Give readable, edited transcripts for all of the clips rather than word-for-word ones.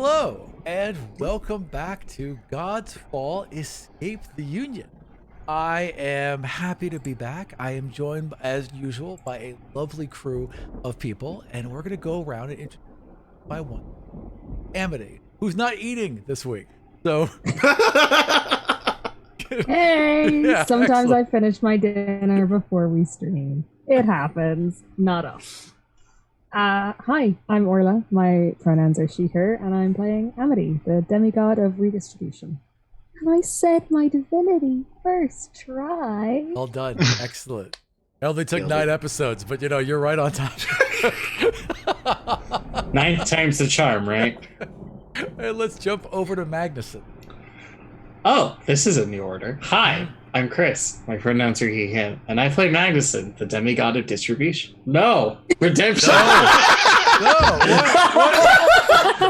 Hello, and welcome back to Godsfall Escape the Union. I am happy to be back. I am joined, as usual, by a lovely crew of people, and we're going to go around and introduce by one. Amity, who's not eating this week. So, hey, Yeah, sometimes excellent. I finish my dinner before we stream. It happens. Not us. Hi, I'm Orla. My pronouns are she, her, and I'm playing Amity, the demigod of redistribution. And I said my divinity first try. Well done. Excellent. It only took Nailed 9 it. episodes, but you're right on top. 9 times the charm, right? Hey, let's jump over to Magnuson. Oh, this is in the order. Hi, I'm Chris. My pronouns are he, him, and I play Magnuson, the demigod of distribution. No, redemption. No,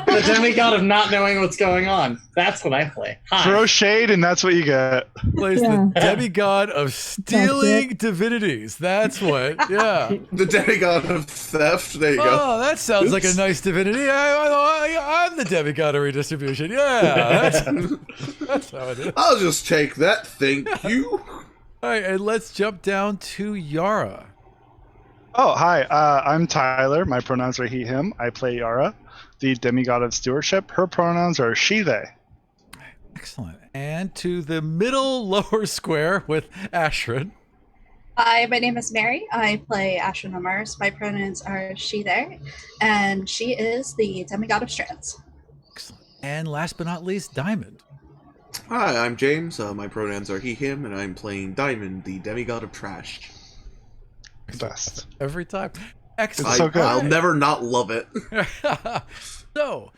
The demigod of not knowing what's going on. That's what I play. Hi. Throw shade, and that's what you get. Plays Yeah. the demigod of stealing divinities. That's what, yeah. The demigod of theft. There you go. Oh, that sounds like a Oops. nice divinity. I'm the demigod of redistribution. Yeah, that's how it is. I'll just take that. Thank you. All right, and let's jump down to Yara. Oh, hi. I'm Tyler. My pronouns are he, him. I play Yara, the demigod of stewardship. Her pronouns are she, they. Excellent. And to the middle lower square with Ashrin. Hi, my name is Mary. I play Ashwin Mars. My pronouns are she, there, and she is the demigod of strands. Excellent. And last but not least, Diamond. Hi, I'm James. My pronouns are he, him, and I'm playing Diamond, the demigod of trash. Best. Every time. Excellent. It's so good. I'll never not love it. So,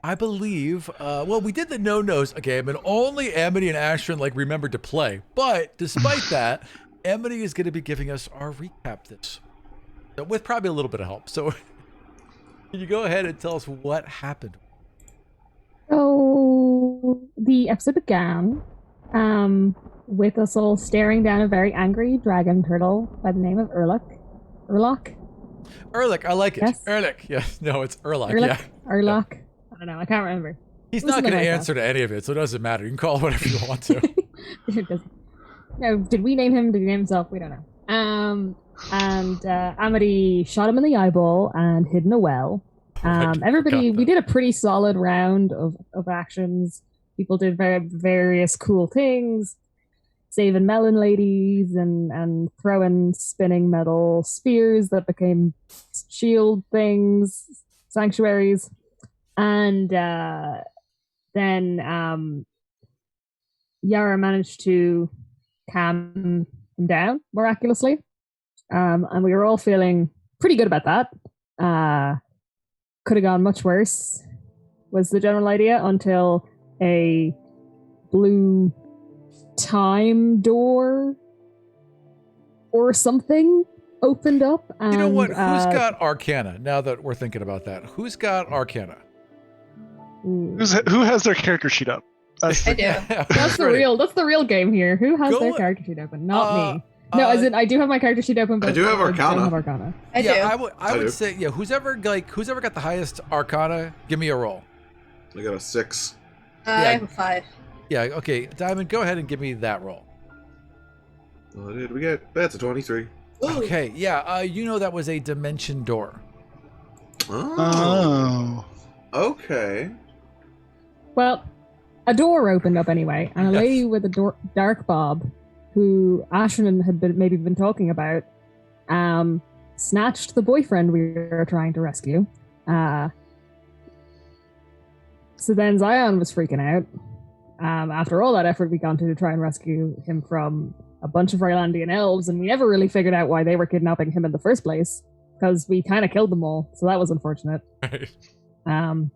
I believe, well, we did the no-nos game, and only Amity and Ashrin remembered to play. But despite that, Amity is going to be giving us our recap this, so with probably a little bit of help. So, can you go ahead and tell us what happened? So the episode began with us all staring down a very angry dragon turtle by the name of Urlach. Erlich, I like it. Yes. Erlich, yes. No, it's Erlich, Urlach? yeah. Urlach? I don't know. I can't remember. He's It was not going to something like answer to any of it, so it doesn't matter. You can call it whatever you want to. It doesn't. No, did we name him? Did he name himself? We don't know. And Amity shot him in the eyeball and hid in a well. Everybody, we did a pretty solid round of actions. People did various cool things, saving melon ladies and throwing spinning metal spears that became shield things, sanctuaries. And then Yara managed to calm him down miraculously. And we were all feeling pretty good about that. Could have gone much worse, was the general idea, until a blue time door or something opened up. And, You know what? Who's got Arcana? Now that we're thinking about that, who's got Arcana? ooh. Who has their character sheet up? That's I do. That's the real game here. Who has Go their on. character sheet open? Not me. No, as in I do have my character sheet open, but I do have Arcana. don't have Arcana. I do. I I would do. say, yeah. Who's ever got the highest Arcana? Give me a roll. I got a 6. I have a 5. Yeah. Okay, Diamond, go ahead and give me that roll. What did we get? That's a 23. Ooh. Okay. Yeah. You know that was a dimension door. Oh. Okay. Well, a door opened up anyway, and a Yes. lady with a dark bob, who Ashton had been talking about, snatched the boyfriend we were trying to rescue. So then Zion was freaking out. After all that effort we gone to try and rescue him from a bunch of Rylandian elves, and we never really figured out why they were kidnapping him in the first place, because we kind of killed them all, so that was unfortunate. Well,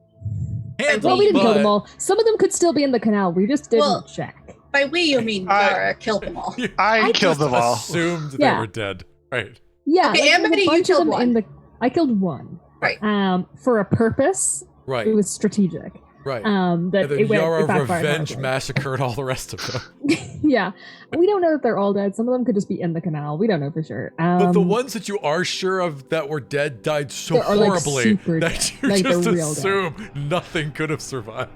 we didn't kill them all. Some of them could still be in the canal. We just didn't Well, check. By we, you mean Yara killed them all. I killed them all. Assumed Yeah. they were dead. Right. Yeah, Okay, there's a Amity, you bunch of killed them one. I killed one. Right. For a purpose. Right. It was strategic. Right. That And then it went Yara it backfired revenge horribly. massacred all the rest of them. Yeah, we don't know that they're all dead. Some of them could just be in the canal. We don't know for sure. But the ones that you are sure of that were dead died so They're, like, horribly super that dead. you Like, just they're real assume nothing could have survived.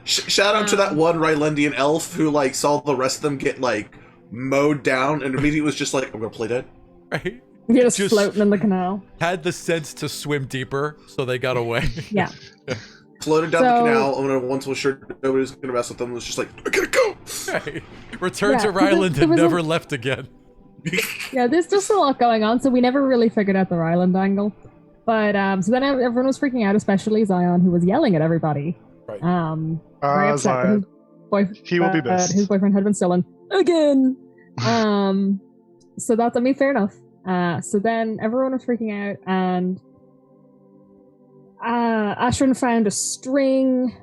Shout out to that one Rylandian elf who like saw the rest of them get like mowed down and immediately was just like, I'm gonna play dead. Right? You're just Just- floating in the canal. Had the sense to swim deeper, so they got away. Yeah. Floated down the So- canal, and when once was sure nobody was gonna mess with them, was just like, I gotta go. Right. Returned Yeah, to 'cause Ryland there and was a- never left again. Yeah, there's just a lot going on, so we never really figured out the Ryland angle. But so then everyone was freaking out, especially Zion, who was yelling at everybody. Right. Very upset that Zion. his He will be missed. his boyfriend had been stolen again. So that's, I mean, fair enough. So then everyone was freaking out, and Ashrin found a string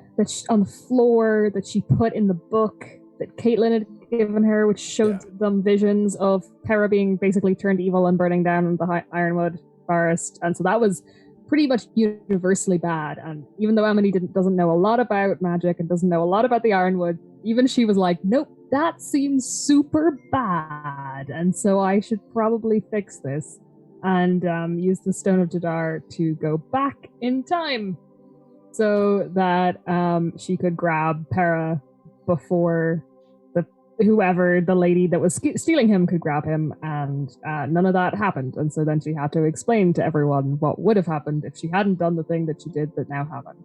on the floor that she put in the book that Caitlin had given her, which showed them visions of Para being basically turned evil and burning down the Ironwood forest. And so that was pretty much universally bad. And even though Emily doesn't know a lot about magic and doesn't know a lot about the Ironwood, even she was like, nope, that seems super bad. And so I should probably fix this. And use the Stone of Jadar to go back in time so that she could grab Para before whoever the lady that was stealing him could grab him, and none of that happened. And so then she had to explain to everyone what would have happened if she hadn't done the thing that she did that now happened.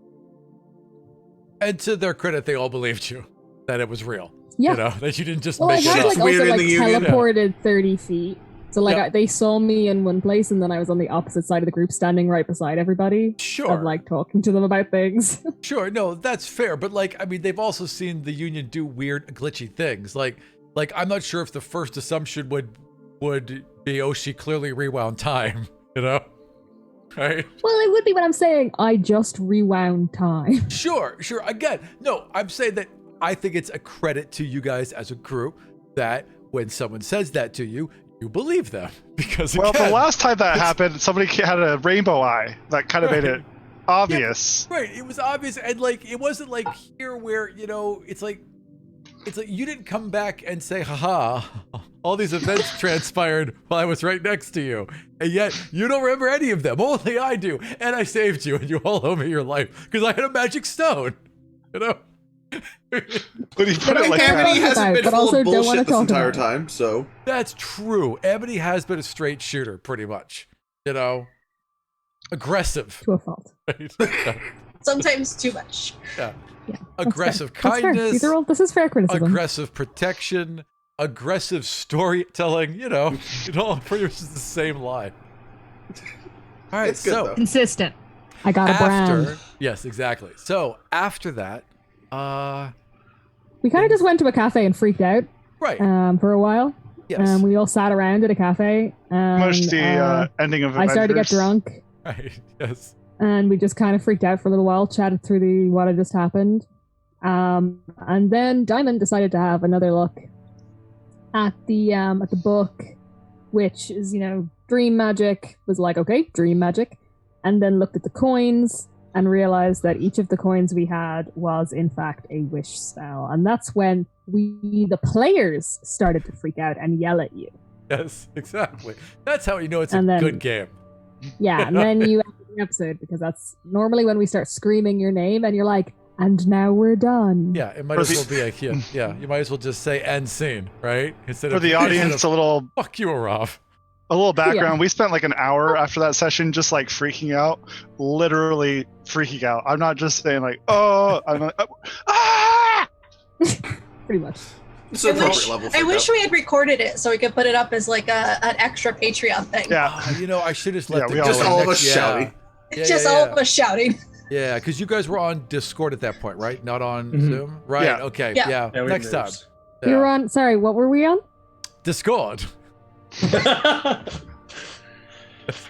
And to their credit, they all believed you that it was real. Yeah. You know, that you didn't just Well, I make it had up. like Weird also in like the Union. teleported 30 feet. So like Yeah. they saw me in one place, and then I was on the opposite side of the group, standing right beside everybody. Sure. Of like talking to them about things. Sure, no, that's fair. But like, I mean, they've also seen the Union do weird, glitchy things. Like I'm not sure if the first assumption would be, oh, she clearly rewound time. You know, right? Well, it would be what I'm saying. I just rewound time. Sure. Again, no, I'm saying that I think it's a credit to you guys as a group that when someone says that to you, you believe them because Well, again, the last time that it's- happened, somebody had a rainbow eye that kind of made it obvious. Right. It was obvious, and like it wasn't like here where it's like you didn't come back and say, haha, all these events transpired while I was right next to you. And yet you don't remember any of them. Only I do. And I saved you and you all owe me your life because I had a magic stone. You know? When you put it like Amity that. hasn't been But full also of don't wanna bullshit this talk entire about it. time, so That's true. Ebony has been a straight shooter, pretty much. You know? Aggressive. To a fault. Right? Sometimes too much. Yeah. Yeah, Aggressive That's fair. kindness. This is fair criticism. Aggressive protection, aggressive storytelling, it all pretty much is the same line. All right, It's good, so though. Consistent. I got a brand. yes, exactly. So after that, We kind of just went to a cafe and freaked out right, for a while. yes, We all sat around at a cafe. And, Much the ending of I started to get Avengers. drunk, right, yes, and we just kind of freaked out for a little while, chatted through what had just happened. And then Diamond decided to have another look at the book, which is, dream magic. Was like, okay, dream magic. And then looked at the coins and realized that each of the coins we had was in fact a wish spell. And that's when we, the players, started to freak out and yell at you. yes, exactly. That's how you know it's a And then- good game. Yeah, and then you end the episode, because that's normally when we start screaming your name and you're like, and now we're done. Yeah, it might For as the- well be like, yeah, you might as well just say end scene, right? Instead For of the audience, a little fuck you, Arav. background. We spent like an hour after that session just like freaking out, literally freaking out. I'm not just saying like, oh, I'm like, ah! Pretty much. it's an appropriate level. I freak wish out. we had recorded it so we could put it up as like an extra Patreon thing. Yeah. I should have let Yeah, the we all Just went all of next- us shouting. Yeah, Just yeah, all yeah. of us shouting. Yeah, because you guys were on Discord at that point, right? Not on Mhm. Zoom? Right, Yeah. okay, Yeah. yeah. Yeah, we Next time. moved. We were on, sorry, what were we on? Discord.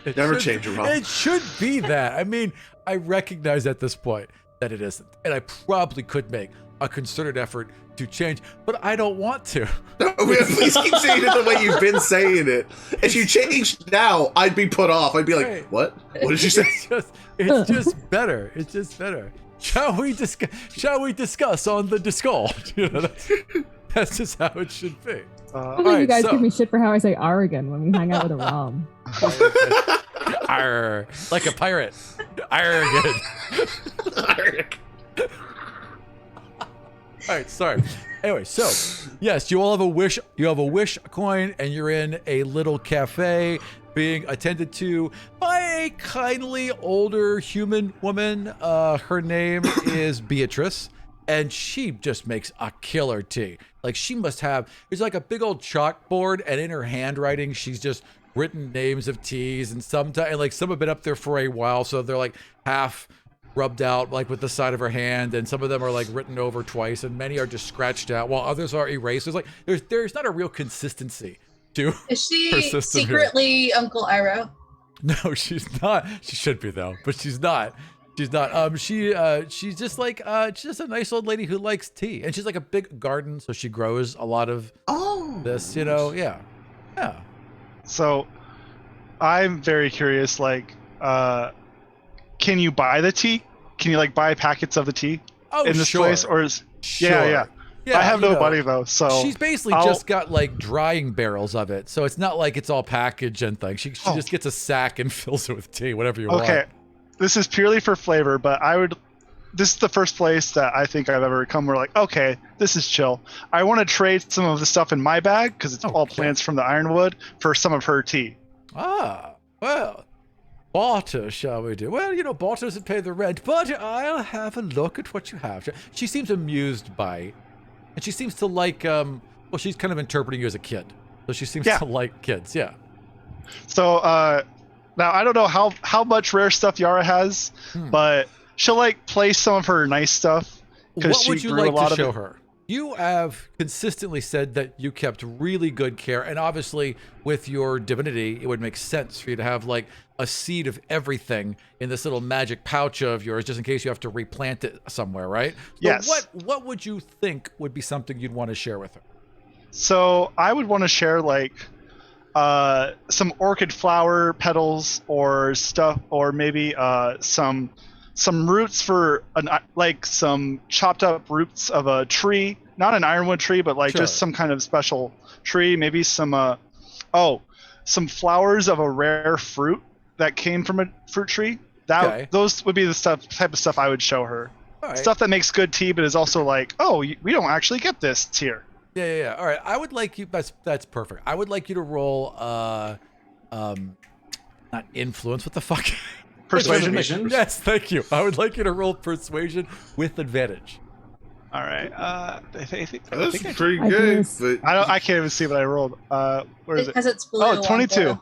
It Never should- change your It should be that. I mean, I recognize at this point that it isn't. And I probably could make a concerted effort to change, but I don't want to. No, please keep saying it the way you've been saying it. If you changed now, I'd be put off. I'd be like, Right. what? What did you say? It's just better. It's just better. Shall we discuss on the Discord? You know, that's just how it should be. I think you Alright, guys so- give me shit for how I say Oregon when we hang out with a Rom. Arr, like a pirate. Arr, good. All right, sorry. Anyway, so yes, you all have a wish. You have a wish coin, and you're in a little cafe being attended to by a kindly older human woman. Her name is Beatrice, and she just makes a killer tea. Like she must have. There's like a big old chalkboard, and in her handwriting, she's just written names of teas, and sometimes and like some have been up there for a while, so they're like half rubbed out like with the side of her hand, and some of them are like written over twice, and many are just scratched out while others are erased. There's like there's not a real consistency to Is her she system here. secretly Uncle Iroh? No, she's not. She should be though, but she's not. She's not. She's just like she's just a nice old lady who likes tea, and she's like a big garden, so she grows a lot of this. You know, yeah. So, I'm very curious. Like, can you buy the tea? Can you like buy packets of the tea Oh, in this sure. place, or is Sure. yeah? I have you no know, money though, so she's basically I'll- just got like drying barrels of it, so it's not like it's all packaged and things. She Oh. just gets a sack and fills it with tea, whatever you want. Okay, this is purely for flavor, but this is the first place that I think I've ever come where like, okay, this is chill. I want to trade some of the stuff in my bag because it's all Okay. plants from the ironwood for some of her tea. Ah, well, barter, shall we do? Well, you know, barter doesn't pay the rent, but I'll have a look at what you have. She seems amused by it, and she seems to like, well, she's kind of interpreting you as a kid, so she seems Yeah. to like kids, yeah. So now I don't know how much rare stuff Yara has, but she'll like play some of her nice stuff because What she would you grew like a lot to of show it. her? You have consistently said that you kept really good care, and obviously with your divinity, it would make sense for you to have like a seed of everything in this little magic pouch of yours, just in case you have to replant it somewhere, right? So Yes. What would you think would be something you'd want to share with her? So I would want to share like some orchid flower petals or stuff, or maybe some roots for like some chopped up roots of a tree, not an ironwood tree, but like Sure. just some kind of special tree. Maybe some some flowers of a rare fruit that came from a fruit tree. Okay. Those would be the type of stuff I would show her. All right. Stuff that makes good tea, but is also like, oh, we don't actually get this here. Yeah. All right. I would like you. That's perfect. I would like you to roll, not influence. What the fuck? Persuasion. Yes, thank you. I would like you to roll persuasion with advantage. All right. I think That's I pretty I good. guess- But I can't even see what I rolled. Where is it? Because it's blue. Oh, 22. on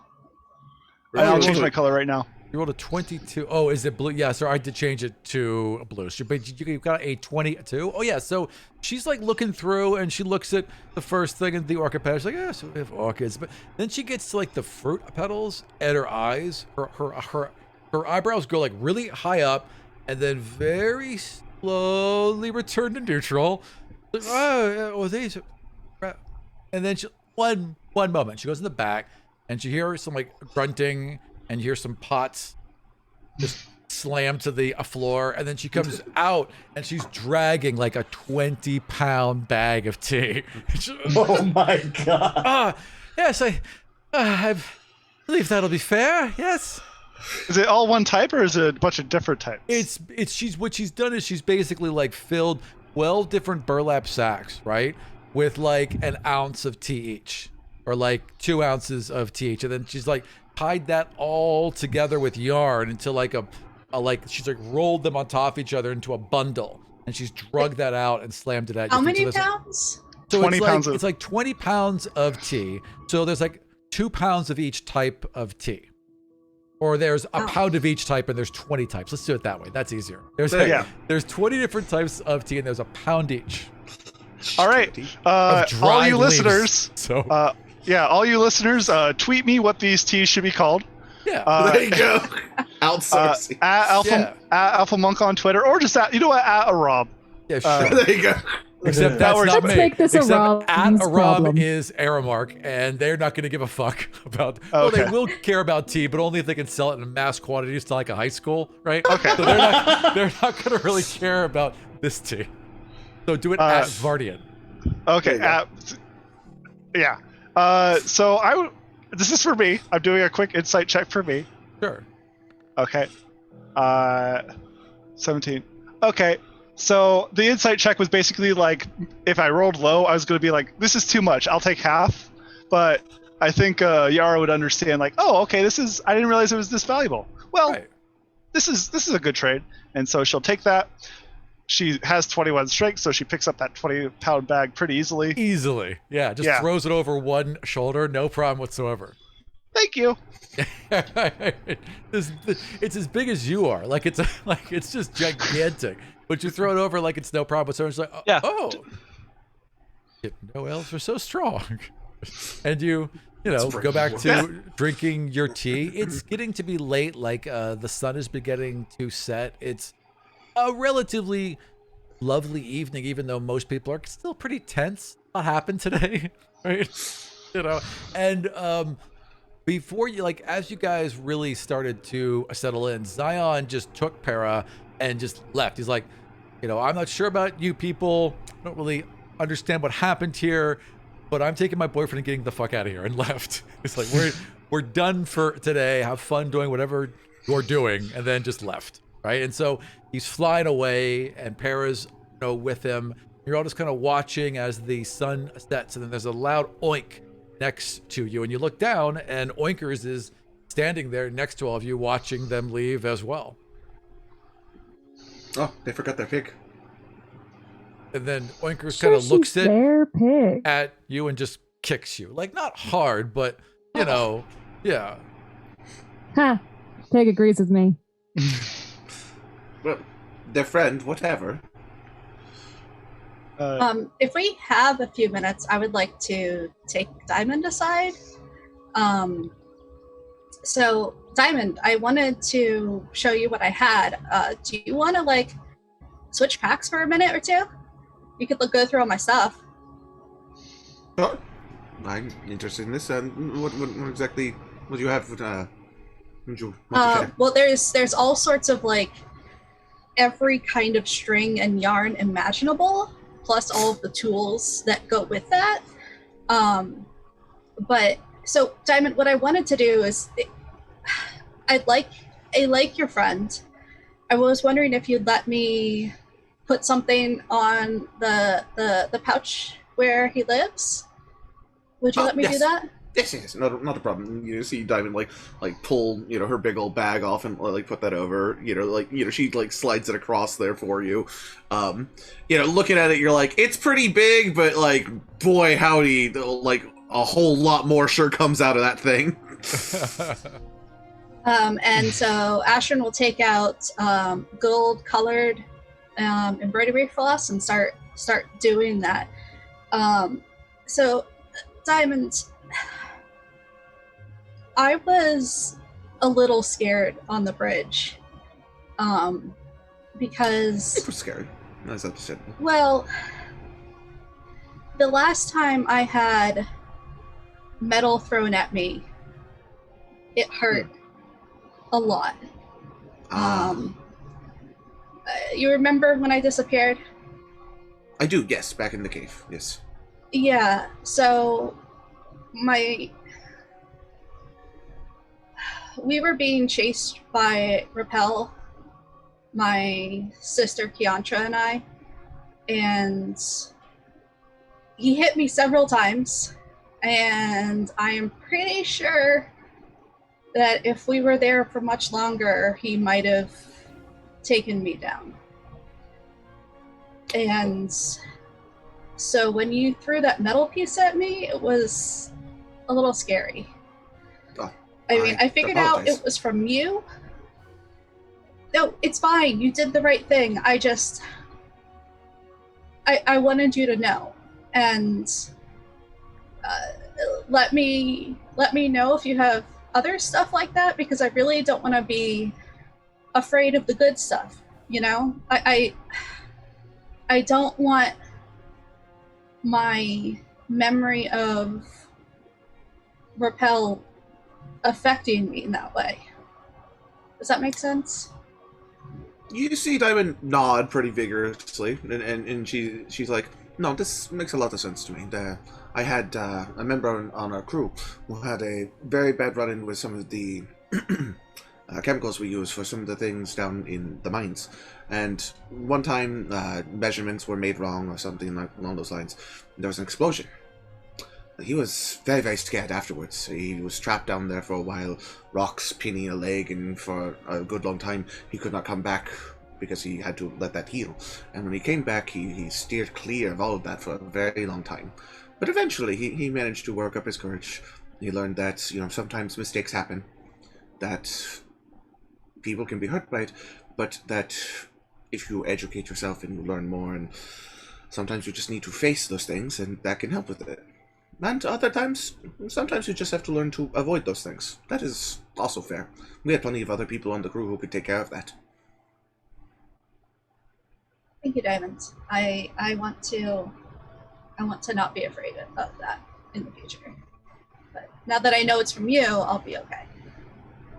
And I'll Oh, change look. my color right now. You rolled a 22. Oh, is it blue? Yeah, so I did change it to blue. So you got a 22. Oh, yeah. So she's like looking through and she looks at the first thing in the orchid petals. She's like, yeah, so we have orchids. But then she gets to like the fruit petals and her eyes, her eyebrows go like really high up and then very slowly return to neutral. Like, oh, these. And then one moment, she goes in the back and she hears some like grunting and you hear some pots just slam to the floor, and then she comes out and she's dragging like a 20-pound bag of tea. Oh my god. Yes, I believe that'll be fair. Yes. Is it all one type or is it a bunch of different types? What she's done is she's basically like filled 12 different burlap sacks, right, with like an ounce of tea each, or like 2 ounces of tea each, and then she's like tied that all together with yarn into like she's like rolled them on top of each other into a bundle, and she's drugged that out and slammed it at How your feet. many So there's, like, pounds? so 20 it's pounds like, of- it's like 20 pounds of tea. So there's like 2 pounds of each type of tea. Or there's a Oh. pound of each type and there's 20 types. Let's do it that way. That's easier. Yeah. There's 20 different types of tea and there's a pound each. All right. Of All dried you leaves. listeners, So all you listeners, tweet me what these teas should be called. yeah. there you go. Outsourcing. At Alpha Monk on Twitter, or just at a Rob. Yeah, sure. there you go. Except That that's works. not Let's me. make this Except Aram's at Aram problem. is Aramark, and they're not going to give a fuck about. Well, Okay. they will care about tea, but only if they can sell it in mass quantities to like a high school, right? Okay. So they're not going to really care about this tea. So do it at Vardian. Okay. There Yeah. So this is for me. I'm doing a quick insight check for me. Sure. Okay. 17. Okay. So the insight check was basically like, if I rolled low, I was going to be like, this is too much. I'll take half. But I think Yara would understand, like, oh, okay, I didn't realize it was this valuable. Well, Right. this is a good trade. And so she'll take that. She has 21 strength, so she picks up that 20-pound bag pretty easily. Easily. Yeah. Just throws it over one shoulder. No problem whatsoever. Thank you. It's as big as you are. Like it's just gigantic. But you throw it over like it's no problem. So it's like, oh, no elves are so strong. And you go back to drinking your tea. It's getting to be late. Like the sun is beginning to set. It's a relatively lovely evening, even though most people are still pretty tense. What happened today, right? And before you, like, as you guys really started to settle in, Zion just took Para and just left. He's like, I'm not sure about you people. I don't really understand what happened here, but I'm taking my boyfriend and getting the fuck out of here, and left. It's like, we're done for today. Have fun doing whatever you're doing, and then just left, right? And so he's flying away, and Para's with him. You're all just kind of watching as the sun sets, and then there's a loud oink next to you, and you look down, and Oinkers is standing there next to all of you, watching them leave as well. Oh, they forgot their pig. And then Oinkers kind of looks at you and just kicks you, like not hard, but yeah. Ha! Pig agrees with me. Well, their friend, whatever. If we have a few minutes, I would like to take Diamond aside. So Diamond, I wanted to show you what I had. Do you want to switch packs for a minute or two? You could go through all my stuff. Sure. I'm interested in this. What exactly? What do you have? Would you want to share? Well, there's all sorts of every kind of string and yarn imaginable, plus all of the tools that go with that. But so Diamond, what I wanted to do is, I like your friend. I was wondering if you'd let me put something on the pouch where he lives. Would you let me do that? Yes, not a problem. You see Diamond pull her big old bag off and put that over. She slides it across there for you. Looking at it, you're like, it's pretty big, but boy howdy, a whole lot more sure comes out of that thing. And so Ashton will take out gold colored embroidery floss and start doing that. So Diamond, I was a little scared on the bridge, because Super scary. That's understandable. Well, the last time I had metal thrown at me, it hurt a lot. You remember when I disappeared? I do, yes, back in the cave, yes. Yeah, so we were being chased by Rappel, my sister Kiantra and I, and he hit me several times, and I am pretty sure that if we were there for much longer, he might have taken me down. And so when you threw that metal piece at me, it was a little scary. Oh, I figured out it was from you. No, it's fine. You did the right thing. I wanted you to know. And let me know if you have other stuff like that, because I really don't want to be afraid of the good stuff, I don't want my memory of Repel affecting me in that way. Does that make sense? You see Diamond nod pretty vigorously, and she's like, no, this makes a lot of sense to me. I had a member on our crew who had a very bad run-in with some of the chemicals we use for some of the things down in the mines. And one time, measurements were made wrong or something along those lines. There was an explosion. He was very, very scared afterwards. He was trapped down there for a while, rocks pinning a leg, and for a good long time he could not come back because he had to let that heal. And when he came back, he steered clear of all of that for a very long time. But eventually he managed to work up his courage. He learned that, sometimes mistakes happen, that people can be hurt by it, but that if you educate yourself and you learn more, and sometimes you just need to face those things, and that can help with it. And other times, sometimes you just have to learn to avoid those things. That is also fair. We had plenty of other people on the crew who could take care of that. Thank you, Diamond. I want to not be afraid of that in the future. But now that I know it's from you, I'll be okay.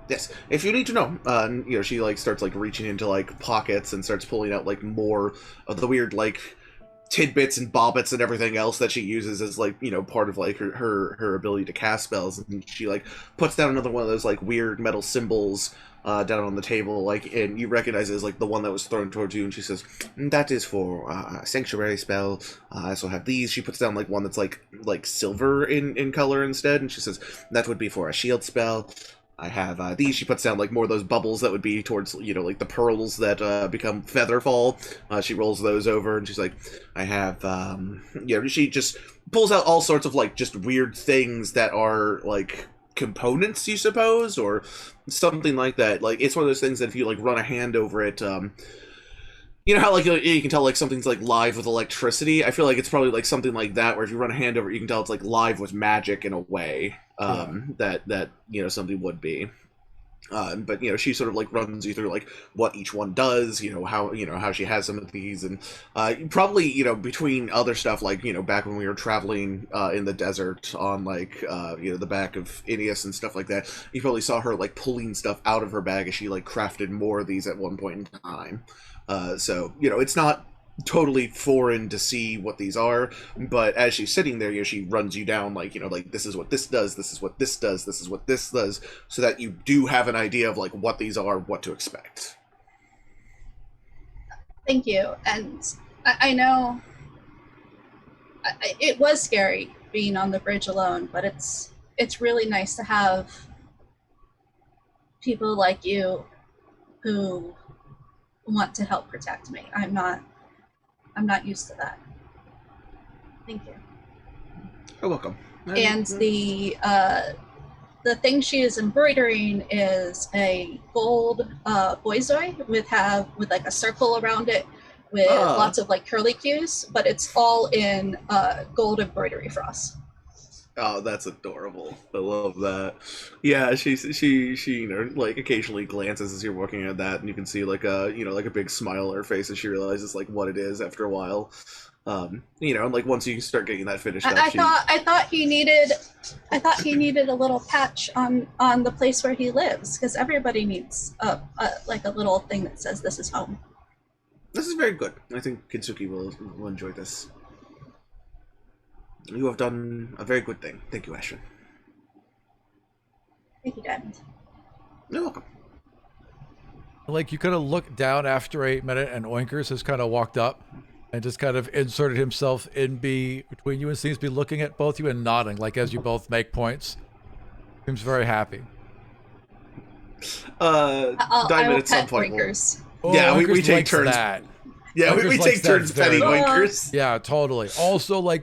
Yes, if you need to know, she starts reaching into pockets and starts pulling out more of the weird tidbits and bobbits and everything else that she uses as part of her ability to cast spells, and she puts down another one of those weird metal symbols down on the table, and you recognize it as the one that was thrown towards you, and she says, that is for a sanctuary spell. I also have these. She puts down one that's like silver in color instead, and she says that would be for a shield spell. I have these. She puts down more of those bubbles that would be towards the pearls that become featherfall. She rolls those over, and she's like, I have she just pulls out all sorts of just weird things that are components, you suppose, or something like that. It's one of those things that if you run a hand over it, you know how you can tell something's live with electricity. I feel it's probably something like that, where if you run a hand over it, you can tell it's live with magic in a way. That something would be. But she sort of runs you through what each one does, how she has some of these, and probably between other stuff back when we were traveling in the desert on the back of Ineos and stuff like that, you probably saw her pulling stuff out of her bag as she crafted more of these at one point in time. So it's not totally foreign to see what these are, but as she's sitting there, she runs you down this is what this does, this is what this does, this is what this does, so that you do have an idea of what these are, what to expect. Thank you. And I know it was scary being on the bridge alone, but it's really nice to have people like you who want to help protect me. I'm not used to that. Thank you. You're welcome. And the thing she is embroidering is a gold boizoi with a circle around it with lots of curly cues, but it's all in gold embroidery frost. Oh, that's adorable. I love that. Yeah, she occasionally glances as you're looking at that, and you can see a big smile on her face as she realizes what it is after a while. And once you start getting that finished up, I thought he needed a little patch on the place where he lives, because everybody needs a little thing that says this is home. This is very good. I think Kitsuki will enjoy this. You have done a very good thing. Thank you, Ashton. Thank you, Diamond. You're welcome. You kind of look down after a minute, and Oinkers has kind of walked up and just kind of inserted himself in between you and seems to be looking at both you and nodding, as you both make points. Seems very happy. Diamond at some point. Yeah, we take likes turns. That. Yeah, we take turns petting Oinkers. Yeah, totally. Also, as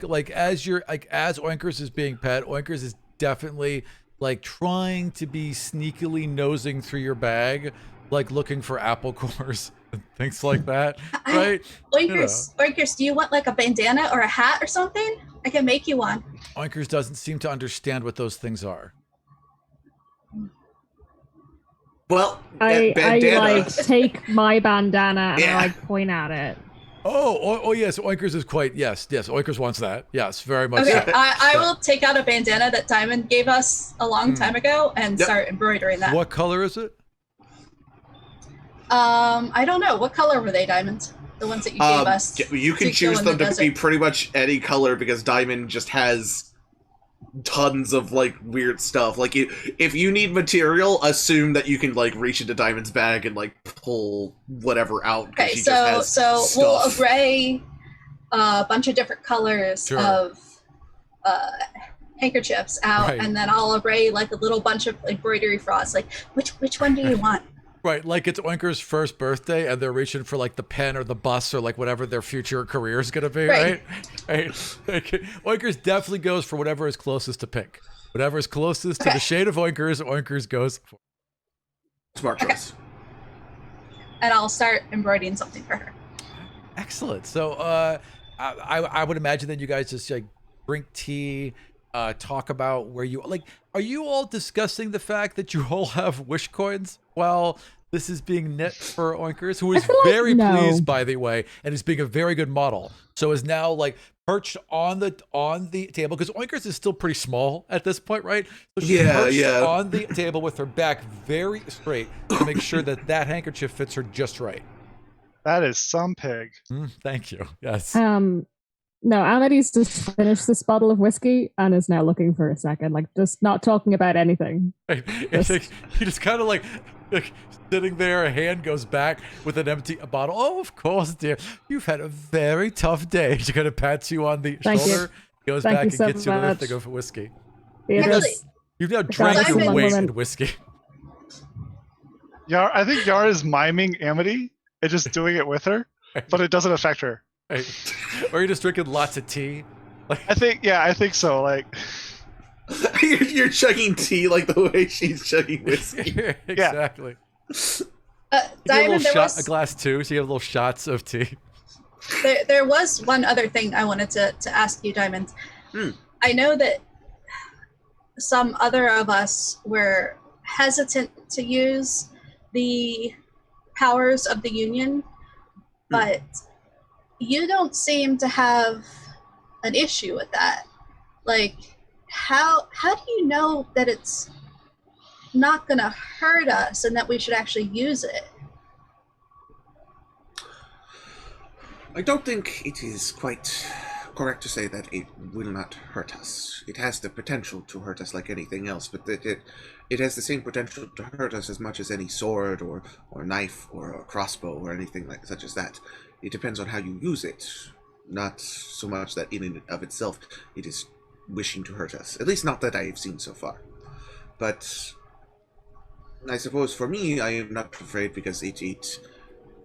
Oinkers is being pet, Oinkers is definitely trying to be sneakily nosing through your bag, looking for apple cores and things like that. Right? Oinkers, do you want a bandana or a hat or something? I can make you one. Oinkers doesn't seem to understand what those things are. Well, I take my bandana and I point at it. Oh, yes, Oinkers is quite, yes, Oinkers wants that. Yes, very much Okay, so. I will take out a bandana that Diamond gave us a long time ago and Yep. start embroidering that. What color is it? I don't know. What color were they, Diamond? The ones that you gave us. You can to choose go in them the to be desert. pretty much any color because Diamond just has tons of like weird stuff. Like if you need material, assume that you can like reach into Diamond's bag and like pull whatever out. Okay, she just so has we'll stuff. array a bunch of different colors Sure. of handkerchiefs out, Right. and then I'll array like a little bunch of embroidery frauds. Like, which one do you want? Right, like it's Oinker's first birthday, and they're reaching for like the pen or the bus or like whatever their future career is gonna be, right? Right. Like, Oinker's definitely goes for whatever is closest to pink. Whatever is closest to the shade of Oinker's goes for. Smart choice. And I'll start embroidering something for her. Excellent. So, I would imagine that you guys just like drink tea, talk about where you like. Are you all discussing the fact that you all have wish coins while this is being knit for Oinkers, who is feel like very no. pleased, by the way, and is being a very good model. So is now like perched on the table because Oinkers is still pretty small at this point, right? So she's perched on the table with her back very straight to make sure that that handkerchief fits her just right. That is some pig. Thank you. Yes. No, Amity's just finished this bottle of whiskey and is now looking for a second, like just not talking about anything. Right. It's like, he just kind of like sitting there, a hand goes back with an empty bottle. Oh, of course, dear. You've had a very tough day. She kind of pats you on the Thank you. shoulder, goes Thank back you and so gets you another much. thing of whiskey. Actually, You've now drank That's your a weight compliment. in whiskey. Yar, I think Yar is miming Amity and just doing it with her, but it doesn't affect her. Right. Or you're just drinking lots of tea. Like, I think so. Like, You're chugging tea like the way she's chugging whiskey. exactly. You get Diamond, a glass too, so you have little shots of tea. there was one other thing I wanted to ask you, Diamond. I know that some other of us were hesitant to use the powers of the Union, but you don't seem to have an issue with that. Like, how do you know that it's not going to hurt us and that we should actually use it? I don't think it is quite correct to say that it will not hurt us. It has the potential to hurt us like anything else, but that it has the same potential to hurt us as much as any sword or knife or a crossbow or anything like such as that. It depends on how you use it, not so much that in and of itself it is wishing to hurt us. At least not that I have seen so far. But I suppose for me, I am not afraid because it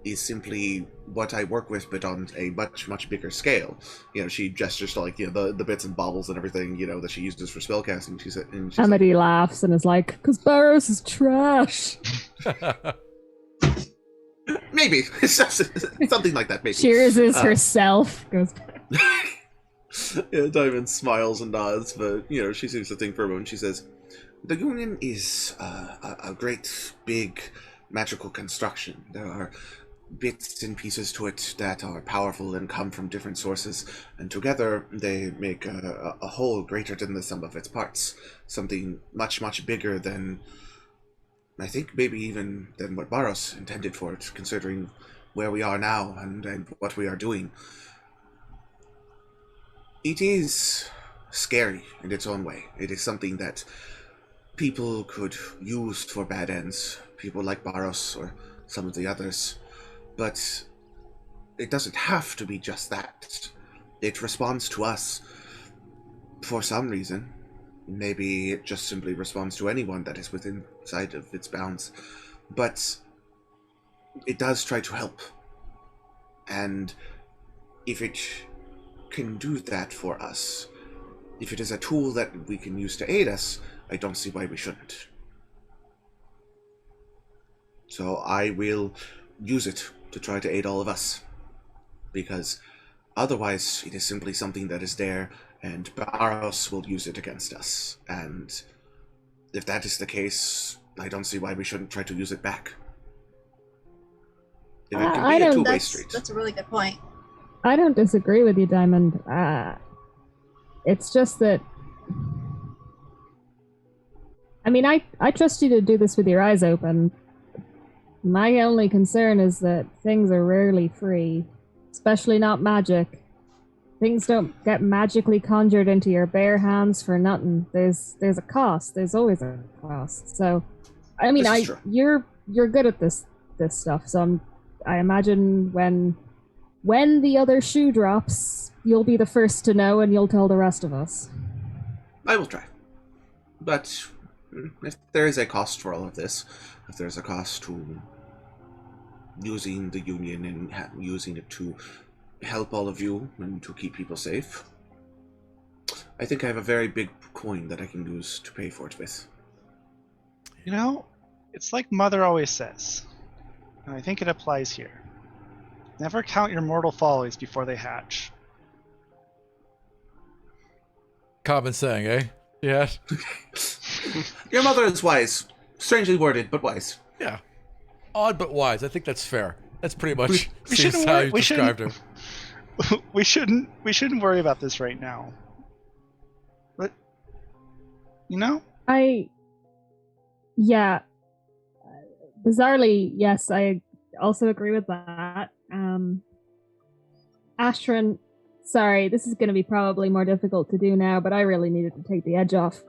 is simply what I work with, but on a much, much bigger scale. You know, she gestures to like, you know, the bits and bobbles and everything, you know, that she uses for spellcasting. She's Amity laughs and is like, "'Cause Barrows is trash." Maybe something like that. Maybe Cheers is herself. Goes. Yeah, Diamond smiles and nods, but you know she seems to think for a moment. She says, "The Union is a great, big, magical construction. There are bits and pieces to it that are powerful and come from different sources, and together they make a whole greater than the sum of its parts. Something much, much bigger than, I think, maybe even than what Barros intended for it, considering where we are now and what we are doing. It is scary in its own way. It is something that people could use for bad ends, people like Barros or some of the others, but it doesn't have to be just that. It responds to us for some reason. Maybe it just simply responds to anyone that is within sight of its bounds. But it does try to help. And if it can do that for us, if it is a tool that we can use to aid us, I don't see why we shouldn't. So I will use it to try to aid all of us. Because otherwise it is simply something that is there, and Barros will use it against us. And if that is the case, I don't see why we shouldn't try to use it back. If it can be a two-way street. That's a really good point. I don't disagree with you, Diamond. It's just that. I mean, I trust you to do this with your eyes open. My only concern is that things are rarely free, especially not magic. Things don't get magically conjured into your bare hands for nothing. There's a cost. There's always a cost. So, I mean, This is true. you're good at this stuff. So I imagine when the other shoe drops, you'll be the first to know, and you'll tell the rest of us. I will try. But if there is a cost for all of this, if there's a cost to using the Union and using it to help all of you and to keep people safe, I think I have a very big coin that I can use to pay for it with. You know, it's like Mother always says, and I think it applies here. Never count your mortal follies before they hatch. Common saying, eh? Yes. Your mother is wise. Strangely worded, but wise. Yeah. Odd but wise. I think that's fair. That's pretty much We seems shouldn't how worry- you we described her. We shouldn't worry about this right now. But you know, Yeah. Bizarrely, yes, I also agree with that. Astron, sorry, this is going to be probably more difficult to do now, but I really needed to take the edge off.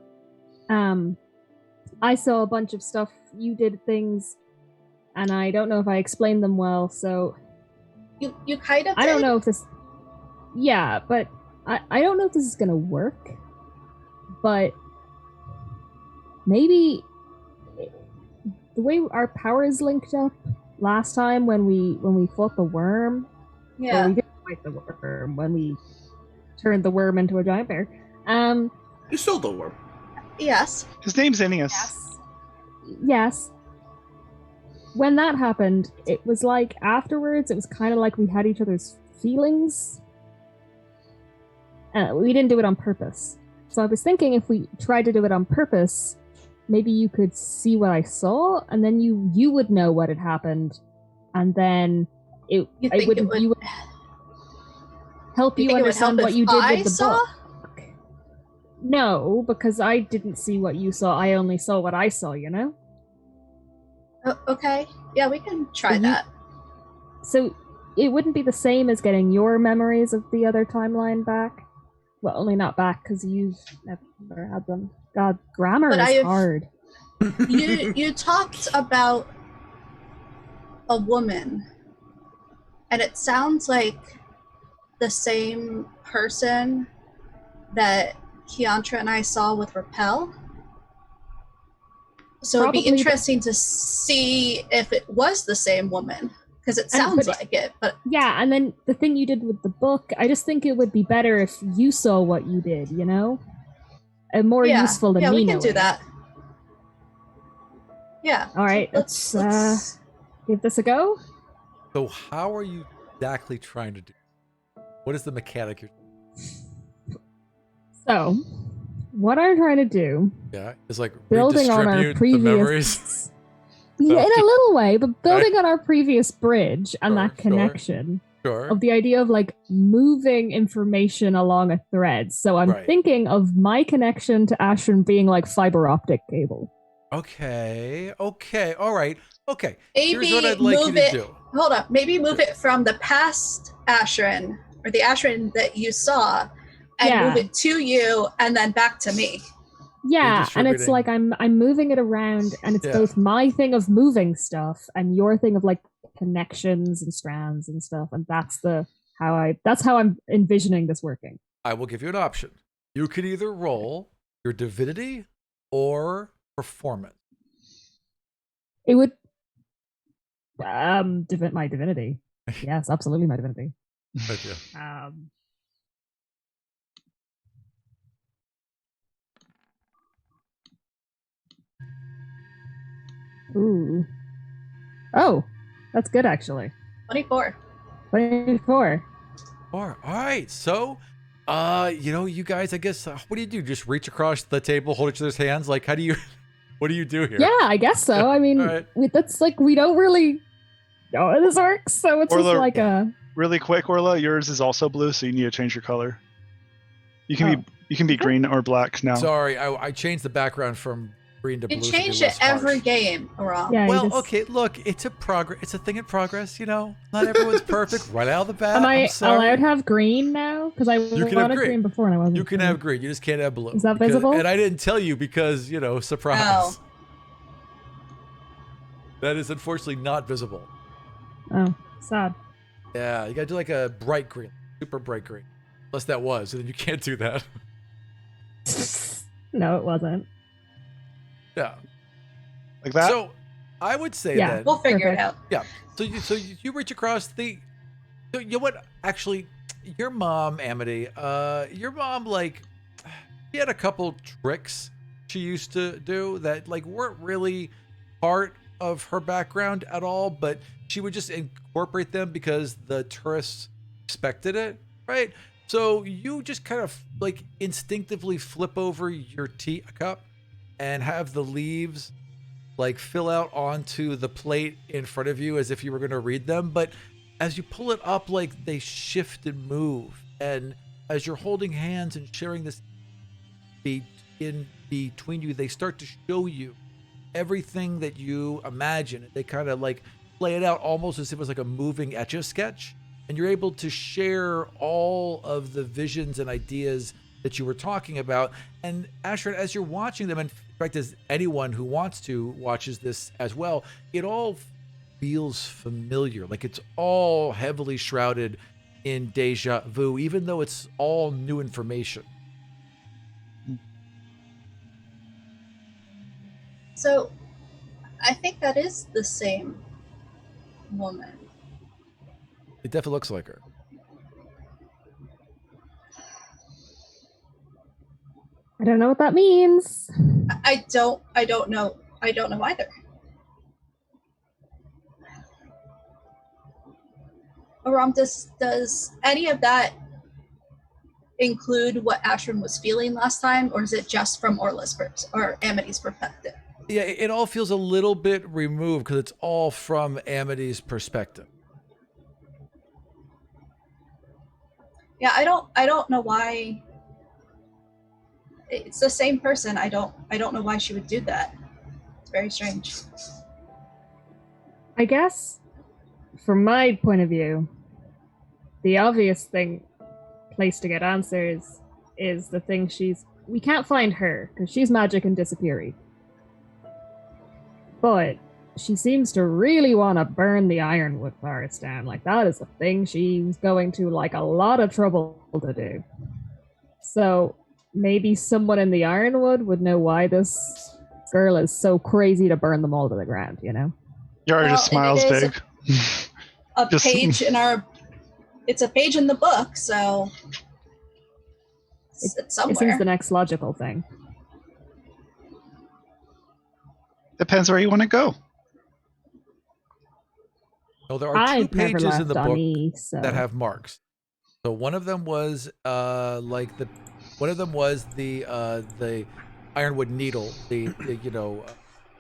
I saw a bunch of stuff, you did things, and I don't know if I explained them well, so You kind of. I don't know if this. Yeah, but I don't know if this is going to work, but maybe the way our powers linked up last time when we fought the worm. Yeah. Well, we didn't fight the worm when we turned the worm into a giant bear. You stole the worm. Yes. his name's Ennius. Yes. When that happened, it was like afterwards, it was kind of like we had each other's feelings. We didn't do it on purpose. So I was thinking if we tried to do it on purpose, maybe you could see what I saw, and then you would know what had happened, and then You think would it would? you would help You you think it would help understand what if you did I with the saw? book. No, because I didn't see what you saw. I only saw what I saw, you know? Okay. Yeah, we can try You- that. So it wouldn't be the same as getting your memories of the other timeline back. Well, only not back because you've never had them. God, grammar But is I've- hard. You talked about a woman, and it sounds like the same person that Keontra and I saw with Repel. So it'd be Probably, but- interesting to see if it was the same woman, because it sounds but- like it. But Yeah, and then the thing you did with the book, I just think it would be better if you saw what you did, you know? And more yeah, useful than yeah, me we can knowing. do that. Yeah. All right, let's give this a go. So how are you exactly trying to do? What is the mechanic you're So, what I'm trying to do, yeah? Is like building on our redistribute the memories. previous, yeah, in a little way, but building on our previous bridge and Sure, that connection Sure. of the idea of like moving information along a thread. So I'm Right. thinking of my connection to Ashran being like fiber optic cable. Okay. Okay. All right. Okay. Maybe Here's what I'd like you move to it. do. Hold up. Maybe move it from the past Ashran, or the Ashran that you saw, and Yeah. move it to you, and then back to me. Yeah, and it's Redistributing. like I'm moving it around, and it's Yeah. both my thing of moving stuff and your thing of like connections and strands and stuff, and that's how I'm envisioning this working. I will give you an option. You could either roll your divinity or performance. It would my divinity. Yes, absolutely my divinity. But yeah. Ooh. Oh, that's good actually. 24. 24. All right. So, you guys, I guess, what do you do? Just reach across the table, hold each other's hands? Like, how do you, what do you do here? Yeah, I guess so. I mean, All right. that's like we don't really know how this works, so it's Or just the- like a really quick, Orla, yours is also blue, so you need to change your color. You can be green or black now. Sorry, I changed the background from green to blue. You to be change it less harsh. every game, Aram. Yeah, you Well, just- okay, look, it's a progress. It's a thing in progress, you know. Not everyone's perfect right out of the bat. Am I I'm sorry. allowed to have green now? Because I can have wanted green. green before and I wasn't. You can sure. have green. You just can't have blue. Is that Because- visible? And I didn't tell you because, you know, surprise. Oh. That is unfortunately not visible. Oh, sad. Yeah, you gotta do like a bright green, super bright green. Unless that was, and then you can't do that. No, it wasn't. Yeah. Like that? So, I would say Yeah. that. We'll figure it Perfect. out. Yeah. So you reach across the. So you know what? Actually, your mom, Amity. Your mom like, she had a couple tricks she used to do that like weren't really part of her background at all, but she would just incorporate them because the tourists expected it, right? So you just kind of like instinctively flip over your teacup and have the leaves like fill out onto the plate in front of you as if you were going to read them. But as you pull it up, like they shift and move. And as you're holding hands and sharing this in between you, they start to show you everything that you imagine. They kind of like play it out almost as if it was like a moving Etch-a-Sketch. And you're able to share all of the visions and ideas that you were talking about. And Ashford, as you're watching them, and in fact, as anyone who wants to watches this as well, it all feels familiar. Like it's all heavily shrouded in deja vu, even though it's all new information. So, I think that is the same woman. It definitely looks like her. I don't know what that means. I don't know. I don't know either. Aram, does any of that include what Ashwin was feeling last time, or is it just from Orla's or Amity's perspective? Yeah, it all feels a little bit removed because it's all from Amity's perspective. Yeah, I don't know why. It's the same person. I don't know why she would do that. It's very strange. I guess, from my point of view, the obvious place to get answers is the thing we can't find her because she's magic and disappearing. But she seems to really want to burn the Ironwood forest down. Like that is a thing she's going to like a lot of trouble to do. So maybe someone in the Ironwood would know why this girl is so crazy to burn them all to the ground, you know? Yara just smiles it is big. A Just- page in it's a page in the book, so it's It somewhere. seems the next logical thing. Depends where you want to go. No, there are two I've never pages left in the on book E, so that have marks. So one of them was the ironwood needle, the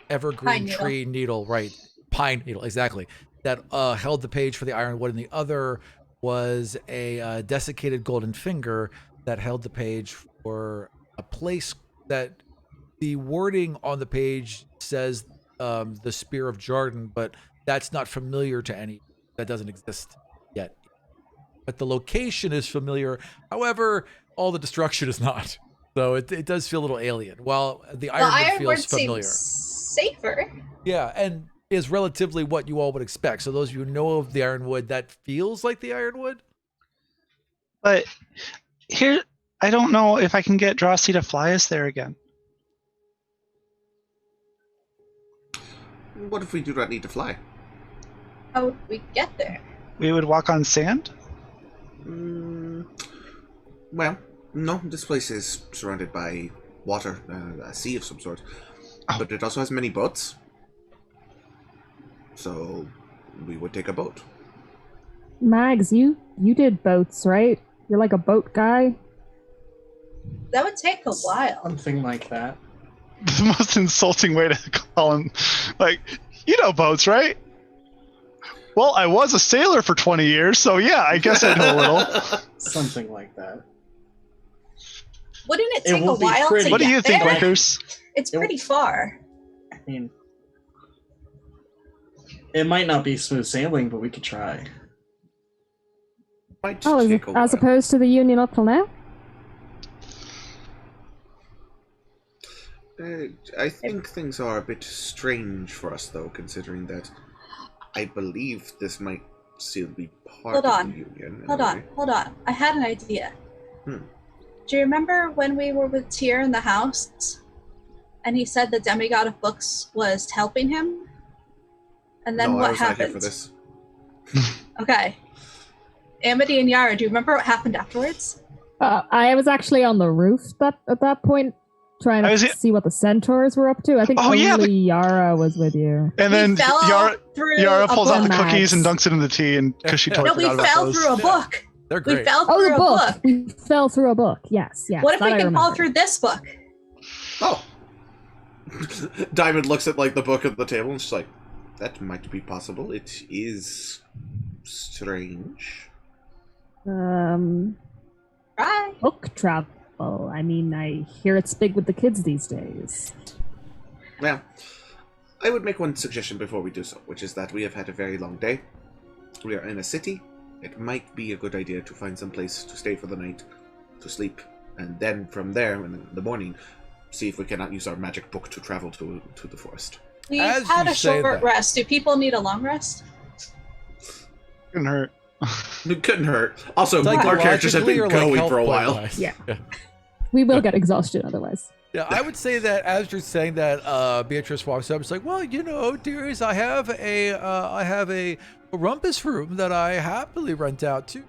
evergreen Pine needle. tree needle, right? Pine needle, exactly. That held the page for the ironwood, and the other was a desiccated golden finger that held the page for a place that the wording on the page says the Spear of Jarden, but that's not familiar to any. That doesn't exist yet. But the location is familiar. However, all the destruction is not. So it does feel a little alien. While the Ironwood feels familiar. Seems safer. Yeah, and is relatively what you all would expect. So those of you who know of the Ironwood, that feels like the Ironwood. But here, I don't know if I can get Drosy to fly us there again. What if we do not need to fly? How would we get there? We would walk on sand? Well, no, this place is surrounded by water, a sea of some sort. Oh. But it also has many boats. So we would take a boat. Mags, you did boats, right? You're like a boat guy. That would take a while. Something like that. The most insulting way to call him. Like, you know boats, right? Well, I was a sailor for 20 years, so yeah, I guess I know a little. Something like that. Wouldn't it It take a will be while pretty. to What do get you think, there? Wakers? It's It- pretty far. I mean, it might not be smooth sailing, but we could try. Might Oh, is it, take a as while. opposed to the Union up till now? I think things are a bit strange for us, though, considering that I believe this might still be part Hold of on. the Union. in Hold a on, way. hold on. I had an idea. Hmm. Do you remember when we were with Tyr in the house and he said the demigod of books was helping him? And then No, I what was not here happened? for this. Okay. Amity and Yara, do you remember what happened afterwards? I was actually on the roof at that point, trying I to was- see what the centaurs were up to. I think Oh, only yeah, Yara was with you. And We then fell through Yara a pulls out the book. Max. cookies and dunks it in the tea, and because she totally No, we forgot about fell those. through a book. They're We great. fell Oh, through the a book. book. We fell through a book. Yes, yes. What if we that I can fall remember. through this book? Oh. Diamond looks at like the book at the table and she's like, "That might be possible. It is strange." Right. Book travel. I mean, I hear it's big with the kids these days. Well, I would make one suggestion before we do so, which is that we have had a very long day. We are in a city. It might be a good idea to find some place to stay for the night, to sleep, and then from there, in the morning, see if we cannot use our magic book to travel to the forest. We've As had you a say short that- rest. Do people need a long rest? Couldn't hurt. It couldn't hurt. Also, our characters have been Psychologically or, like, going health for a point while. wise? Yeah. We will get exhaustion otherwise. Yeah, I would say that as you're saying that, Beatrice walks up. It's like, well, you know, dearies, I have a rumpus room that I happily rent out to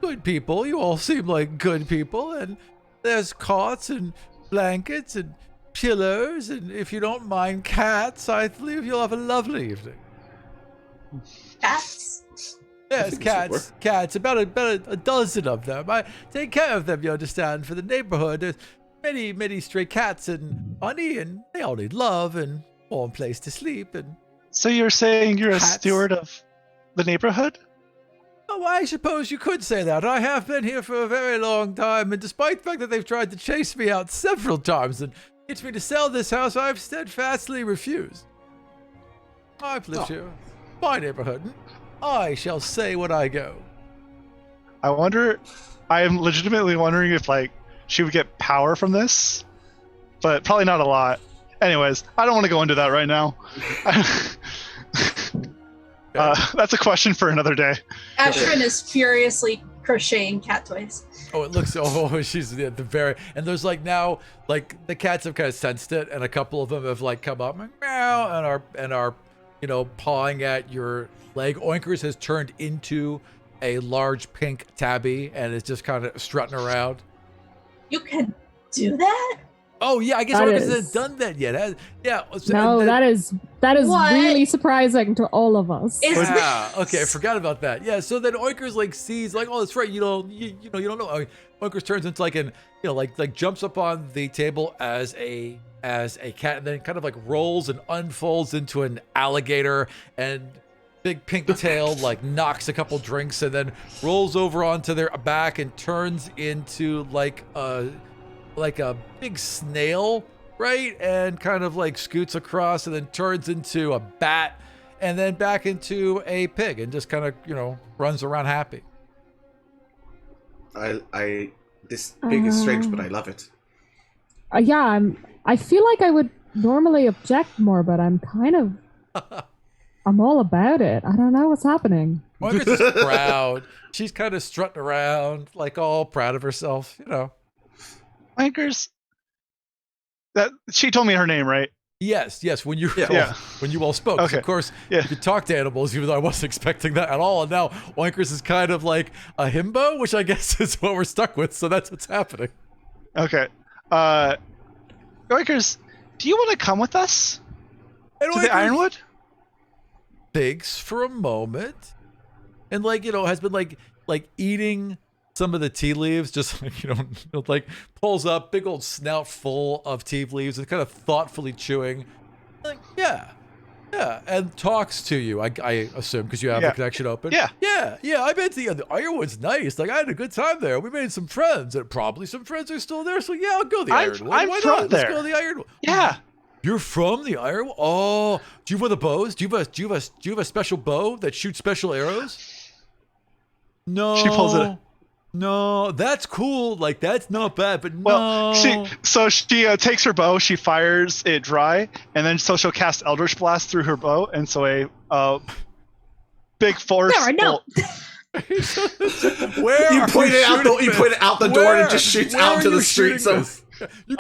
good people. You all seem like good people, and there's cots and blankets and pillows, and if you don't mind cats, I believe you'll have a lovely evening. Cats? Yes, think this would cats. Cats. About a dozen of them. I take care of them, you understand, for the neighborhood. There's many stray cats and honey, and they all need love and warm place to sleep. And So you're saying you're a Cats. steward of the neighborhood? oh, I suppose you could say that. I have been here for a very long time, and despite the fact that they've tried to chase me out several times and get me to sell this house, I've steadfastly refused. I've lived here, my neighborhood. And I shall say when I go. I am legitimately wondering if, like, she would get power from this, but probably not a lot. Anyways, I don't want to go into that right now. That's a question for another day. Astrid is furiously crocheting cat toys. Oh, it looks. Oh, she's at the very. And there's like now, like the cats have kind of sensed it, and a couple of them have like come up and meow and are, you know, pawing at your leg. Oinkers has turned into a large pink tabby and is just kind of strutting around. You can do that? Oh yeah, I guess That Oinkers is- hasn't done that yet. Yeah. So, No, that is What? really surprising to all of us. Is Yeah. Okay, I forgot about that. Yeah. So then Oinkers like sees like, oh, that's right. You know, you don't know. Oinkers turns into like an, you know, like jumps up on the table as a cat, and then kind of like rolls and unfolds into an alligator, and big pink tail like knocks a couple drinks, and then rolls over onto their back and turns into like a big snail, right? And kind of like scoots across and then turns into a bat and then back into a pig and just kind of, you know, runs around happy. This pig is strange, but I love it. Yeah, I feel like I would normally object more, but I'm all about it. I don't know what's happening. Margaret's is proud. She's kind of strutting around, like all proud of herself, you know. Wankers. That she told me her name, right? Yes. When you Yeah. when you all spoke, Okay. of course, Yeah. you could talk to animals, even though I wasn't expecting that at all. And now Wankers is kind of like a himbo, which I guess is what we're stuck with. So that's what's happening. Okay. Wankers, do you want to come with us And to the Wankers Ironwood? thinks for a moment, and like, you know, has been like eating some of the tea leaves, just like, you know, like pulls up big old snout full of tea leaves and kind of thoughtfully chewing. Like, yeah, Yeah, and talks to you. I assume because you have Yeah. the connection open. Yeah. Yeah. I bet the Ironwood's nice. Like I had a good time there. We made some friends, and probably some friends are still there. So yeah, I'll go to the Ironwood. I'm Why from not? there. Let's go to the Ironwood. Yeah. You're from the Ironwood. Oh, do you have one of the bows? Do you have a special bow that shoots special arrows? No. She pulls it. No, that's cool. Like that's not bad, but Well, no. she takes her bow, she fires it dry, and then she'll cast Eldritch Blast through her bow, and so a big force. Sarah, no. Where You are point we it out shooting the door, and it just shoots Where out are to the you street. shooting So this? You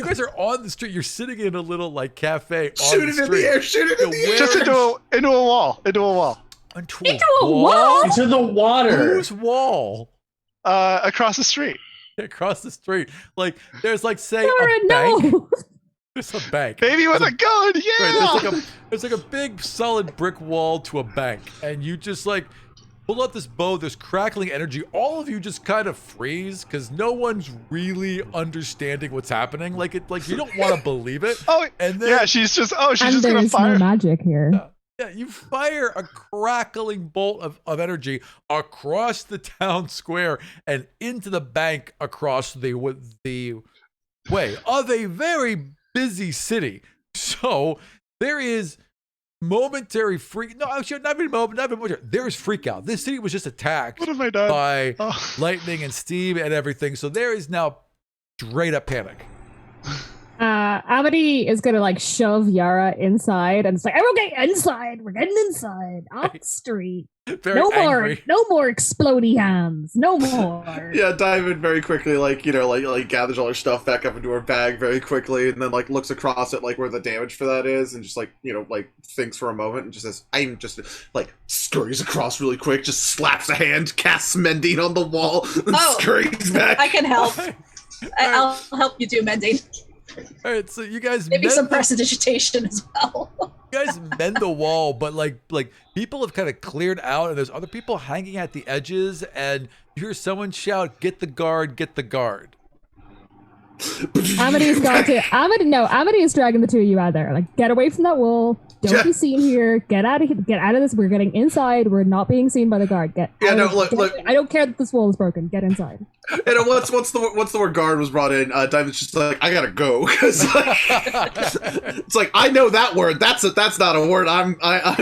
guys are on the street. You're sitting in a little like cafe. shoot on it the in street. the air. Shoot it in the Where- air. Just into a wall. Into a wall. Into a wall? Into the water. Whose wall? Across the street. Across the street. Like there's like say Sarah, a bank. no. There's a bank. Baby with There's a gun. Yeah. Right, there's like a big solid brick wall to a bank, and you just like pull out this bow. There's crackling energy. All of you just kind of freeze because no one's really understanding what's happening. Like you don't want to believe it. Oh, And then yeah. She's just And gonna there's fire. no magic here. yeah, you fire a crackling bolt of energy across the town square and into the bank across the way of a very busy city. So there is momentary freak. No, actually, not even momentary. There is freak out. This city was just attacked What have I done? by Oh. lightning and steam and everything. So there is now straight up panic. Amity is gonna like shove Yara inside, and it's like, okay, inside. We're getting inside off the street. Very No angry. more explodey hands. No more. Yeah, Diamond very quickly, like gathers all her stuff back up into her bag very quickly, and then like looks across at like where the damage for that is, and just like thinks for a moment, and just says, "I'm just like scurries across really quick, just slaps a hand, casts mending on the wall, and Oh. scurries back." I can help. I'll help you do mending. All right, so you guys Maybe mend some the- prestidigitation as well. You guys mend the wall, but like people have kind of cleared out, and there's other people hanging at the edges, and you hear someone shout, "Get the guard! Get the guard!" Amity's got to. Amity is dragging the two of you out there. Like, get away from that wall. Don't be seen here. Get out of here. Get out of this. We're getting inside. We're not being seen by the guard. Get. Yeah, out no, of- look, get- look. I don't care that this wall is broken. Get inside. And once the word guard was brought in, Diamond's just like, "I gotta go," because it's like, I know that word. That's not a word I'm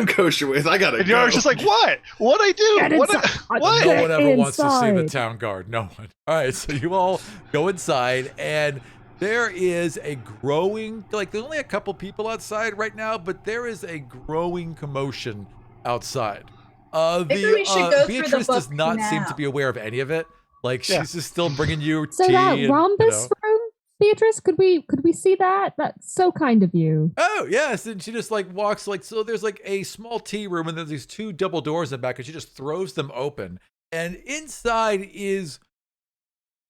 kosher with. I gotta And go. Yara's just like, what? What'd I do? Get What? inside. What? No one ever wants to see the Inside. town guard. No one. All right, so you all go inside, and there is a growing, like there's only a couple people outside right now, but there is a growing commotion outside. Maybe we should go through the Beatrice does book not seem now. to be aware of any of it. Like Yeah. she's just still bringing you So tea. that and, rhombus room, Beatrice, could we see that? That's so kind of you. Oh yes, and she just like walks like so. There's like a small tea room, and there's these two double doors in the back, and she just throws them open. And inside is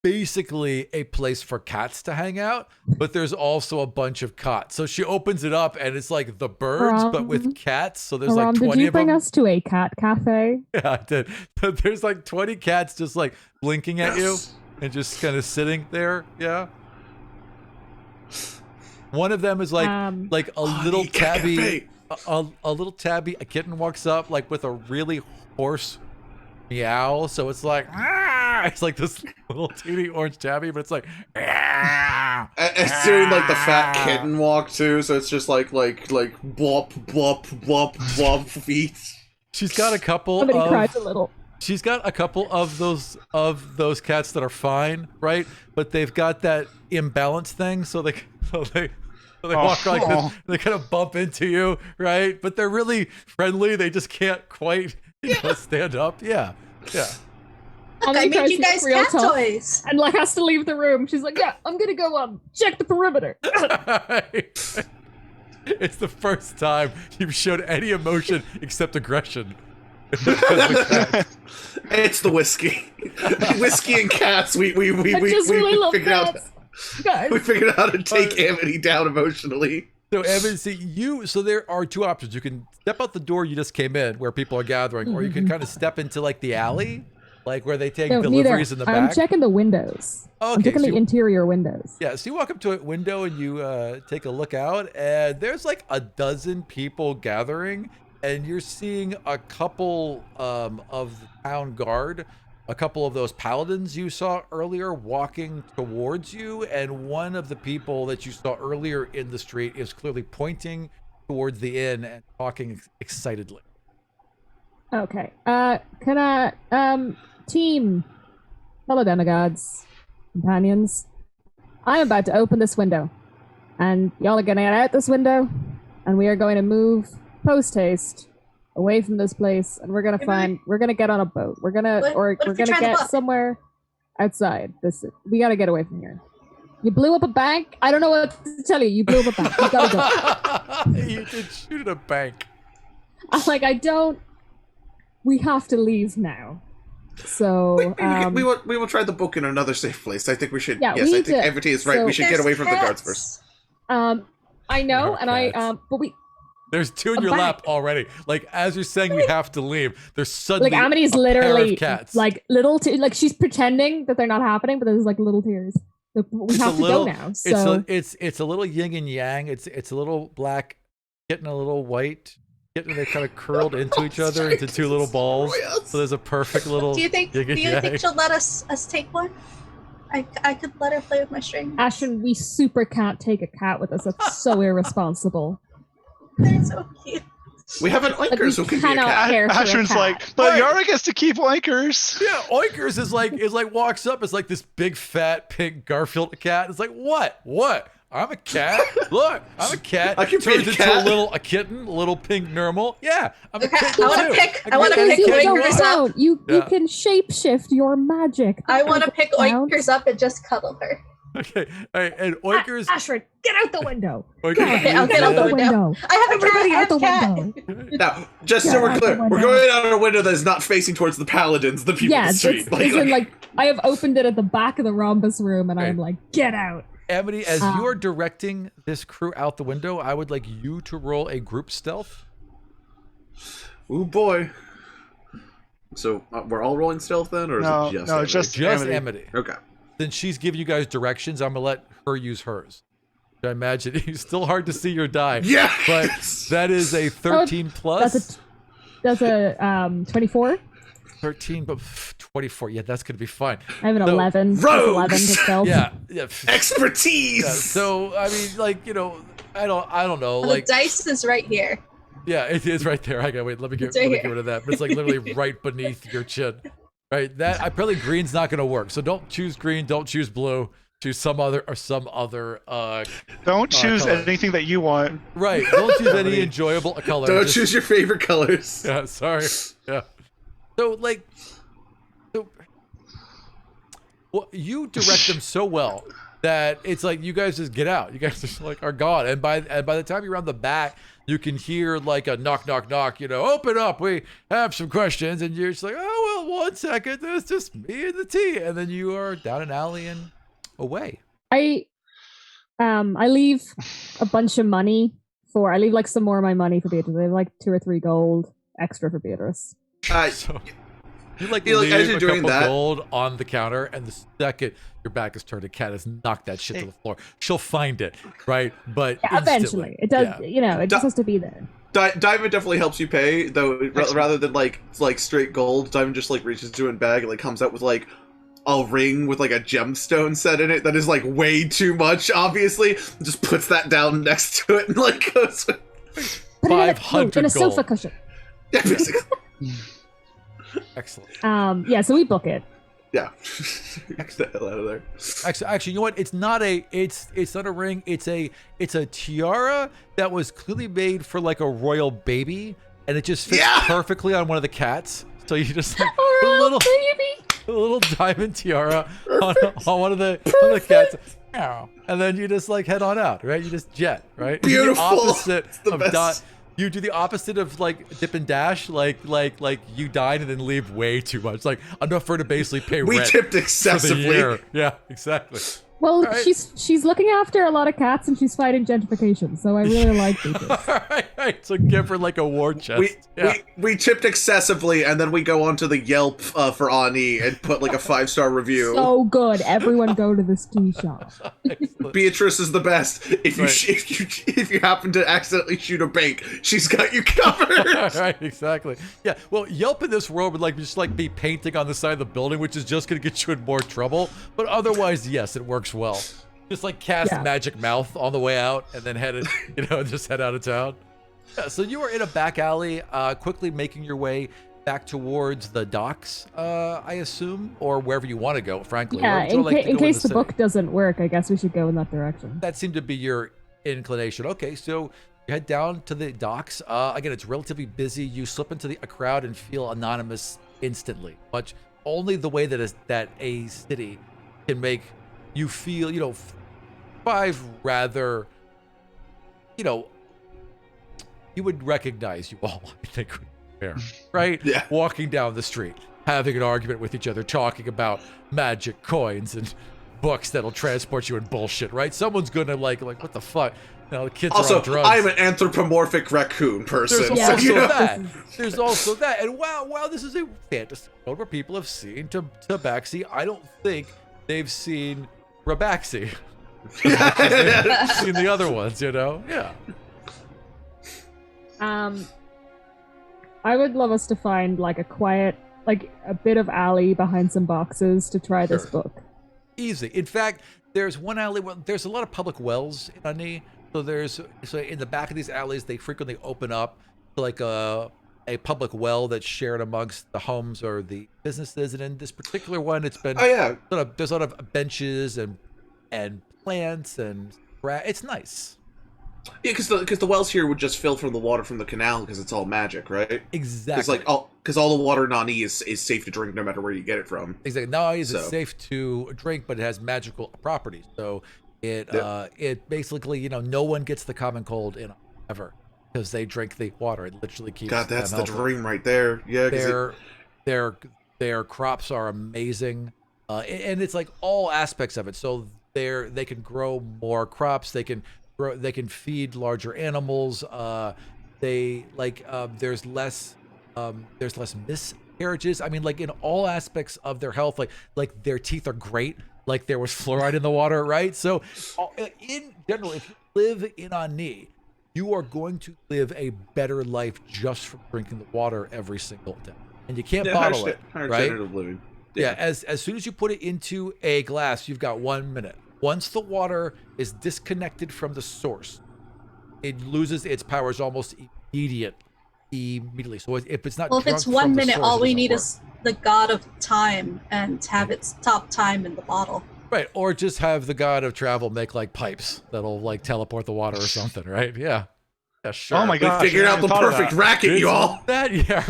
basically a place for cats to hang out, but there's also a bunch of cots. So she opens it up, and it's like the birds, but with cats. So there's like Haram, 20 did you of bring them. us to a cat cafe? Yeah, I did. But there's like 20 cats just like blinking at you and just kind of sitting there. Yeah. One of them is like a little Cat tabby. Cafe. A little tabby, a kitten walks up like with a really hoarse meow. So it's like, "Ah!" It's like this little teeny orange tabby, but it's like, "Ah!" It's doing like the fat kitten walk too, so it's just like blop blop blop blop feet. She's got a couple Somebody of cries a little. she's got a couple of those cats that are fine, right? But they've got that imbalance thing, so they walk like this, they kind of bump into you, right? But they're really friendly. They just can't quite stand up. Yeah. Look, I Amity made tries you to look guys real cat tough toys. and like has to leave the room. She's like, yeah, I'm gonna go check the perimeter. It's the first time you've shown any emotion except aggression. It's the whiskey, whiskey and cats. We just really love figured out. cats. Guys. We figured out how to take Amity down emotionally. So Evan, so there are two options. You can step out the door you just came in where people are gathering, or you can kind of step into like the alley like where they take No, deliveries neither. in the I'm back? checking the windows. I'm Okay, checking so the interior windows. yeah, so you walk up to a window and you take a look out, and there's like a dozen people gathering, and you're seeing a couple of the town guard, a couple of those paladins you saw earlier walking towards you, and one of the people that you saw earlier in the street is clearly pointing towards the inn and talking excitedly. Okay. Can I, team, fellow demigods, companions, I am about to open this window, and y'all are gonna get out this window, and we are going to move post haste away from this place, and we're gonna get on a boat. We're gonna get somewhere outside. We gotta get away from here. You blew up a bank? I don't know what to tell you. You blew up a bank. You gotta go. You did shoot at a bank. I'm like, we have to leave now. So we will try the book in another safe place. I think we should. Yeah, yes, we I think need to- Everty is right. so- We should get away from the guards first. I know, and cats. but we There's two in A your bank. lap already. Like as you're saying we have to leave, there's suddenly like Amity's a pair literally of cats. like little like she's pretending that they're not happening, but there's like little tears. So we It's have a to little- go now. So it's a little yin and yang. It's a little black getting a little white, getting they kind of curled into each other into two little balls. So there's a perfect little. Do you think yin and yang. she'll let us take one? I could let her play with my string. Ashton, we super can't take a cat with us. That's so irresponsible. They're so cute. We have an oinkers we who can be a cannot cat. care for a Ashwin's cat. like, but Right. Yara gets to keep oinkers. Yeah, Oinkers is like walks up. It's like this big fat pink Garfield cat. It's like what? I'm a cat. Look, I'm a cat. I can be Turns a into cat. a kitten, a little pink normal. Yeah, I'm a Okay, kitten I wanna too. pick- can I wanna be a pick kitten. Oinkers up. You Yeah. can shapeshift your magic. I want to pick Clown. Oinkers up and just cuddle her. Okay, all right, and Oinkers. Ashford, get out the window. Oinkers Okay, I'll moves get out the in. window. I have a Everybody cat. I out the have a cat. window. Now, just Yeah, so we're out clear, the we're window. going out a window that is not facing towards the paladins, the people in Yeah, the it's, street. it's in like I have opened it at the back of the rhombus room, and I'm Right. like, get out. Amity, as you are directing this crew out the window, I would like you to roll a group stealth. Ooh boy. So we're all rolling stealth then, or is No, it just no, Amity? just Just Amity. Amity. Okay. Since she's giving you guys directions, I'm gonna let her use hers. I imagine it's still hard to see your die. Yeah. But that is a 13 plus. That's a 24. 13, but 24. Yeah, that's gonna be fine. I have an So, 11. That's rogues! 11 to stealth. Yeah. Expertise. Yeah, so I mean, like, you know, I don't know, The like, dice is right here. yeah, it is right there. I gotta wait. Let me get It's right rid here. of that. But it's like literally right beneath your chin, right? That I probably green's not gonna work. So don't choose green. Don't choose blue. Choose some other. Don't choose color. anything that you want. Right. Don't choose any enjoyable color. Don't Just- choose your favorite colors. Yeah. Sorry. Yeah. So like, well, you direct them so well that it's like you guys just get out. You guys just like are gone, and by the time you're on the back, you can hear like a knock, knock, knock. You know, open up. We have some questions, and you're just like, oh well, 1 second. There's just me and the tea, and then you are down an alley and away. I leave a bunch of money I leave like some more of my money for Beatrice. I have like 2 or 3 gold extra for Beatrice. So you like You know, leave as you're a doing couple that- gold on the counter, and the second your back is turned, a cat has knocked that shit to the floor. She'll find it, right? But Yeah, instantly. eventually. It does, Yeah. you know, it just has to be there. Diamond definitely helps you pay, though. Rather than like straight gold, Diamond just like reaches into a bag and like comes out with like a ring with like a gemstone set in it that is like way too much. Obviously, just puts that down next to it and like goes. Put it in a 500 in a sofa gold. cushion. Yeah, basically. Excellent. Yeah, so we book it. Yeah. Get the hell out of there. Actually, you know what? It's not a ring. It's a tiara that was clearly made for like a royal baby, and it just fits Yeah! perfectly on one of the cats. So you just like, Oh, put a little baby. a little diamond tiara on one of the cats. Meow. And then you just like head on out, right? You just jet, right? You do Beautiful. the opposite It's the of best. you do the opposite of like dip and dash, like you died and then leave way too much, like enough for her to basically pay We rent tipped for the excessively. year. Yeah, exactly. Well, All right. she's looking after a lot of cats and she's fighting gentrification, so I really like Beatrice. All right. So give her like a war chest. We tipped excessively, and then we go onto the Yelp for Ani and put like a 5-star review. So good. Everyone go to this tea shop. Excellent. Beatrice is the best. If you Right. if you happen to accidentally shoot a bank, she's got you covered. Right, exactly. Yeah, well, Yelp in this world would like just like be painting on the side of the building, which is just going to get you in more trouble. But otherwise, yes, it works well. Just like cast Yeah. magic mouth on the way out, and then just head out of town. Yeah, so you are in a back alley, quickly making your way back towards the docks, I assume, or wherever you want to go. Frankly, Yeah, Where would you like to in go case the city? book doesn't work, I guess we should go in that direction. That seemed to be your inclination. Okay, so you head down to the docks. Again, it's relatively busy. You slip into a crowd and feel anonymous instantly. Much only the way that a city can make you feel, 5 rather, you would recognize you all, I think, there, right? Yeah. Walking down the street, having an argument with each other, talking about magic coins and books that'll transport you in bullshit, right? Someone's gonna like what the fuck? The kids are Also, on drugs. I'm an anthropomorphic raccoon person. There's Yeah. also you know? that. There's also that. And wow, this is a fantasy world where people have seen Tabaxi. I don't think they've seen Rabaxi. They've seen the other ones, Yeah. I would love us to find like a quiet, like a bit of alley behind some boxes to try this Sure. book. Easy. In fact, there's one alley where there's a lot of public wells in Ani. So in the back of these alleys, they frequently open up to like a public well that's shared amongst the homes or the businesses. And in this particular one, it's been Oh yeah. there's a lot of benches and plants and it's nice. Yeah, because the wells here would just fill from the water from the canal because it's all magic, right? Exactly. Because all the water in Ani is safe to drink no matter where you get it from. Exactly. Not only is it So. safe to drink, but it has magical properties. So it basically, no one gets the common cold in ever because they drink the water. It literally keeps God, that's them the healthy. dream right there. Yeah, 'cause Their crops are amazing, and it's like all aspects of it. So they can grow more crops. They can feed larger animals. There's less miscarriages. I mean, like in all aspects of their health, like their teeth are great. Like there was fluoride in the water, right? So in general, if you live in Ani, you are going to live a better life just from drinking the water every single day. And you can't bottle it, higher right? standard of living. Yeah, as soon as you put it into a glass, you've got 1 minute. Once the water is disconnected from the source, it loses its powers almost immediately. So if it's not Well, if drunk it's 1 from the minute, source, all it we doesn't need work. is the god of time and have its top time in the bottle. Right, or just have the god of travel make like pipes that'll like teleport the water or something, right? Yeah. Yeah, sure. Oh my We gosh, figured I out the hadn't thought of perfect that. racket, you all. That, yeah,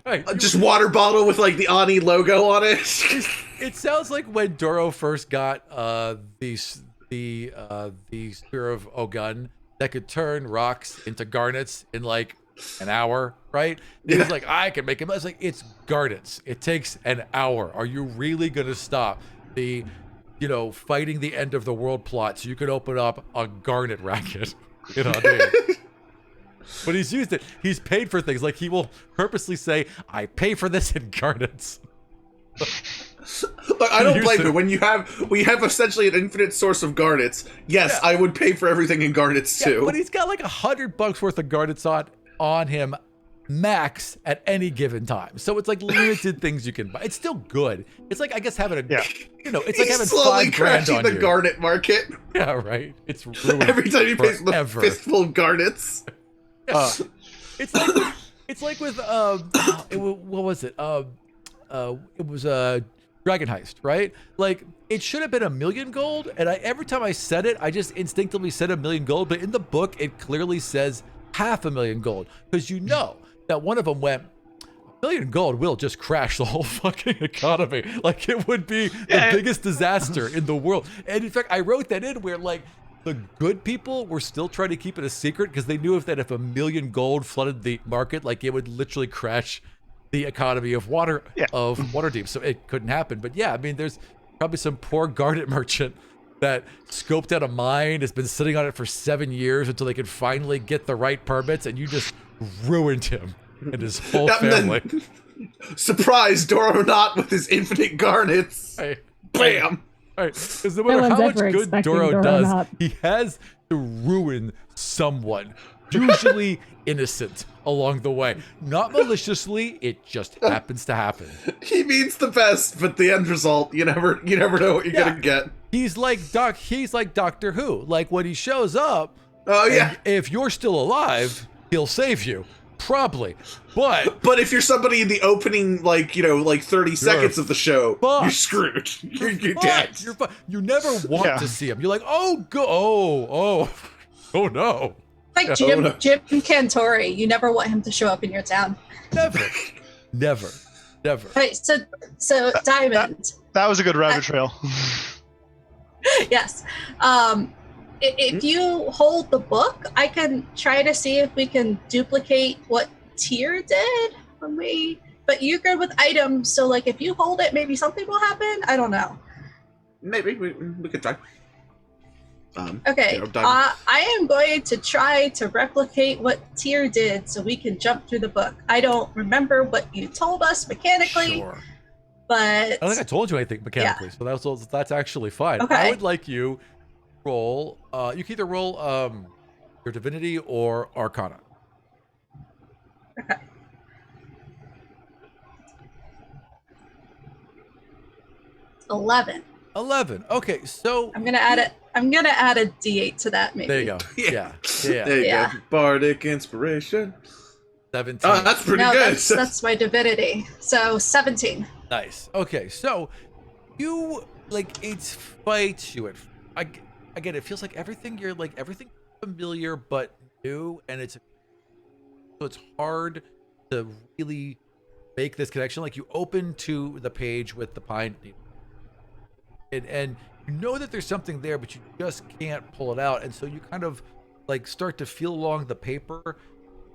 right. Just water bottle with like the Ani logo on it. It sounds like when Doro first got the spear of Ogun that could turn rocks into garnets in like an hour, right? He was like, I can make it. It's like, it's garnets. It takes an hour. Are you really gonna stop the, fighting the end of the world plot so you can open up a garnet racket? But he's used it. He's paid for things. Like he will purposely say, I pay for this in garnets. Look, I don't Use blame it. you. When we have essentially an infinite source of garnets. Yes, Yeah. I would pay for everything in garnets Yeah, too. but he's got like $100 worth of garnets on him max at any given time. So it's like limited things you can buy. It's still good. It's like, I guess, having a, Yeah. it's like He's having slowly $5,000 crashing on the you. garnet market Yeah, right. It's ruined every time he pays with a forever. fistful of garnets. It's like with what was it? It was Dragon Heist, right? Like it should have been 1,000,000 gold, and every time I said it, I just instinctively said 1,000,000 gold. But in the book, it clearly says 500,000 gold because that one of them went. 1,000,000 gold will just crash the whole fucking economy. Like it would be the biggest disaster in the world. And in fact, I wrote that in where like the good people were still trying to keep it a secret because they knew if 1,000,000 gold flooded the market, like it would literally crash the economy of Waterdeep. So it couldn't happen. But yeah, I mean, there's probably some poor garnet merchant that scoped out a mine, has been sitting on it for 7 years until they could finally get the right permits, and you just ruined him and his whole And family. then, surprise, Doro not with his infinite garnets. Right. Bam! Right. Because no No matter one's how much ever good expecting Doro Doro does, not. he has to ruin someone, usually innocent, along the way. Not maliciously, it just happens to happen. He means the best, but the end result, you never know what you're Yeah. gonna get. He's like Doctor Who. Like when he shows up, Oh yeah. and if you're still alive, he'll save you. Probably. But But if you're somebody in the opening, like 30 seconds of the show, fucked. you're screwed. You're fuck, dead. you never want Yeah. to see him. You're like, oh no. Like Yeah. Jim, Oh, no. Jim Cantori, you never want him to show up in your town. Never. Right, so Diamond, That was a good rabbit trail. yes. If you hold the book, I can try to see if we can duplicate what Tyr did when we. But you're good with items, so like if you hold it, maybe something will happen. I don't know. Maybe we could try. Okay, Diamond. I am going to try to replicate what Tyr did, so we can jump through the book. I don't remember what you told us mechanically, Sure. but I don't think I told you anything mechanically, so that's actually fine. Okay. I would like you roll. You can either roll your divinity or arcana. okay. 11. 11. Okay, so I'm gonna add it. I'm gonna add a D8 to that. Maybe. there you go. Yeah. Yeah. There you Yeah. go. Bardic inspiration. 17. Oh, that's pretty No, good. that's my divinity. So 17. Nice. Okay, so you it fights you. Again, it feels like everything everything familiar but new, and so it's hard to really make this connection. Like you open to the page with the pine needle, and you know that there's something there, but you just can't pull it out, and so you kind of start to feel along the paper,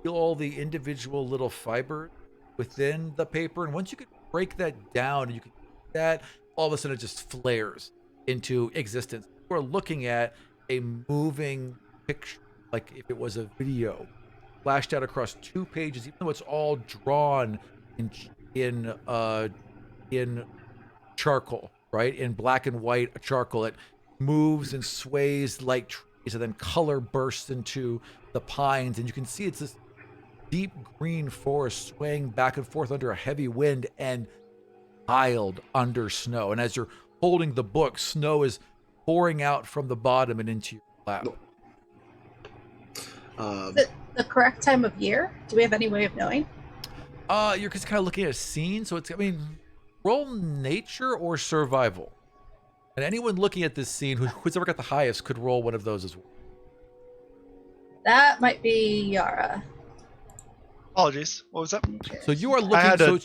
feel all the individual little fibers within the paper, and once you can break that down and you can see that, all of a sudden it just flares into existence. We're looking at a moving picture, like if it was a video flashed out across 2 pages, even though it's all drawn in charcoal, right? In black and white charcoal. It moves and sways like trees, and then color bursts into the pines, and you can see it's this deep green forest swaying back and forth under a heavy wind and piled under snow. And as you're holding the book, snow is pouring out from the bottom and into your lap. The correct time of year? Do we have any way of knowing? You're just kind of looking at a scene, so roll nature or survival. And anyone looking at this scene who's ever got the highest could roll one of those as well. That might be Yara. Apologies. What was that? So you are I looking. had So a,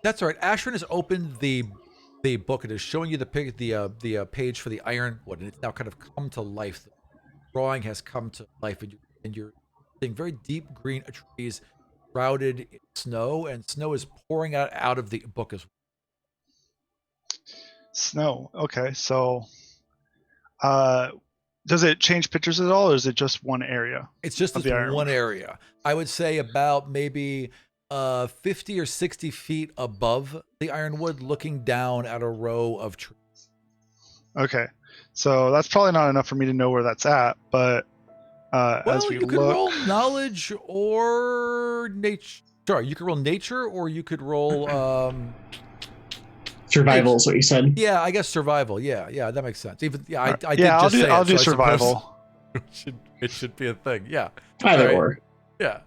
that's all right. Ashrin has opened the book and is showing you the page for the ironwood, and it's now kind of come to life. The drawing has come to life, and you're seeing very deep green trees shrouded in snow, and snow is pouring out of the book as well. snow. Okay, so does it change pictures at all, or is it just one area? It's just Of this the ironwood. one area. I would say about maybe 50 or 60 feet above the ironwood, looking down at a row of trees. Okay, so that's probably not enough for me to know where that's at, but as Well, we you could look, roll knowledge or nature. Sorry, you could roll nature, or you could roll Survival is what you said. yeah, I guess survival. Yeah, that makes sense. Even I did yeah, just say I'll it, do so I suppose survival. it should be a thing. Yeah, Either Alright. or. yeah.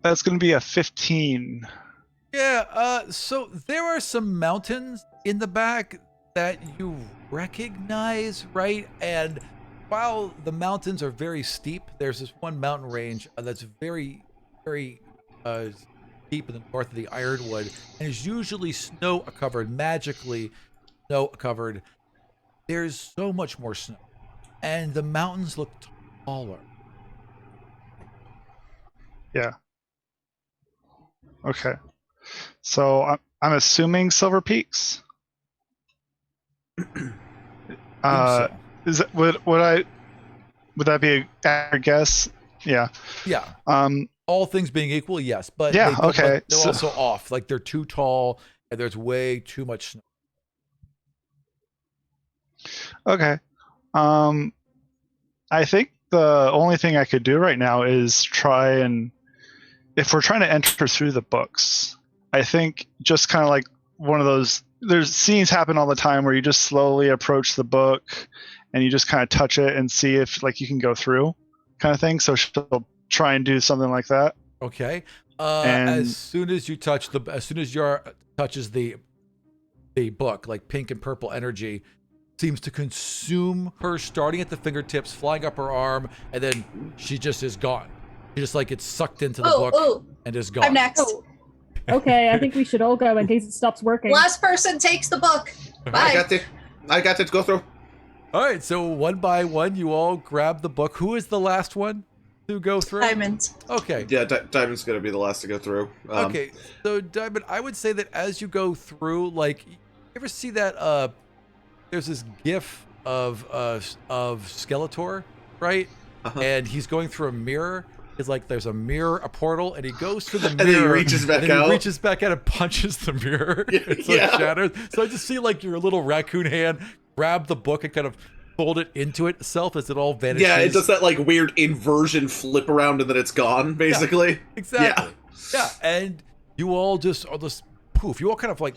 That's going to be a 15. Yeah, so there are some mountains in the back that you recognize, right? And while the mountains are very steep, there's this one mountain range that's very, very steep in the north of the Ironwood, and is usually snow-covered, magically snow-covered. There's so much more snow, and the mountains look taller. Yeah. Okay. So I'm assuming Silver Peaks. So. Is it would that be a accurate guess? Yeah. Yeah. Um. All things being equal, yes. But Yeah, but okay, they're so- also off. Like they're too tall and there's way too much snow. Okay. I think the only thing I could do right now is try and, if we're trying to enter through the books, I think just kind of like one of those. There's scenes happen all the time where you just slowly approach the book, and you just kind of touch it and see if like you can go through, kind of thing. So she'll try and do something like that. Okay. And- As soon as Yara touches the book, like pink and purple energy seems to consume her, starting at the fingertips, flying up her arm, and then she just is gone. She just like gets sucked into the book and is gone. I'm next. Oh, okay, I think we should all go in case it stops working. Last person takes the book. I Bye. got it. Go through. All right, so one by one, you all grab the book. Who is the last one to go through? Diamond. Okay. Yeah, Diamond's gonna be the last to go through. Okay, so Diamond, I would say that as you go through, like, you ever see that? There's this GIF of Skeletor, right? Uh-huh. And he's going through a mirror. It's like there's a mirror, a portal, and he goes to the mirror. And then he reaches back and then out. He reaches back out and punches the mirror. It's like Yeah. shattered. So I just see like your little raccoon hand grab the book and kind of fold it into itself as it all vanishes. Yeah, it does that like weird inversion flip around and then it's gone, basically. Exactly. Yeah, and you all just are this poof. You all kind of like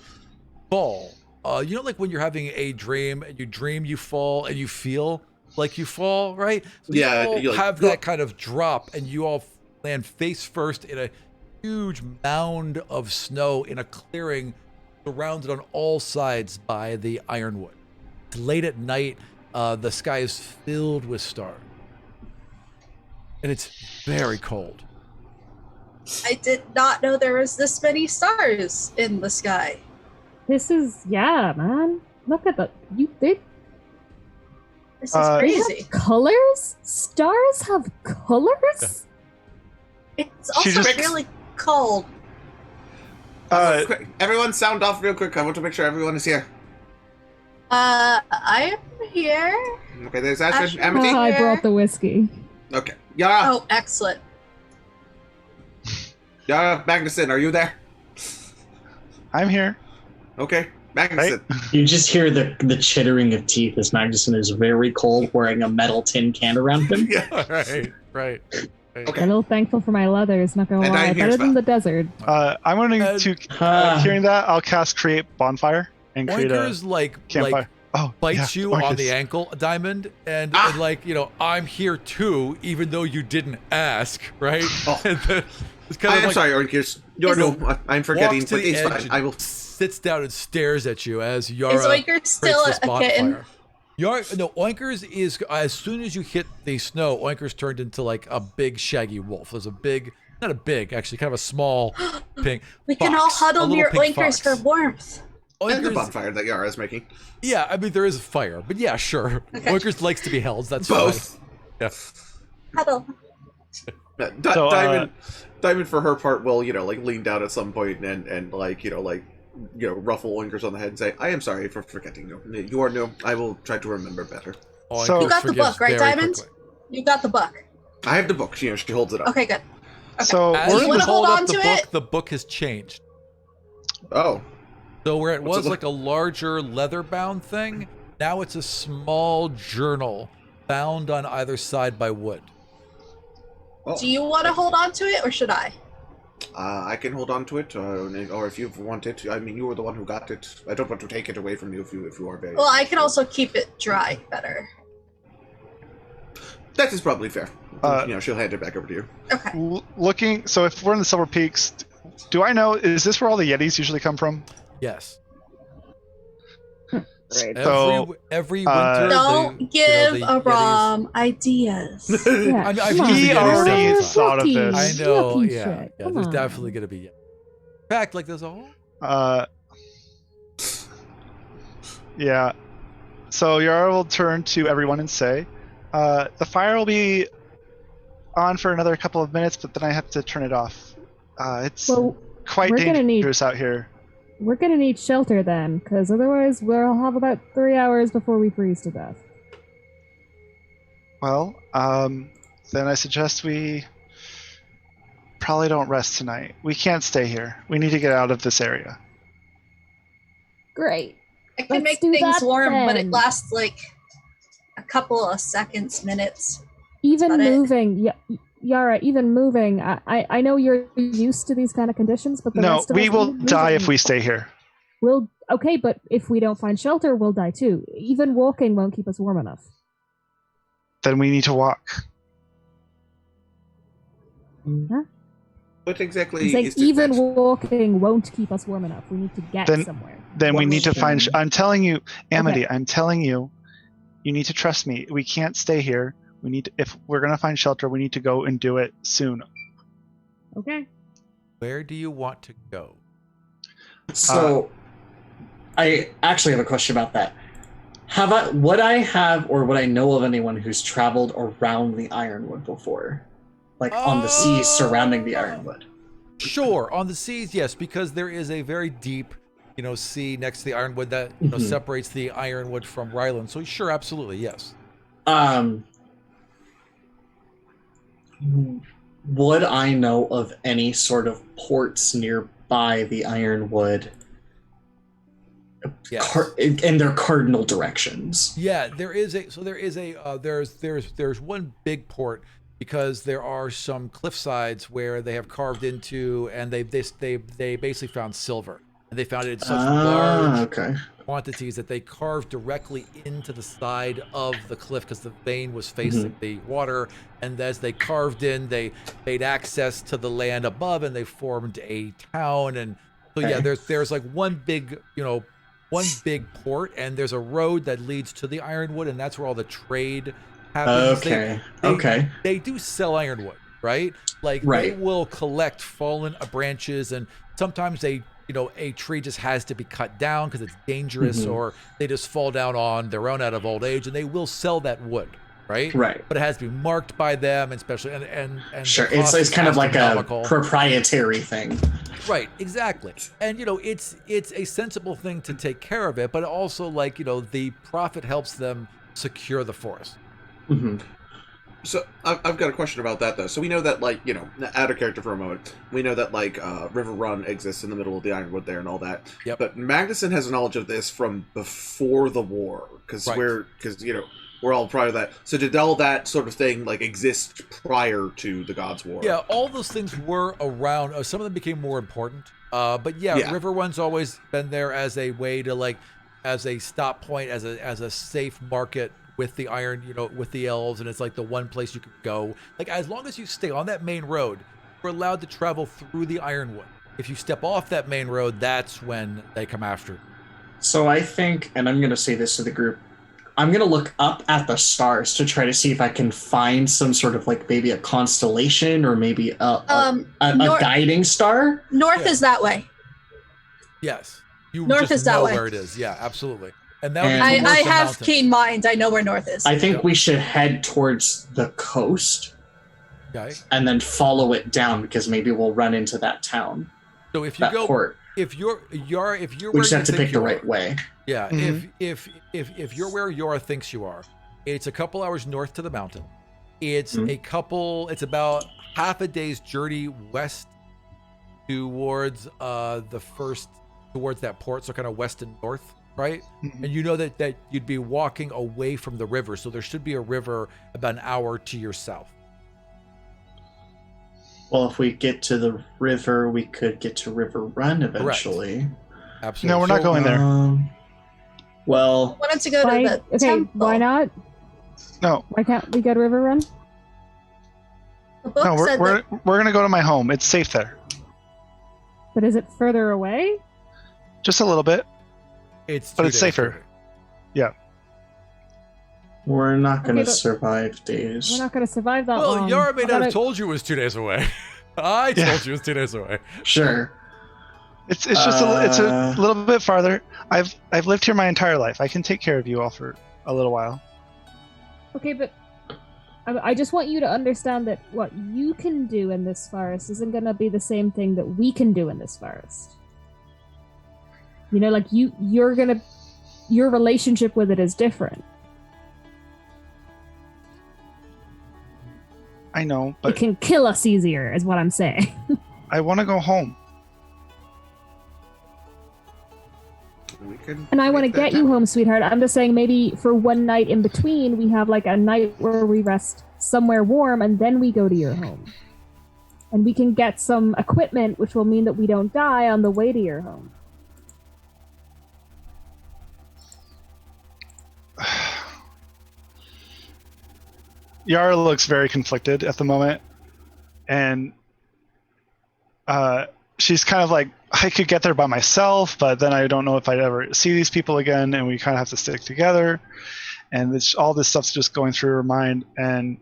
fall. You know, like when you're having a dream and you dream you fall and you feel like you fall, right? So Yeah, you all you're like, have that kind of drop, and you all land face first in a huge mound of snow in a clearing, surrounded on all sides by the ironwood. Late at night, the sky is filled with stars, and it's very cold. I did not know there was this many stars in the sky. This is man. Look at they This is Uh, crazy. have colors. Stars have colors. It's also just- really cold. Quick, everyone sound off real quick. I want to make sure everyone is here. I am here. Okay, there's Ashton, Ashton. Amity. I brought the whiskey. Okay. Yara, Oh, excellent. Yara, Magnuson, are you there? I'm here. Okay, Magnuson. You just hear the chittering of teeth as Magnuson is very cold, wearing a metal tin can around him. Yeah. Right. I'm Okay. a little thankful for my leathers. Not gonna And lie, I'm here better as than well. the desert. I'm going And- to Ah. hearing that, I'll cast create bonfire and create a Oinkers like campfire. Oh, bites yeah, you on the Orcus. ankle, Diamond, and Ah! like, you know, I'm here too, even though you didn't ask, right? Oh. And then it's kind I of am like sorry, Orcus. You're Is no, it- I'm forgetting, walks to but the it's edge fine. and I will. sits down and stares at you as Yara Is Oinker still creates this a kitten? bonfire. Oinkers is, as soon as you hit the snow, Oinkers turned into like a big shaggy wolf. There's a big, not a big, actually, kind of a small pink. We can all fox, a huddle little near pink Oinkers fox. for warmth. And the Oinkers, bonfire that Yara is making. yeah, I mean there is a fire, but yeah, sure. Okay. Oinkers likes to be held. That's Both. fine. Yeah. Huddle. So, Diamond, for her part, will like lean down at some point and like ruffle Oinkers on the head and say, "I am sorry for forgetting you. You are new. I will try to remember better." Oinkers So- You got the forgives book, right, very Diamond? quickly. You got the book. I have the book. She holds it up. Okay, good. So As You you we're wanna hold hold up on the to book, it? the book has changed. Oh. So where it What's was it like a larger leather-bound thing, now it's a small journal bound on either side by wood. Oh. Do you want to hold on to it, or should I? I can hold on to it, or if you want it. I mean, you were the one who got it. I don't want to take it away from you if you are very. Well, I can also keep it dry better. That is probably fair. Uh, She'll hand it back over to you. Okay. looking. So if we're in the Silver Peaks, do I know? Is this where all the Yetis usually come from? Yes. Right. So, every winter, Don't give the a Yetis... ideas. Yeah, I mean, I've come used on. the He Yetis already several thought of times. this. I know, Yucky yeah. shit. Yeah, Come there's on. definitely going to be. In fact, like there's a whole. Yeah. So Yara will turn to everyone and say, "The fire will be on for another couple of minutes, but then I have to turn it off. It's Well, quite We're gonna need- dangerous out here. We're gonna need shelter then, because otherwise we'll have about 3 hours before we freeze to death. Well, then I suggest we probably don't rest tonight. We can't stay here. We need to get out of this area. Great. I can Let's make do things that warm, but then. it lasts like a couple of seconds, minutes. Even That's about it. moving, Yara, even moving, I know you're used to these kind of conditions, but the No, rest of we us, will even die if moving- we stay here. We'll okay, but if we don't find shelter, we'll die too. Even walking won't keep us warm enough. Then we need to walk. What exactly It's like is the even next- walking won't keep us warm enough. We need to get Then- somewhere. Then we What need to find. question? I'm telling you, Amity. Okay. I'm telling you. You need to trust me. We can't stay here. We need. If we're gonna find shelter, we need to go and do it soon. Okay. Where do you want to go? So, I actually have a question about that. Would I know of anyone who's traveled around the Ironwood before? Like on the seas surrounding the Ironwood? Sure, on the seas, yes, because there is a very deep, sea next to the Ironwood that Mhm. separates the Ironwood from Ryland. So sure, absolutely, yes. Would I know of any sort of ports nearby the Ironwood Yes. in their cardinal directions? Yeah, there's one big port because there are some cliff sides where they have carved into, and they basically found silver, and they found it in such large Okay. quantities that they carved directly into the side of the cliff because the vein was facing the water, and as they carved in, they made access to the land above, and they formed a town. And so yeah, Okay. there's like one big port, and there's a road that leads to the Ironwood, and that's where all the trade happens. Okay. They- Okay. They do sell ironwood, right? Like they Right. will collect fallen branches, and sometimes a tree just has to be cut down because it's dangerous, Mhm. or they just fall down on their own out of old age, and they will sell that wood, right? Right. But it has to be marked by them, especially and Sure. the cost It's is kind of like a astronomical. proprietary thing. Right, exactly. And it's a sensible thing to take care of it, but also the profit helps them secure the forest. Hmm. So I've got a question about that though. So we know that out of character for a moment, we know that River Run exists in the middle of the Ironwood there and all that. Yep. But Magnuson has knowledge of this from before the war because Right. we're all prior to that. So did all that sort of thing exist prior to the Gods' War? Yeah, all those things were around. Some of them became more important. But yeah, River Run's always been there as a way to as a stop point, as a safe market with the with the elves, and it's like the one place you can go. As long as you stay on that main road, you're allowed to travel through the Ironwood. If you step off that main road, that's when they come after you. So I think, and I'm going to say this to the group, I'm going to look up at the stars to try to see if I can find some sort of maybe a constellation or maybe a guiding star. North Yeah. is that way. Yes, you North just is that know way. where it is. Yeah, absolutely. And that would And- be I towards the have mountains. keen mind. I know where North is. I think Yep. we should head towards the coast Okay. and then follow it down because maybe we'll run into that town, So if you that go, port. if you're We where just you have to think pick the you right are. way. Yeah, Mhm. if you're where Yora thinks you are, it's a couple hours north to the mountain. It's Mhm. it's about half a day's journey west towards towards that port, so kind of west and north, right? Mhm. And you know that you'd be walking away from the river, so there should be a river about an hour to your south. Well, if we get to the river, we could get to River Run eventually. Absolutely. No, we're not going there. Well, Wanted to go Why? to the Okay, temple. why not? No, Why can't we go to River Run? The book no, said we're that gonna go to my home. It's safe there. But is it further away? Just a little bit. But it's 2 days safer. journey. we're not going to Okay, but- survive We're days. not going to survive that Well, long. Yara may How not about have told you it was 2 days away. I told you it was 2 days away. Sure. It's just it's a little bit farther. I've lived here my entire life. I can take care of you all for a little while. Okay, but I just want you to understand that what you can do in this forest isn't going to be the same thing that we can do in this forest. You know, like your relationship with it is different. I know, It but can kill us easier, is what I'm saying. I want to go home. We can And I want to make that get you home, sweetheart. I'm just saying maybe for one night in between, we have like a night where we rest somewhere warm and then we go to your home. And we can get some equipment, which will mean that we don't die on the way to your home. Yara looks very conflicted at the moment, and she's kind of like, I could get there by myself, but then I don't know if I'd ever see these people again, and we kind of have to stick together. And all this stuff's just going through her mind, and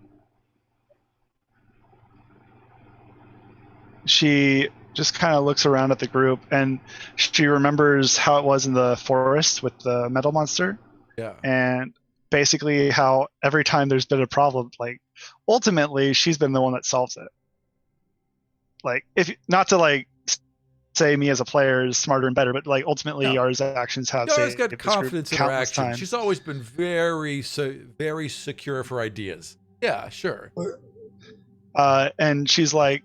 she just kind of looks around at the group, and she remembers how it was in the forest with the metal monster. Yeah. And basically how every time there's been a problem, like ultimately she's been the one that solves it. Like, if not to like say me as a player is smarter and better, but like ultimately No. Yara's actions have Yara's saved got this group confidence in her countless actions. times. She's always been very secure of her ideas. Yeah, sure. And she's like,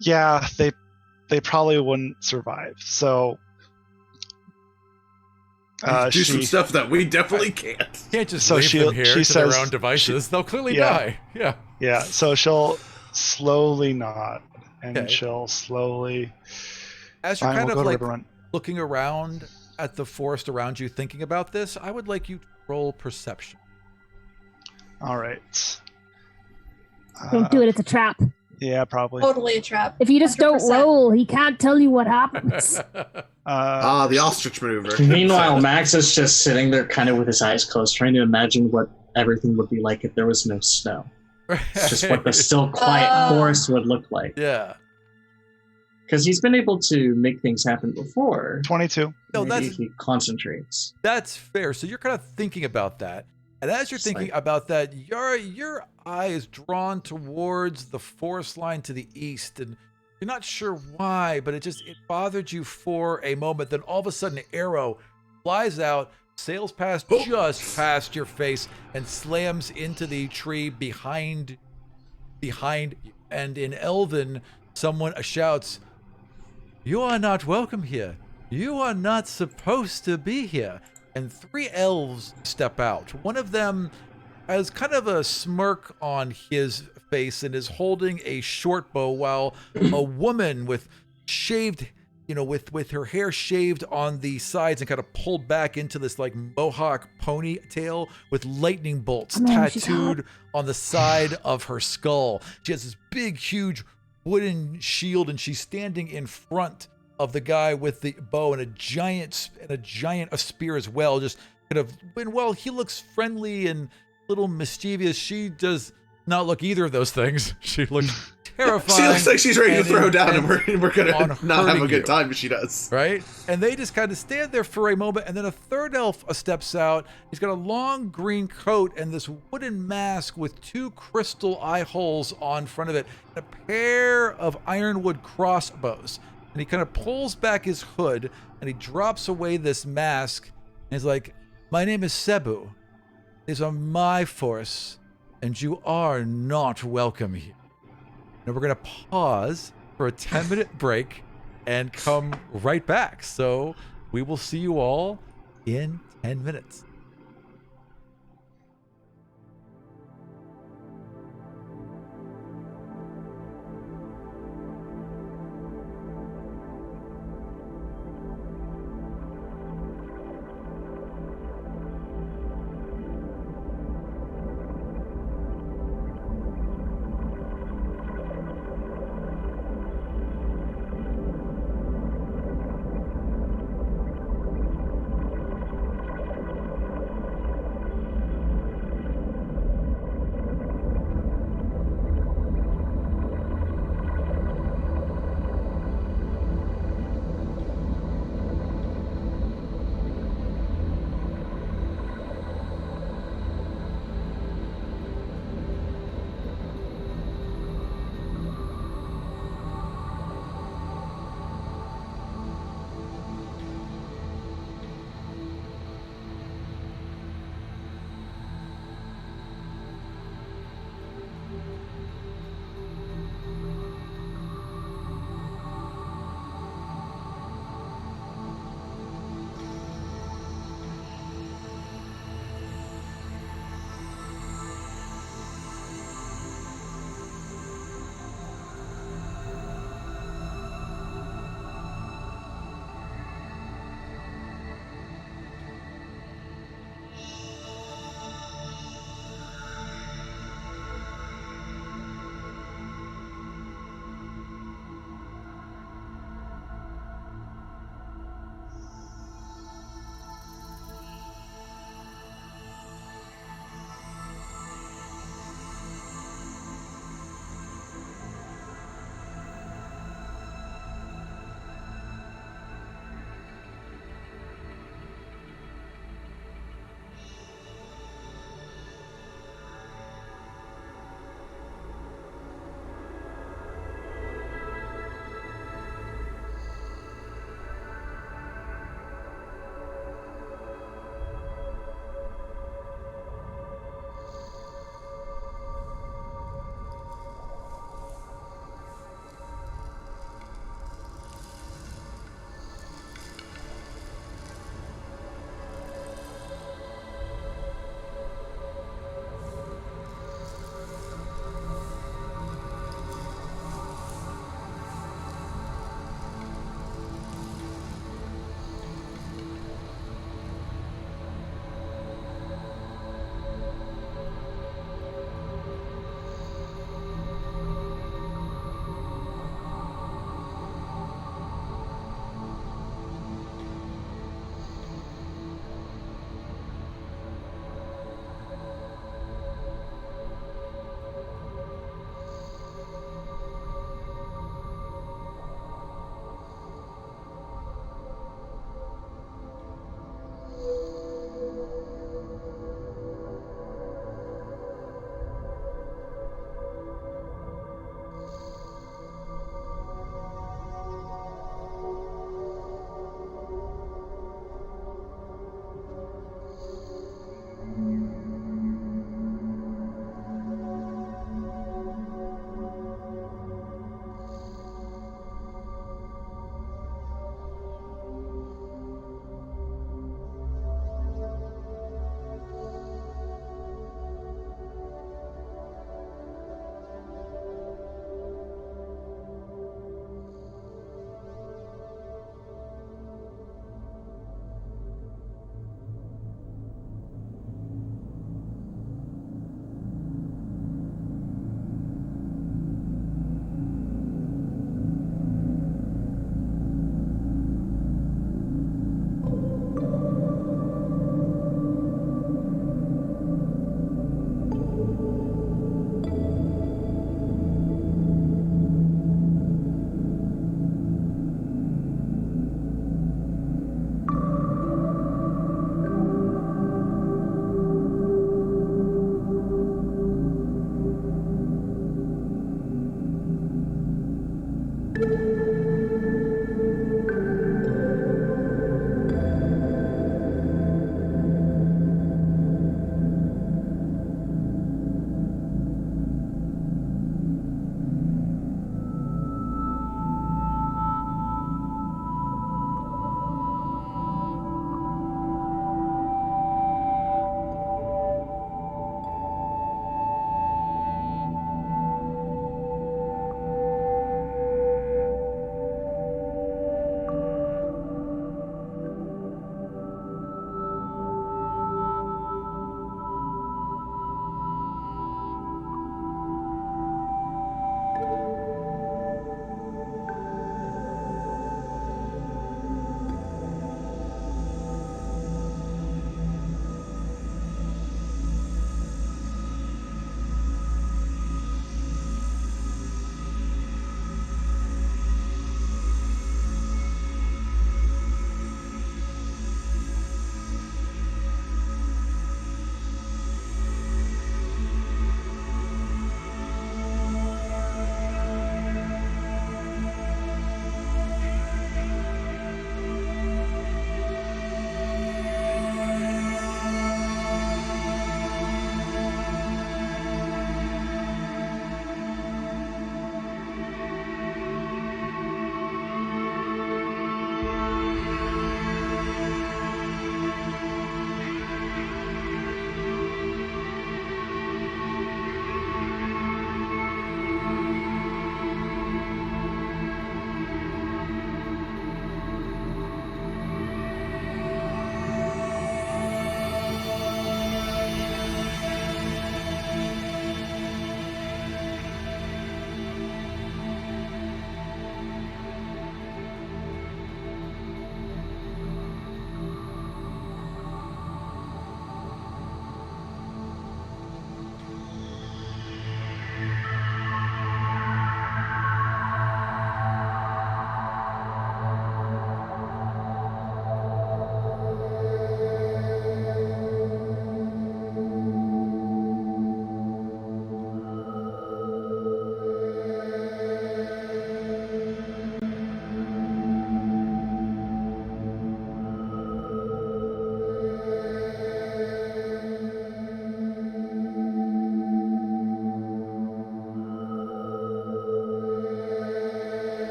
yeah, they probably wouldn't survive. So do some stuff that we definitely can't. Can't just So leave them here she to their says- own devices. They'll clearly yeah. die. Yeah. Yeah, so she'll slowly nod, and Okay. she'll slowly. As you're Fine, kind we'll of go to like River Run. looking around at the forest around you, thinking about this, I would like you to roll perception. All right. Don't do it, it's a trap. Yeah, probably. Totally a trap. If you just don't 100%. roll, he can't tell you what happens. The ostrich maneuver. Meanwhile, Max is just sitting there kind of with his eyes closed, trying to imagine what everything would be like if there was no snow. It's just what the still quiet forest would look like. Yeah. Because he's been able to make things happen before. 22. No, Maybe that's he concentrates. That's fair. So you're kind of thinking about that. And as you're It's thinking like- about that, your eye is drawn towards the forest line to the east, and you're not sure why, but it bothered you for a moment. Then all of a sudden, an arrow flies out, sails past just past your face, and slams into the tree behind you. And in Elven, someone shouts, "You are not welcome here. You are not supposed to be here." And 3 elves step out. One of them has kind of a smirk on his face and is holding a short bow, while a woman with shaved, with her hair shaved on the sides and kind of pulled back into this like mohawk ponytail with lightning bolts Oh, man, she's tattooed on the side of her skull. She has this big, huge wooden shield, and she's standing in front of the guy with the bow and a giant spear as well. Just kind of, when, well, he looks friendly and a little mischievous. She does not look either of those things. She looks terrifying. She looks like she's ready to and throw down, and intent we're gonna on not have hurting a good you. time if she does. Right? And they just kind of stand there for a moment, and then a third elf steps out. He's got a long green coat and this wooden mask with 2 crystal eye holes on front of it, and a pair of ironwood crossbows. And he kind of pulls back his hood, and he drops away this mask, and he's like, "My name is Cebu. These are my force, and you are not welcome here." And we're going to pause for a 10-minute break and come right back. So we will see you all in 10 minutes.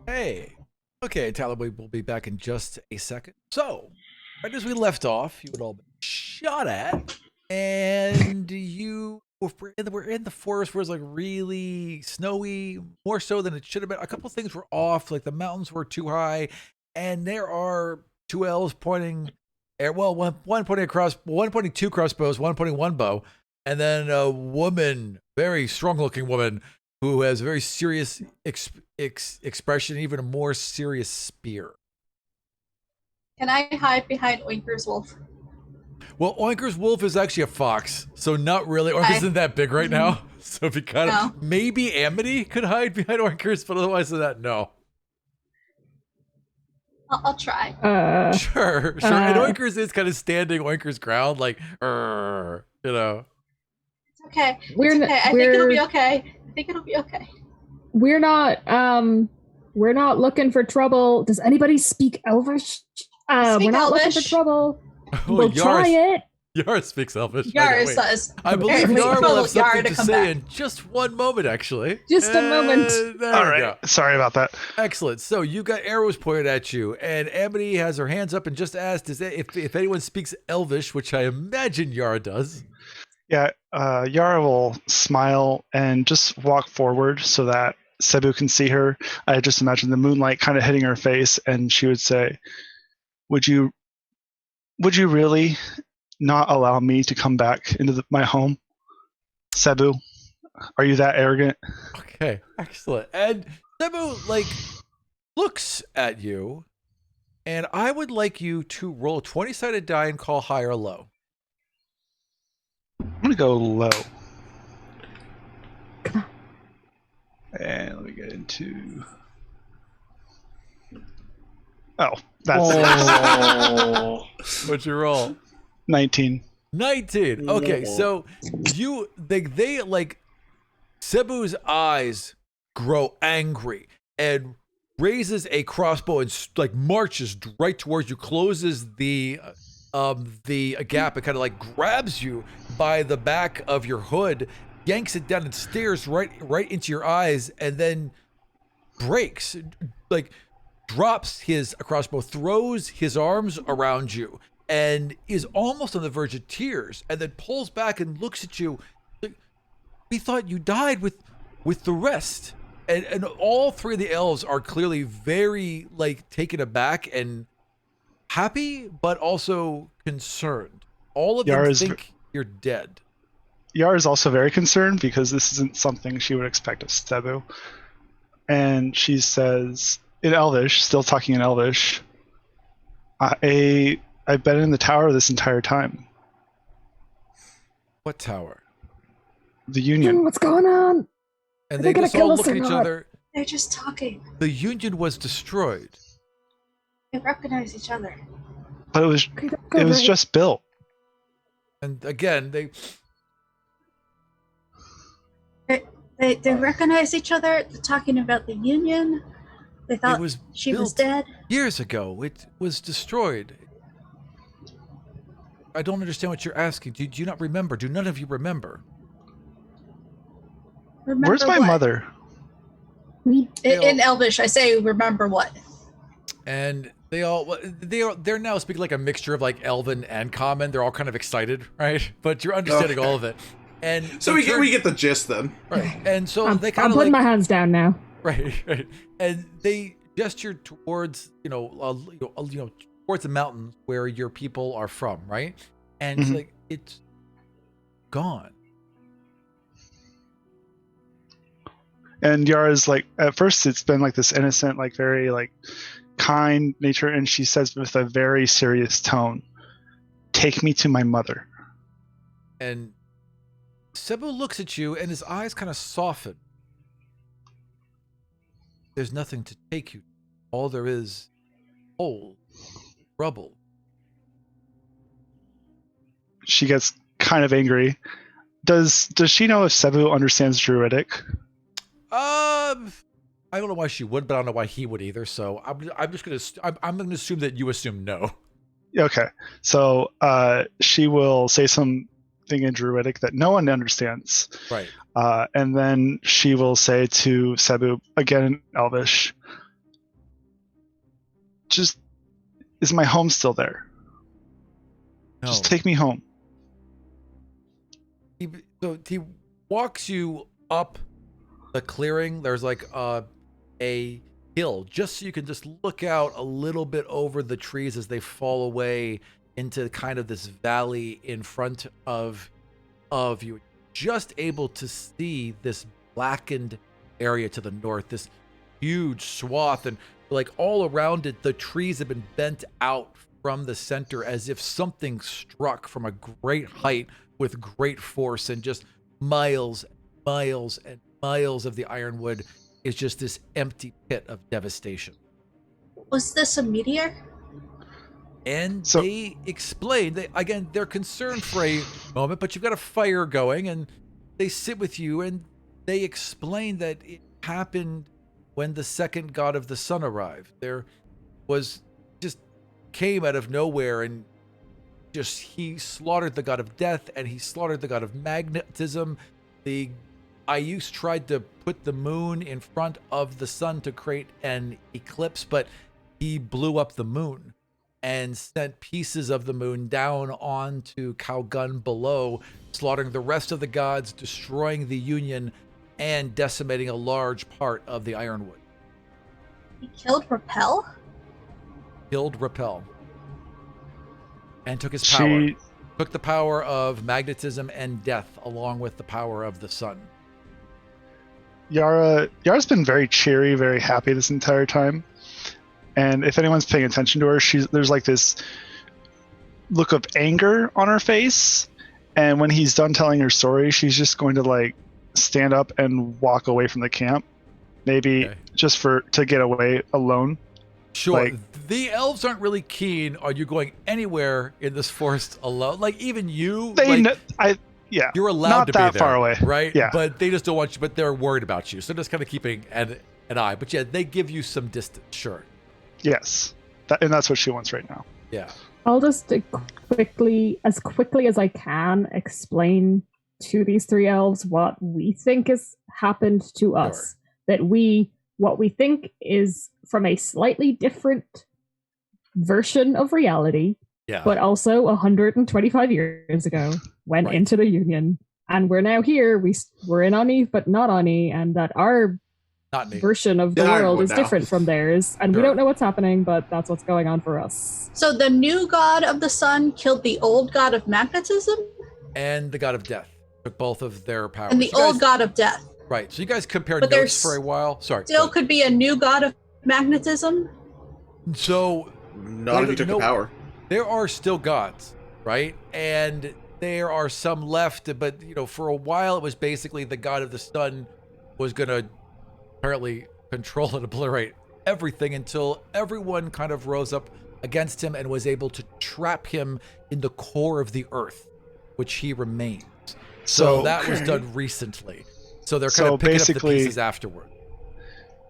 Hey. Okay, Tyler, we will be back in just a second. So, right as we left off, you had all been shot at, and we're in the forest where it's like really snowy, more so than it should have been. A couple things were off, like the mountains were too high, and there are two elves pointing. One pointing across, one pointing two crossbows, one pointing one bow, and then a woman, very strong-looking woman, who has a very serious expression, even a more serious spear. Can I hide behind Oinker's wolf? Well, Oinker's wolf is actually a fox, so not really. Oinker's isn't that big right now, so if you kind of maybe Amity could hide behind Oinker's, but otherwise than that, no. I'll try. Sure. And Oinker's is kind of standing Oinker's ground, like, you know. It's okay. It's okay. I think it'll be okay. I think it'll be okay. We're not looking for trouble. Does anybody speak Elvish? We're not looking for trouble. We'll try it. Yara speaks Elvish. Yara says. I believe Yara will have something to say in just one moment, actually. Just a moment. All right. Sorry about that. Excellent. So you got arrows pointed at you, and Amity has her hands up and just asked if anyone speaks Elvish, which I imagine Yara does. Yeah, Yara will smile and just walk forward so that Cebu can see her. I just imagine the moonlight kind of hitting her face, and she would say, Would you really not allow me to come back into my home? Cebu, are you that arrogant? Okay, excellent. And Cebu, looks at you, and I would like you to roll a 20-sided die and call high or low. I'm going to go low. And let me get into... Oh, that's What'd you roll? 19. 19. Okay, so they Cebu's eyes grow angry and raises a crossbow and marches right towards you, closes the gap and kind of grabs you by the back of your hood, yanks it down and stares right into your eyes, and then breaks, drops his crossbow, throws his arms around you, and is almost on the verge of tears, and then pulls back and looks at you. We thought you died with the rest. And all three of the elves are clearly very taken aback and happy, but also concerned. All of them think you're dead. Yara is also very concerned because this isn't something she would expect of Cebu. And she says in Elvish, still talking in Elvish, I've been in the tower this entire time. What tower? The Union. What's going on? And they just all look at each other. They're just talking. The Union was destroyed. They recognize each other. But it was just built. And again, they recognize each other. They're talking about the Union. They thought she was dead. Years ago, it was destroyed. I don't understand what you're asking. Do you not remember? Do none of you remember? Where's my mother? In Elvish, I say, remember what? And they're now speaking like a mixture of Elven and Common. They're all kind of excited, right? But you're understanding all of it. And so we get the gist then. Right. And so I'm they kind of putting my hands down now. Right. And they gesture towards, towards the mountains where your people are from, right? And it's it's gone. And Yara's at first it's been this innocent, very kind nature, and she says with a very serious tone, "Take me to my mother." And Cebu looks at you and his eyes kind of soften. There's nothing to take you. All there is, hole, rubble. She gets kind of angry. Does she know if Cebu understands Druidic? I don't know why she would, but I don't know why he would either. So I'm just gonna assume that you assume no. Okay, so she will say something in Druidic that no one understands. Right. And then she will say to Cebu again in Elvish, just is my home still there? No. Just take me home. He walks you up the clearing. There's like a hill, just so you can just look out a little bit over the trees as they fall away into kind of this valley in front of you. Just able to see this blackened area to the north, this huge swath, and like all around it, the trees have been bent out from the center as if something struck from a great height with great force, and just miles, miles, and miles of the ironwood is just this empty pit of devastation. Was this a meteor? And So- they explain, they're concerned for a moment, but you've got a fire going, and they sit with you and they explain that it happened when the second god of the sun arrived. There was just came out of nowhere, and just he slaughtered the god of death and he slaughtered the god of magnetism. The EtU tried to put the moon in front of the sun to create an eclipse, but he blew up the moon and sent pieces of the moon down onto Calgon below, slaughtering the rest of the gods, destroying the Union, and decimating a large part of the Ironwood. He killed Repel? Killed Repel. And took his power. She Took the power of magnetism and death, along with the power of the sun. Yara's been very cheery, very happy this entire time. And if anyone's paying attention to her, there's like this look of anger on her face. And when he's done telling her story, she's just going to like stand up and walk away from the camp, maybe Okay. just to get away alone. Sure, Like- the elves aren't really keen on you going anywhere in this forest alone. Like, even you, They, like, yeah, you're allowed not to be that there, far away, right? Yeah. But they just don't want you, but they're worried about you. So just kind of keeping an eye. But yeah, they give you some distance, sure. Yes, and that's what she wants right now. Yeah. I'll just quickly as I can, explain to these three elves what we think has happened to us. That what we think is from a slightly different version of reality, Yeah. but also 125 years ago went Right. into the Union. And we're now here. We're in Ani, but not Ani, and that our Not me. version of the Yeah, world Ironwood is now. different from theirs. And we Sure. don't know what's happening, but that's what's going on for us. So the new god of the sun killed the old god of magnetism And the god of death took both of their powers. and the You guys- old god of death. Right. So you guys compared But notes there's for a while. Sorry. Still go could be a new god of magnetism. ahead. So Not if you took No. the power. there are still gods, right? And there are some left, but for a while it was basically the god of the sun was going to apparently control and obliterate everything until everyone kind of rose up against him and was able to trap him in the core of the earth, which he remains. So that was done recently. So they're kind So of picking up the basically- pieces afterward.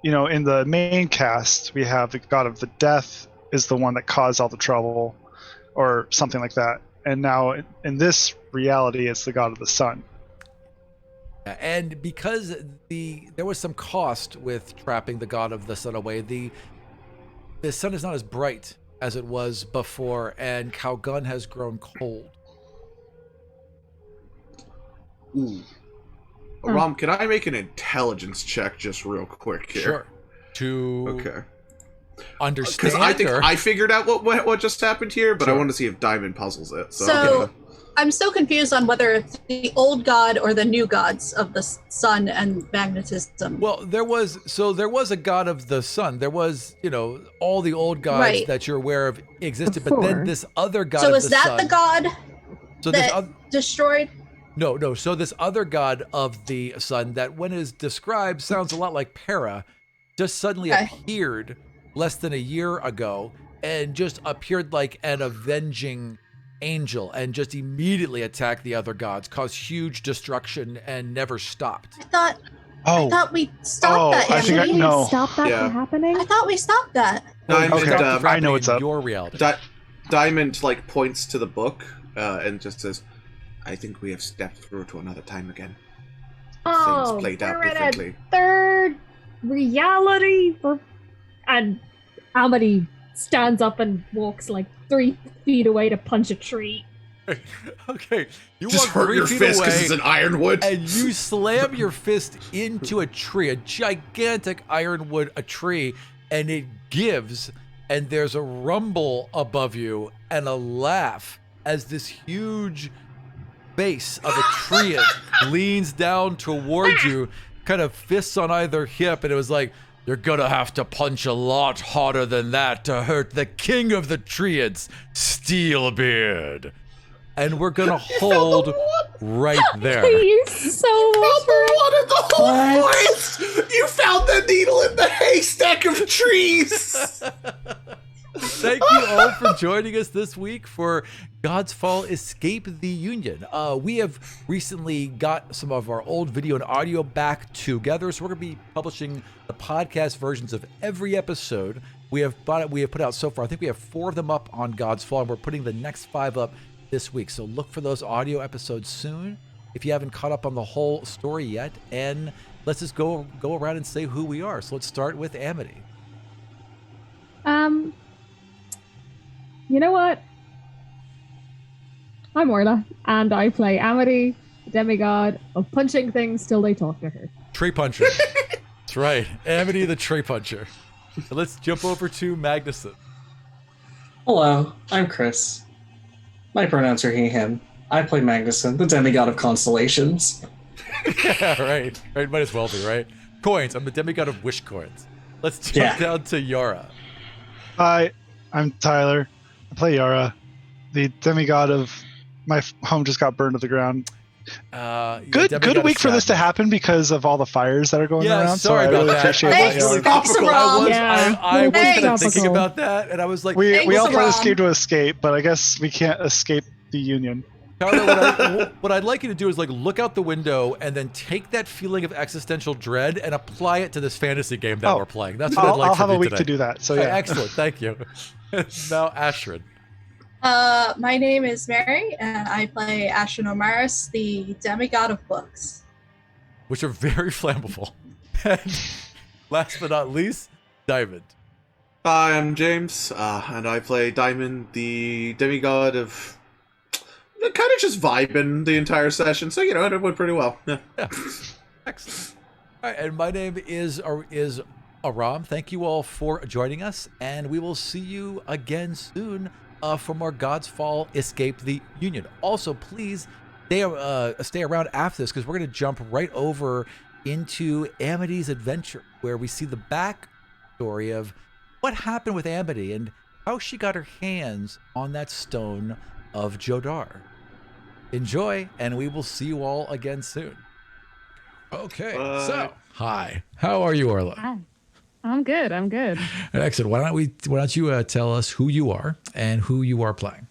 In the main cast, we have the god of the death is the one that caused all the trouble, or something like that. And now in this reality, it's the god of the sun. And because there was some cost with trapping the god of the sun away, the sun is not as bright as it was before, and Calgon has grown cold. Ooh. Rom, can I make an intelligence check just real quick here? Sure. To Okay. understand. Because I think or- I figured out what just happened here, but I Sure. want to see if Diamond puzzles it. So, So I'm still confused on whether it's the old god or the new gods of the sun and magnetism. Well, there was a god of the sun. There was, all the old gods Right. that you're aware of existed, but then Before. this other god So of is the that sun. the god So this that destroyed? No. So this other god of the sun that, when is described, sounds a lot like Para, just suddenly Okay. appeared less than a year ago and just appeared like an avenging angel and just immediately attacked the other gods, caused huge destruction, and never stopped. I thought we stopped that, I think Anthony. no. Stop that Yeah. from happening? I thought we stopped that. Diamond, It stopped um, from I know happening what's in up. your reality. Diamond points to the book and just says, "I think we have stepped through to another time again. Oh, Things played out we're in differently." a third reality. And Amity stands up and walks like 3 feet away to punch a tree. Okay, you Just walk hurt 3 your feet fist because away, it's an ironwood. and you slam your fist into a tree, a gigantic ironwood, a tree, and it gives, and there's a rumble above you and a laugh as this huge base of a tree leans down towards you, kind of fists on either hip, and it was like, you're gonna have to punch a lot harder than that to hurt the king of the Triads, Steelbeard. And we're gonna hold right there. Thank you so much for What in the whole forest? You found the needle in the haystack of trees. Thank you all for joining us this week for Godsfall Escape the Union. We have recently got some of our old video and audio back together, so we're going to be publishing the podcast versions of every episode we have put out so far. I think we have 4 of them up on Godsfall, and we're putting the next 5 up this week. So look for those audio episodes soon if you haven't caught up on the whole story yet. And let's just go around and say who we are. So let's start with Amity. You know what? I'm Orla, and I play Amity, the demigod of punching things till they talk to her. Tree puncher. That's right. Amity the tree puncher. So let's jump over to Magnuson. Hello, I'm Chris. My pronouns are he, him. I play Magnuson, the demigod of constellations. Yeah, right. Right, might as well be, right? Coins. I'm the demigod of wish coins. Let's jump down to Yara. Hi, I'm Tyler. I play Yara, the demigod of my home just got burned to the ground. Good week for this to happen because of all the fires that are going around. Sorry so I about really that. appreciate Thanks, that. Thanks, Rob. I was Thanks. kind of thinking about that, and I was like, We all try to Rob. escape, but I guess we can't escape the Union. Tyler, what I'd like you to do is like look out the window and then take that feeling of existential dread and apply it to this fantasy game that we're playing. That's what I'd like I'll from have a you week today. to do that. So yeah, Excellent, thank you. Now Ashrin. My name is Mary, and I play Ashen Omaris, the demigod of books. Which are very flammable. And last but not least, Diamond. Hi, I'm James, and I play Diamond, the demigod of kind of just vibing the entire session. So it went pretty well. Yeah. Excellent. All right, and my name is Aram. Thank you all for joining us, and we will see you again soon for more Godsfall Escape the Union. Also, please stay around after this because we're going to jump right over into Amity's adventure, where we see the back story of what happened with Amity and how she got her hands on that stone of Jodar. Enjoy, and we will see you all again soon. Okay, so hi, how are you, Orla? Hi. I'm good. Excellent. Why don't you tell us who you are and who you are playing?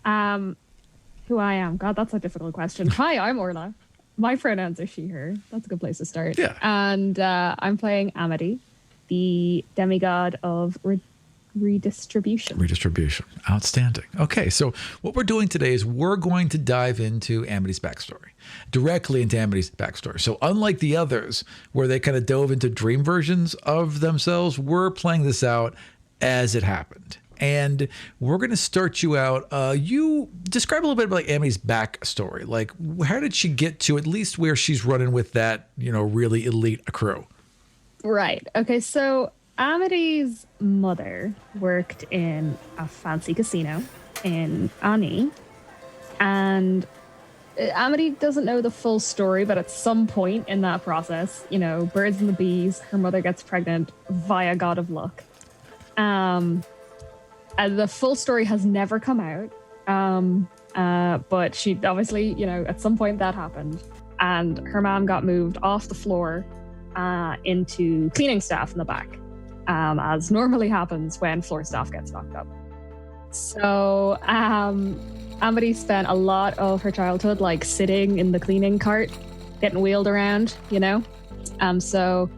Who I am? God, that's a difficult question. Hi, I'm Orla. My pronouns are she, her. That's a good place to start. Yeah. And I'm playing Amity, the demigod of redistribution. Outstanding. Okay, so what we're doing today is we're going to dive into Amity's backstory, directly into Amity's backstory. So unlike the others, where they kind of dove into dream versions of themselves, we're playing this out as it happened. And we're going to start you out. You describe a little bit about Amity's backstory. Like, how did she get to at least where she's running with that, really elite crew? Right. Okay, so Amity's mother worked in a fancy casino in Ani, and Amity doesn't know the full story, but at some point in that process, birds and the bees, her mother gets pregnant via God of Luck. And the full story has never come out, but she obviously, at some point that happened, and her mom got moved off the floor into cleaning staff in the back. As normally happens when floor staff gets knocked up. So Amity spent a lot of her childhood like sitting in the cleaning cart, getting wheeled around, So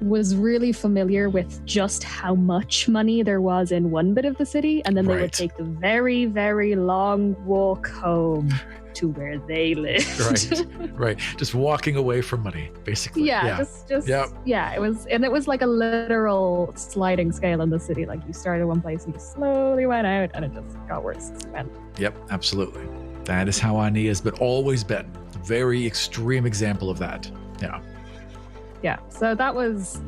was really familiar with just how much money there was in one bit of the city, and then they would take the very, very long walk home to where they lived. Right. Just walking away from money, basically. Just it was like a literal sliding scale in the city. Like you started one place and you slowly went out, and it just got worse as it went. Yep, absolutely. That is how Ani has always been. A very extreme example of that. Yeah. Yeah. So that was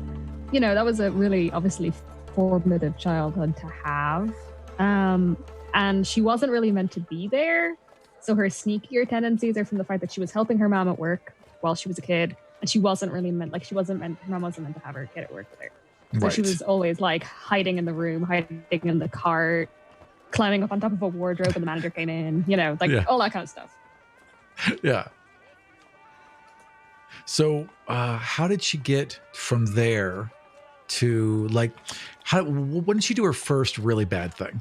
a really obviously formative childhood to have. And she wasn't really meant to be there. So her sneakier tendencies are from the fact that she was helping her mom at work while she was a kid, and her mom wasn't meant to have her kid at work with her. So she was always like hiding in the room, hiding in the cart, climbing up on top of a wardrobe when the manager came in, all that kind of stuff. Yeah. So how did she get from there to when did she do her first really bad thing?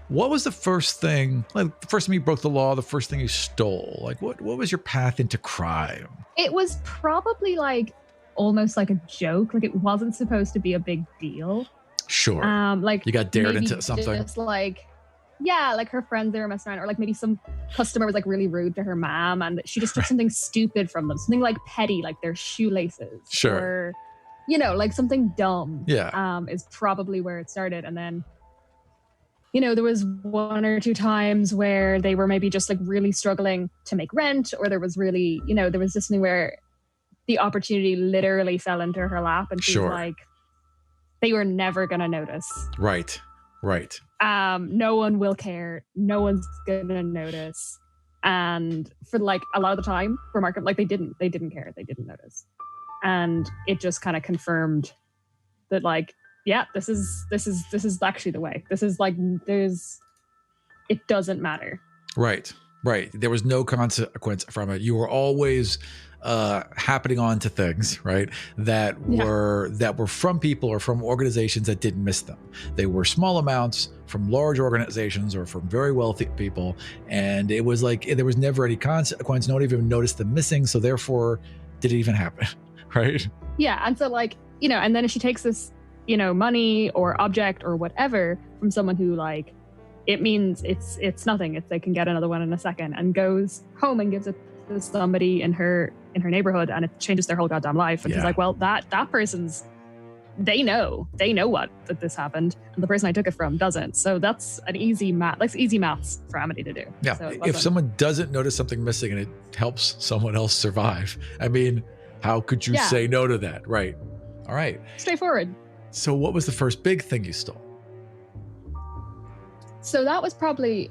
What was the first thing, the first time you broke the law, the first thing you stole? Like, what was your path into crime? It was probably almost like a joke. Like, it wasn't supposed to be a big deal. Sure. You got dared into something? Just her friends, they were messing around. Or maybe some customer was really rude to her mom, and she just took something stupid from them. Something petty, like their shoelaces. Sure. Or, something dumb. Yeah. Is probably where it started. And then, there was one or two times where they were maybe just really struggling to make rent, or there was really, there was this thing where the opportunity literally fell into her lap, and she's they were never going to notice. Right. No one will care. No one's going to notice. And for a lot of the time, remarkably, they didn't care. They didn't notice. And it just kind of confirmed that this is actually the way. This is it doesn't matter. Right. There was no consequence from it. You were always happening on to things, right? That were from people or from organizations that didn't miss them. They were small amounts from large organizations or from very wealthy people. And it was there was never any consequence. No one even noticed them missing. So therefore, did it even happen? Right. Yeah. And so and then if she takes this, money or object or whatever from someone who it means it's nothing. They can get another one in a second, and goes home and gives it to somebody in her neighborhood, and it changes their whole goddamn life. And she's like, well, that person's, they know that this happened, and the person I took it from doesn't. So that's an easy maths for Amity to do. Yeah. So if someone doesn't notice something missing and it helps someone else survive, I mean, how could you say no to that? Right. All right. Straightforward. So what was the first big thing you stole? So that was probably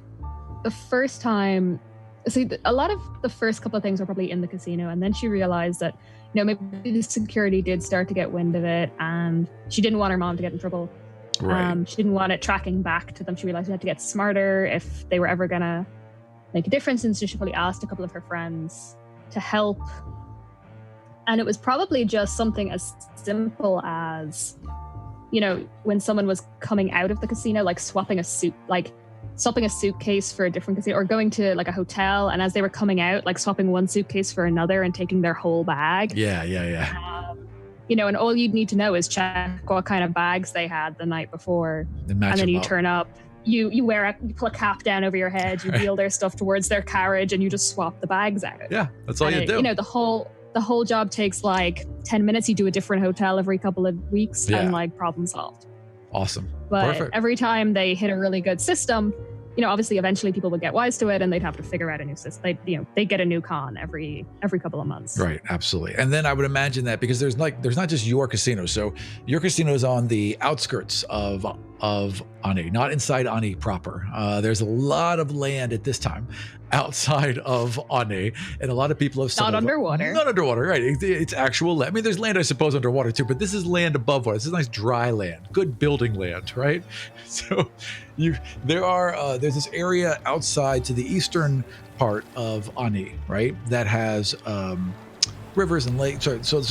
the first time. See, a lot of the first couple of things were probably in the casino, and then she realized that, maybe the security did start to get wind of it, and she didn't want her mom to get in trouble. Right. She didn't want it tracking back to them. She realized she had to get smarter if they were ever gonna make a difference, and so she probably asked a couple of her friends to help. And it was probably just something as simple as, when someone was coming out of the casino, swapping a suitcase for a different casino, or going to a hotel, and as they were coming out, swapping one suitcase for another and taking their whole bag. Yeah. And all you'd need to know is check what kind of bags they had the night before, and then you turn up. You pull a cap down over your head, you wheel their stuff towards their carriage, and you just swap the bags out. Yeah, that's all you do. The whole job takes 10 minutes. You do a different hotel every couple of weeks, and problem solved. Awesome. But Perfect. every time they hit a really good system, obviously eventually people would get wise to it, and they'd have to figure out a new system. They get a new con every couple of months. Right, absolutely. And then I would imagine that because there's not just your casino. So your casino is on the outskirts of Ani, not inside Ani proper. There's a lot of land at this time outside of Ani, and a lot of people have not underwater. Not underwater, right? It's actual land. I mean, there's land I suppose underwater too, but this is land above water. This is nice dry land, good building land, right? So there's this area outside to the eastern part of Ani, right? That has rivers and lakes. So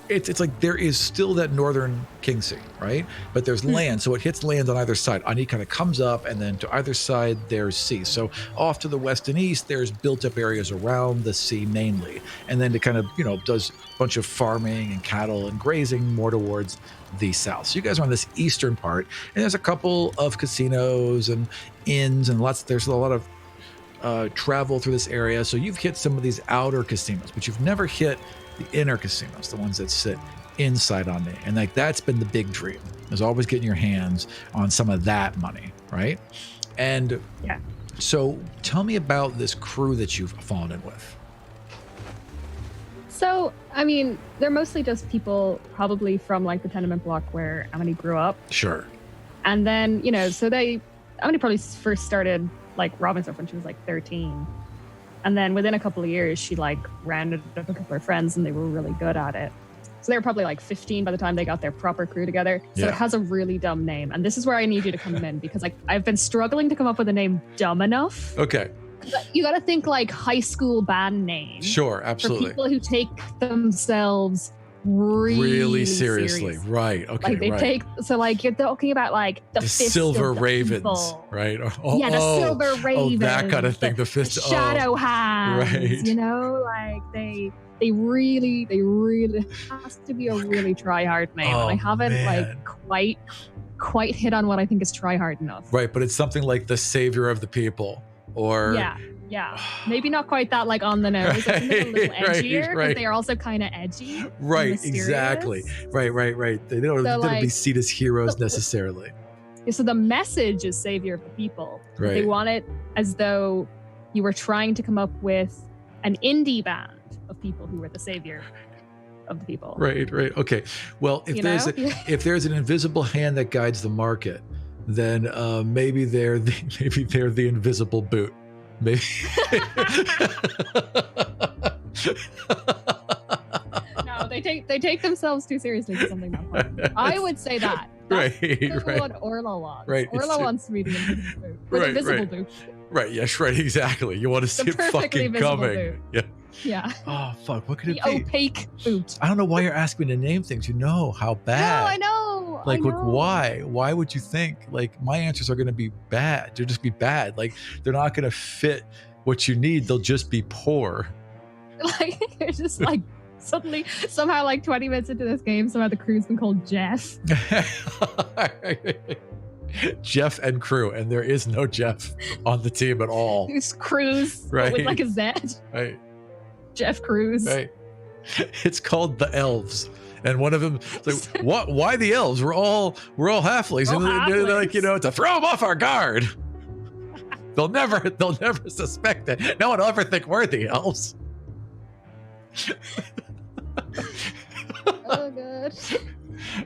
it's like there is still that northern King Sea, right? But there's land, so it hits land on either side. Ani kind of comes up, and then to either side there's sea. So off to the west and east, there's built-up areas around the sea mainly, and then it kind of does a bunch of farming and cattle and grazing more towards the south. So you guys are on this eastern part, and there's a couple of casinos and inns and there's a lot of travel through this area. So you've hit some of these outer casinos, but you've never hit the inner casinos, the ones that sit inside on me. And like that's been the big dream, is always getting your hands on some of that money, right? And Yeah. so tell me about this crew that you've fallen in with. So, I mean, they're mostly just people probably from like the tenement block where Amity grew up. Sure. And then, so Amity probably first started like robbing stuff when she was like 13. And then within a couple of years, she like rounded up a couple of friends and they were really good at it. So they were probably like 15 by the time they got their proper crew together. So Yeah. it has a really dumb name. And this is where I need you to come in because like I've been struggling to come up with a name dumb enough. Okay. You got to think like high school band name. Sure. For Absolutely. people who take themselves really seriously. Right. Okay. Like they right. take, so like you're talking about like the the Fist Silver of the Ravens, People. right? The Silver Ravens. Oh, that kind of thing. The Fist. Shadow Hands. right. Like they really it has to be a really try hard name. Oh, and I haven't man. like quite hit on what I think is try hard enough. Right, but it's something like the Savior of the People, or Yeah. Maybe not quite that like on the nose. Like, something a little Right, edgier because right. they are also kind of edgy. and right, mysterious. exactly. Right. They don't So, be seen as heroes so- necessarily. So the message is Savior of the People. Right. They want it as though you were trying to come up with an indie band of people who were the savior of the people. Right. Okay. Well, if You there's know? if there's an invisible hand that guides the market, then maybe they're the invisible boot. Maybe. No, they take themselves too seriously for something that fun. I would say that. That's Right. what Orla wants. Right, it's Orla true. wants to be the invisible boot. Or Right, the visible right. boot. Right. Yes. Right. Exactly. You want to see The it perfectly fucking visible coming. boot. Yeah. Yeah. Oh fuck! What could The it be? opaque boot. I don't know why you're asking me to name things. You know how bad. No, I know. Like, I know. why? Why would you think? Like, my answers are going to be bad. They'll just be bad. Like, they're not going to fit what you need. They'll just be poor. Like you're just like suddenly somehow like 20 minutes into this game, somehow the crew's been called Jeff. Jeff and crew, and there is no Jeff on the team at all. Who's Cruz but Right. with like a Z. Right. Jeff Cruz. Right. It's called the elves. And one of them, like, what? Why the elves? We're all halflings, We're all and they're like, halflings. to throw them off our guard. They'll never suspect it. No one will ever think we're the elves. Oh god.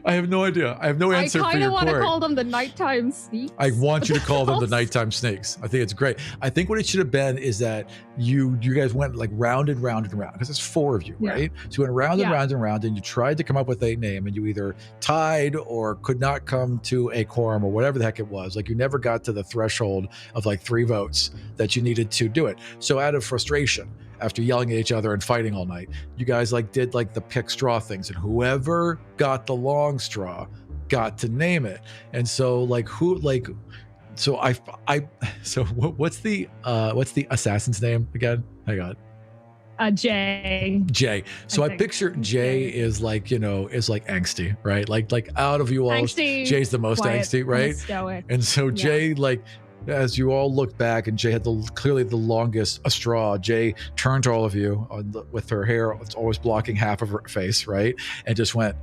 I have no idea. I have no I answer for kind your of want to query. call them the nighttime sneaks. I want you to call them the Elves. nighttime snakes. I think it's great. I think what it should have been is that you guys went like round and round and round because there's four of you, Yeah. right? So you went round and Yeah. round and round, and you tried to come up with a name, and you either tied or could not come to a quorum or whatever the heck it was. Like you never got to the threshold of like 3 votes that you needed to do it. So out of frustration, after yelling at each other and fighting all night, you guys like did like the pick straw things, and whoever got the long straw got to name it. And so like so what's the assassin's name again? Hang on. Jay. Jay. So I think. picture Jay is like, is like angsty, right? Like out of you all, Angsty, Jay's the most quiet, angsty, right? Stoic. And so Jay, like, as you all look back, and Jay had clearly the longest straw. Jay turned to all of you with her hair, it's always blocking half of her face, right? And just went,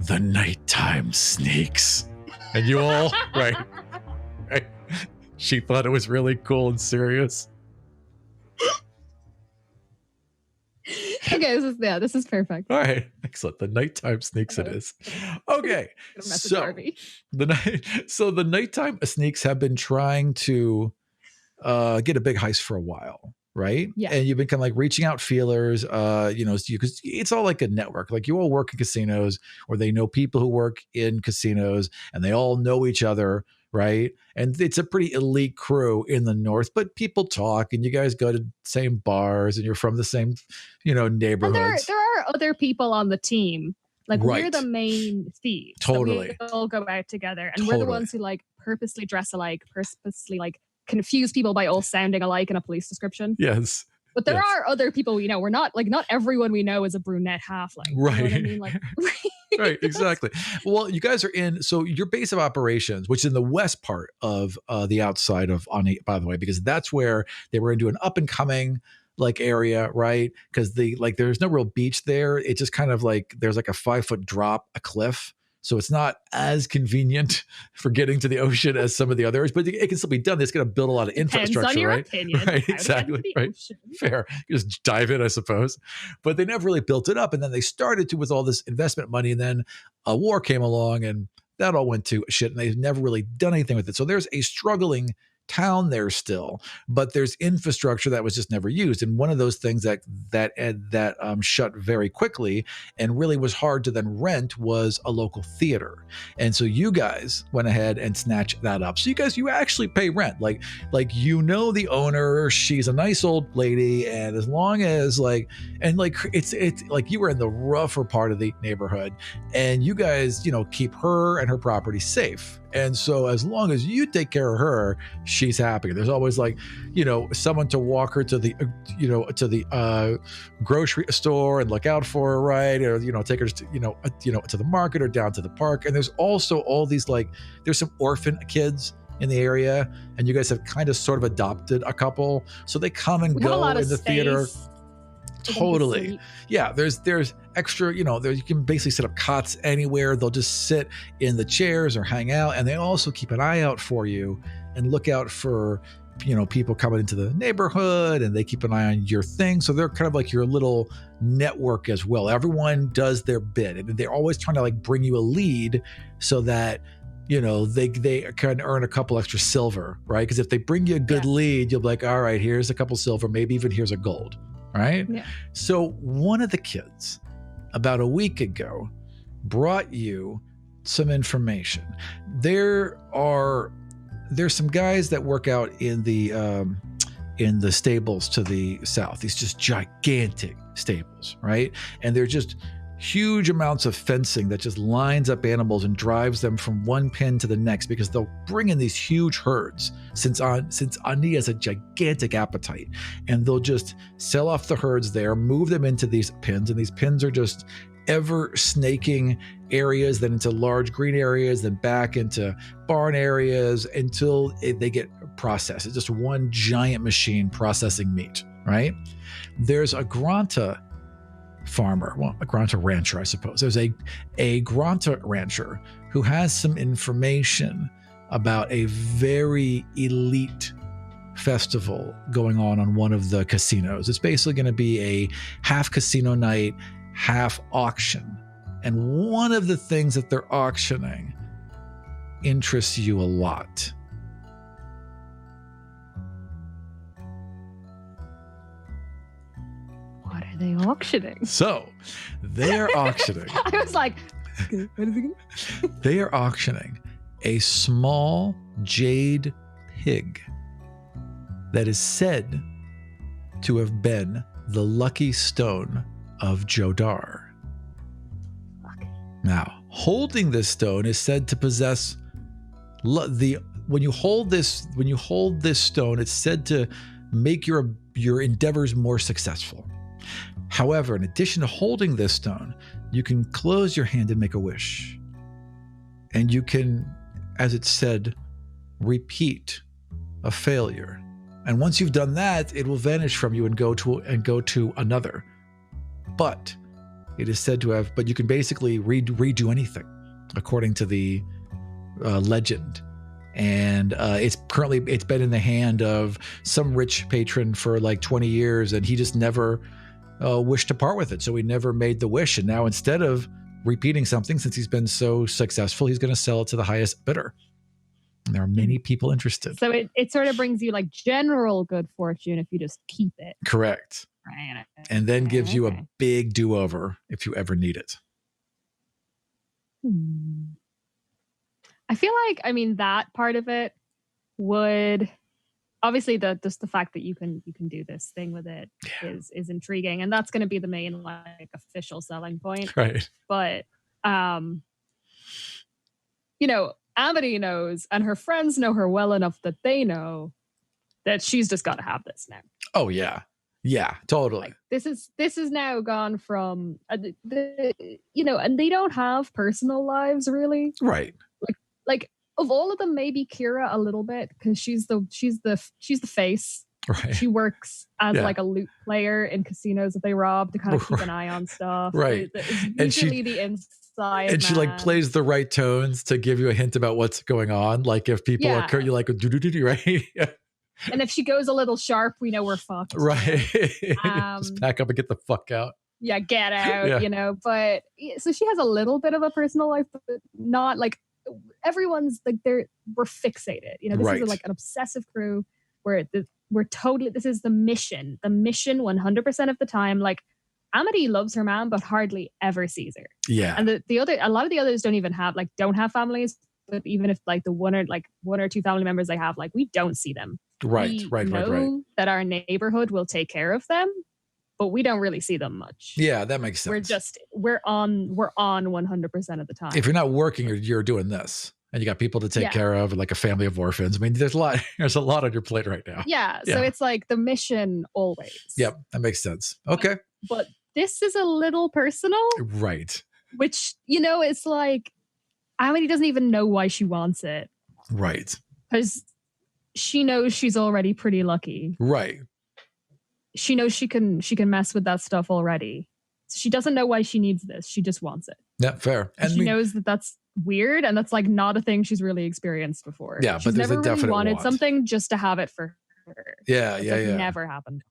"The nighttime sneaks," and you all, right? She thought it was really cool and serious. Okay, this is perfect. All right, excellent. The nighttime sneaks it is. Okay, Gonna message so Harvey. the nighttime sneaks have been trying to get a big heist for a while, right? Yeah. And you've been kind of like reaching out feelers, because it's all like a network. Like you all work in casinos, or they know people who work in casinos, and they all know each other, right? And it's a pretty elite crew in the north, but people talk, and you guys go to the same bars, and you're from the same, And neighborhoods. there are other people on the team Like we're Right. the main thieves. Totally. We all go out together, and we're the ones who like purposely dress alike, purposely like confuse people by all sounding alike in a police description. Yes. But there are other people we know. We're not like, not everyone we know is a brunette halfling. Right. You know what I mean? Like, right, exactly. Well, you guys are in, so your base of operations, which is in the west part of the outside of Ani, by the way, because that's where they were into an up and coming like area, right? Because there's no real beach there. It's just kind of like there's like a 5-foot drop, a cliff. So it's not as convenient for getting to the ocean as some of the others, but it can still be done. It's going to build a lot of infrastructure, on your right? opinion. Right, exactly. Right. Ocean. Fair. You just dive in, I suppose. But they never really built it up. And then they started to with all this investment money. And then a war came along and that all went to shit. And they've never really done anything with it. So there's a struggling town there still, but there's infrastructure that was just never used. And one of those things that shut very quickly and really was hard to then rent was a local theater. And so you guys went ahead and snatched that up. So you actually pay rent. Like the owner, she's a nice old lady, and as long as it's like you were in the rougher part of the neighborhood, and you guys keep her and her property safe. And so as long as you take care of her, she's happy. There's always someone to walk her to the grocery store and look out for her, right? Or take her to to the market or down to the park. And there's also all these there's some orphan kids in the area, and you guys have kind of sort of adopted a couple, so they come and go in the theater. Totally. Yeah, there's extra, you can basically set up cots anywhere. They'll just sit in the chairs or hang out, and they also keep an eye out for you and look out for people coming into the neighborhood, and they keep an eye on your thing. So they're kind of like your little network as well. Everyone does their bit, and they're always trying to bring you a lead so that they can earn a couple extra silver, right? Because if they bring you a good lead, you'll be like, all right, here's a couple silver, maybe even here's a gold. Right? Yeah. So one of the kids about a week ago brought you some information. There's some guys that work out in the stables to the south. These just gigantic stables, right? And they're just huge amounts of fencing that just lines up animals and drives them from one pen to the next, because they'll bring in these huge herds since Ani has a gigantic appetite, and they'll just sell off the herds there, move them into these pens, and these pens are just ever snaking areas, then into large green areas, then back into barn areas until they get processed. It's just one giant machine processing meat, right? There's a Granta farmer, a Granta rancher, I suppose. There's a Granta rancher who has some information about a very elite festival going on one of the casinos. It's basically going to be a half casino night, half auction. And one of the things that they're auctioning interests you a lot. What are they auctioning? So they are auctioning. I was like, what is it? They are auctioning a small jade pig that is said to have been the lucky stone of Jodar. Now, holding this stone is said to possess when you hold this stone, it's said to make your endeavors more successful. However, in addition to holding this stone, you can close your hand and make a wish. And you can, as it's said, repeat a failure. And once you've done that, it will vanish from you and go to another. But it is said to have, but you can basically redo anything, according to the legend. And it's been in the hand of some rich patron for 20 years, and he just never wished to part with it. So he never made the wish. And now, instead of repeating something, since he's been so successful, he's going to sell it to the highest bidder. And there are many people interested. So it sort of brings you general good fortune if you just keep it. Correct. Right. And then gives you a big do-over if you ever need it. I feel like, that part of it would obviously just the fact that you can do this thing with it is intriguing, and that's going to be the main official selling point. Right. But you know, Amity knows, and her friends know her well enough that they know that she's just got to have this now. Oh yeah, yeah, totally. Like, this is now gone from you know, and they don't have personal lives really. Right. Like of all of them, maybe Kira a little bit because she's the face. Right. She works as Yeah. like a loot player in casinos that they rob to kind of keep an eye on stuff. Right. It's usually the inside. And she like plays the right tones to give you a hint about what's going on. Like if people Yeah. occur, you like do right. And if she goes a little sharp, we know we're fucked. Right. Just pack up and get the fuck out. Yeah, get out, Yeah. you know. But so she has a little bit of a personal life, but not like everyone's like we're fixated. You know, this Right. is like an obsessive crew where we're totally, this is the mission 100% of the time. Like Amity loves her man, but hardly ever sees her. Yeah. And a lot of the others don't have families. But even if like the one or two family members they have, like we don't see them. Right. We Right. know that our neighborhood will take care of them, but we don't really see them much. Yeah, that makes sense. We're on 100% of the time. If you're not working, you're doing this, and you got people to take Yeah. care of, like a family of orphans. I mean, there's a lot on your plate right now. Yeah, so Yeah. it's like the mission always. Yep, that makes sense. Okay. But this is a little personal, Right. which, you know, it's like Amity doesn't even know why she wants it Right. because she knows she's already pretty lucky. Right. She knows she can mess with that stuff already. So she doesn't know why she needs this. She just wants it. Yeah, fair. And she knows that that's weird and that's like not a thing she's really experienced before. Yeah, she's but there's never a really definite wanted want. something just to have it for her. Yeah, It's yeah, like yeah. never happened.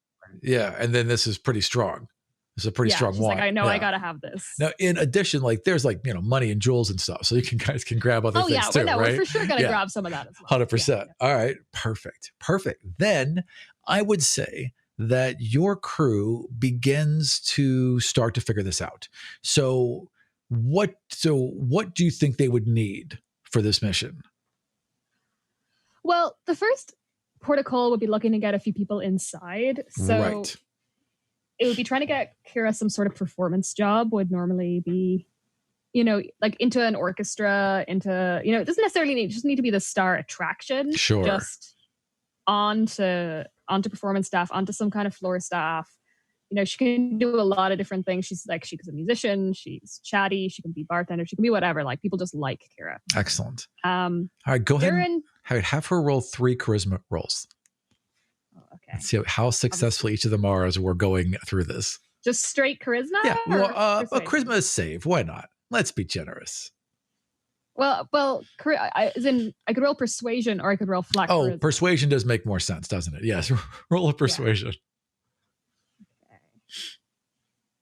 Yeah, and then this is pretty strong. It's a pretty strong she's want. like, I know Yeah. I gotta have this. Now, in addition, like there's like, you know, money and jewels and stuff, so you guys can grab other Oh things yeah, too, well, no, right? we're for sure gonna Yeah. grab some of that as well. 100%. All right, perfect. Then I would say that your crew begins to start to figure this out. So what do you think they would need for this mission? Well, the first protocol would be looking to get a few people inside. So Right. it would be trying to get Kira some sort of performance job, would normally be, you know, like into an orchestra, into, you know, it doesn't necessarily just need to be the star attraction. Sure. Just onto performance staff, onto some kind of floor staff. You know, she can do a lot of different things. She's a musician, she's chatty, she can be bartender, she can be whatever. Like people just like Kira. Excellent. All right, go ahead. Have her roll 3 charisma rolls. Okay. Let's see how successful each of them are as we're going through this. Just straight charisma? Yeah, well, or a charisma is save. Why not? Let's be generous. Well, as in, I could roll persuasion or I could roll flat charisma. Persuasion does make more sense, doesn't it? Yes, roll a persuasion.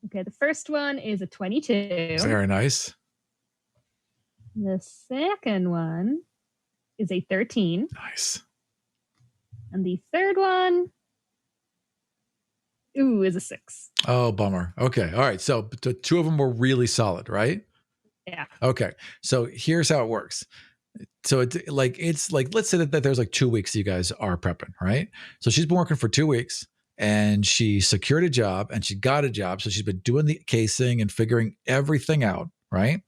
Okay, the first one is a 22. Very nice. The second one is a 13. Nice. And the third one, is a 6. Oh, bummer. Okay, all right. So the 2 of them were really solid, right? Yeah. Okay, so here's how it works. So it's like let's say that there's like 2 weeks you guys are prepping, right? So she's been working for 2 weeks and she secured a job and she got a job. So she's been doing the casing and figuring everything out, right?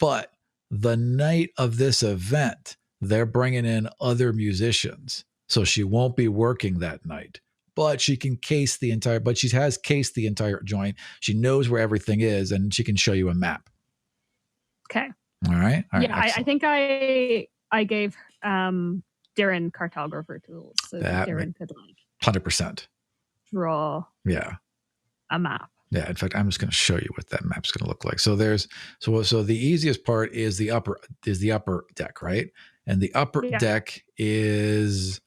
But the night of this event, they're bringing in other musicians. So she won't be working that night. But she has cased the entire joint. She knows where everything is and she can show you a map. Okay. All right. Yeah, I think I gave Darren cartographer tools, so that Darren could 100%. draw a map. Yeah. In fact, I'm just going to show you what that map's going to look like. So so the easiest part is the upper deck, right? And the upper deck is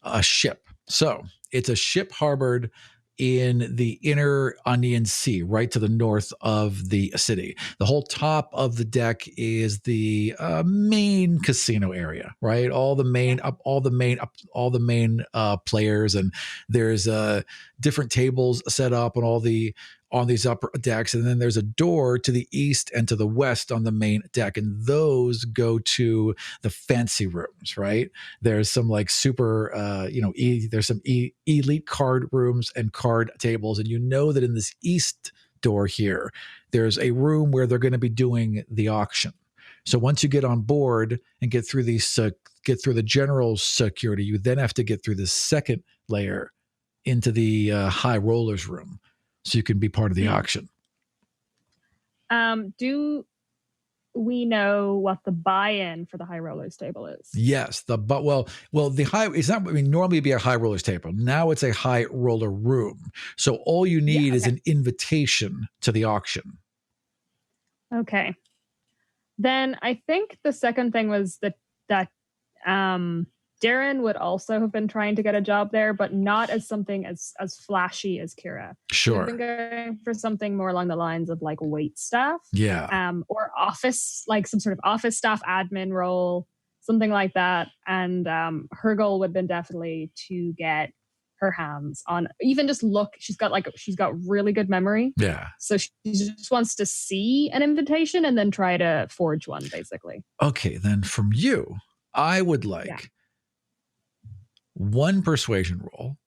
a ship. So it's a ship harbored in the inner Onion Sea, right to the north of the city. The whole top of the deck is the main casino area, right? All the main players, and there's different tables set up on these upper decks, and then there's a door to the east and to the west on the main deck, and those go to the fancy rooms, right? There's some like super, there's some elite card rooms and card tables, and you know that in this east door here. There's a room where they're going to be doing the auction. So once you get on board and get through get through the general security, you then have to get through the second layer into the high rollers room, so you can be part of the auction. Do we know what the buy-in for the high rollers table is? Yes, the high, it's not, I mean, normally it'd be a high rollers table. Now it's a high roller room. So all you need is an invitation to the auction. Okay. Then I think the second thing was that Darren would also have been trying to get a job there, but not as something as flashy as Kira. Sure. We've been going for something more along the lines of like wait staff. Yeah. Or office, like some sort of office staff admin role, something like that. And her goal would have been definitely to get her hands on, even just look, she's got really good memory. Yeah. So she just wants to see an invitation and then try to forge one, basically. Okay, then from you, I would like one persuasion roll,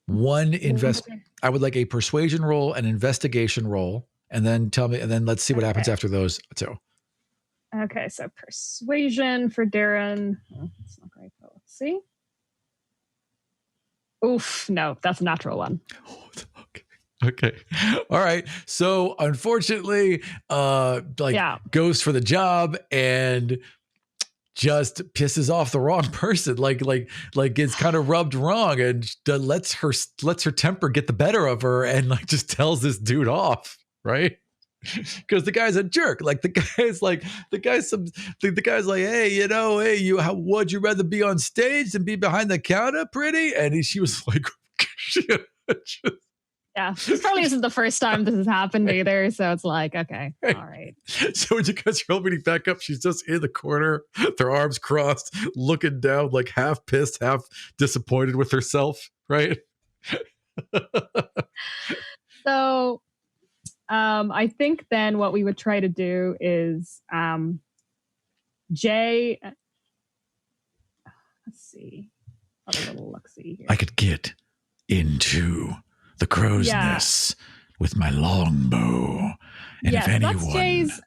I would like a persuasion roll, an investigation roll, and then let's see what happens after those two. Okay, so persuasion for Darren. Oh, that's not great, but let's see. Oof, no, that's a natural one. Okay. All right. So unfortunately, goes for the job and just pisses off the wrong person, like gets kind of rubbed wrong, and lets her temper get the better of her, and like just tells this dude off, right? Because the guy's a jerk. Like the guy's like, hey, would you rather be on stage than be behind the counter, pretty? And she was like, yeah, this probably isn't the first time this has happened either. So it's like, okay, all right. So when you guys are all meeting back up, she's just in the corner, their arms crossed, looking down, like half pissed, half disappointed with herself, right? So I think then what we would try to do is Jay. Let's see. Have a little look-see here. I could get into the crow's nest with my longbow, and if anyone. That's Jay's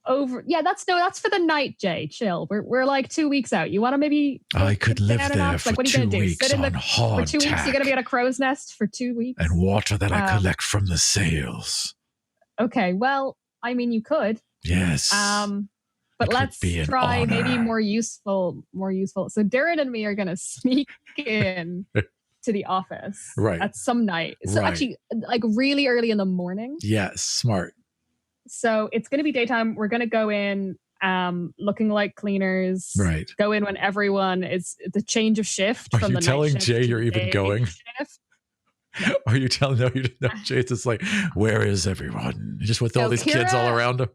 over. Yeah, that's for the night, Jay. Chill. We're like 2 weeks out. You want to maybe? I could live there for what are you 2 gonna do? weeks Sit in on hardtack. For 2 weeks, you're gonna be at a crow's nest for 2 weeks. And water that I collect from the sails. Okay, well, I mean, you could. Yes. But let's try maybe more useful. So Darren and me are gonna sneak in to the office at some night. So actually, like really early in the morning. Yes, smart. So it's gonna be daytime. We're gonna go in looking like cleaners. Right. Go in when everyone is the change of shift. Are from you the telling night shift Jay to you're even day going? Shift. Are you telling? No, you didn't know. Jay's just like, where is everyone? Just with all these kids all around her.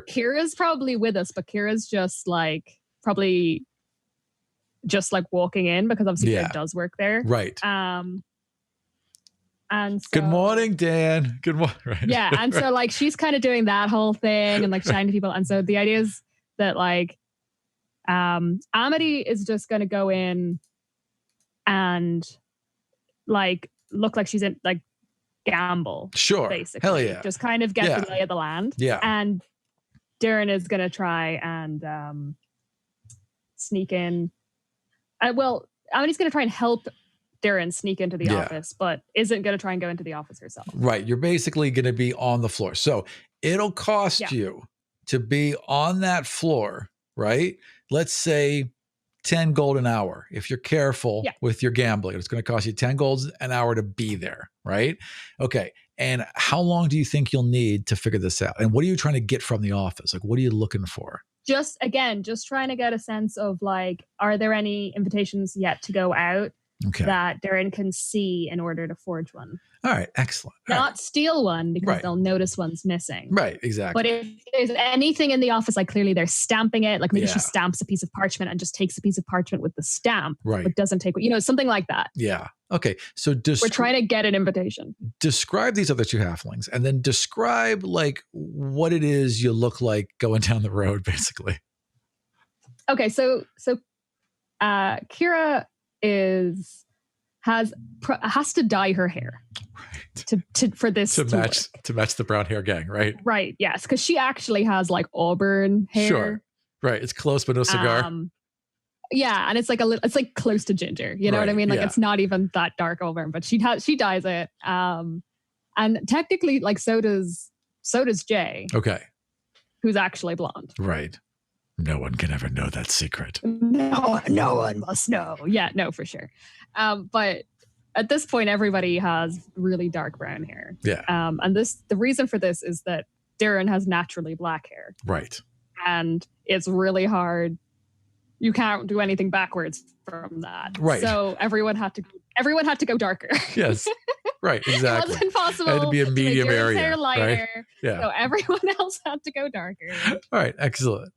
Kira's probably with us, but Kira's just like probably just like walking in because obviously Greg does work there. Right. And so, good morning, Dan. Good morning. Right. Yeah. And so like she's kind of doing that whole thing and like chatting to people. And so the idea is that like Amity is just gonna go in and like look like she's in like gamble. Sure. Basically. Hell yeah. Just kind of get the lay of the land. Yeah. And Darren is gonna try and sneak in. Amity's gonna try and help Darren sneak into the office, but isn't going to try and go into the office herself. Right. You're basically going to be on the floor. So it'll cost you to be on that floor, right? Let's say 10 gold an hour. If you're careful with your gambling, it's going to cost you 10 gold an hour to be there, right? Okay. And how long do you think you'll need to figure this out? And what are you trying to get from the office? Like, what are you looking for? Just trying to get a sense of like, are there any invitations yet to go out? Okay. That Darren can see in order to forge one. All right, excellent. Not steal one because they'll notice one's missing. Right, exactly. But if there's anything in the office, like clearly they're stamping it, like maybe she stamps a piece of parchment and just takes a piece of parchment with the stamp, but doesn't take, something like that. Yeah. Okay. So we're trying to get an invitation. Describe these other two halflings, and then describe like what it is you look like going down the road, basically. Okay, so Kira has to dye her hair. for this to match the brown hair gang, right? Right. Yes, because she actually has like auburn hair. Sure. Right. It's close, but no cigar. Yeah, and it's like it's like close to ginger. You know what I mean? Like it's not even that dark auburn, but she dyes it. And technically, like so does Jay. Okay. Who's actually blonde. Right. No one can ever know that secret. No one must know. Yeah, no, for sure. But at this point, everybody has really dark brown hair. Yeah. And the reason for this is that Darren has naturally black hair. Right. And it's really hard. You can't do anything backwards from that. Right. So everyone had to go darker. Yes. Right. Exactly. It wasn't possible. It had to be a medium area. Hair lighter, right? Yeah. So everyone else had to go darker. All right. Excellent.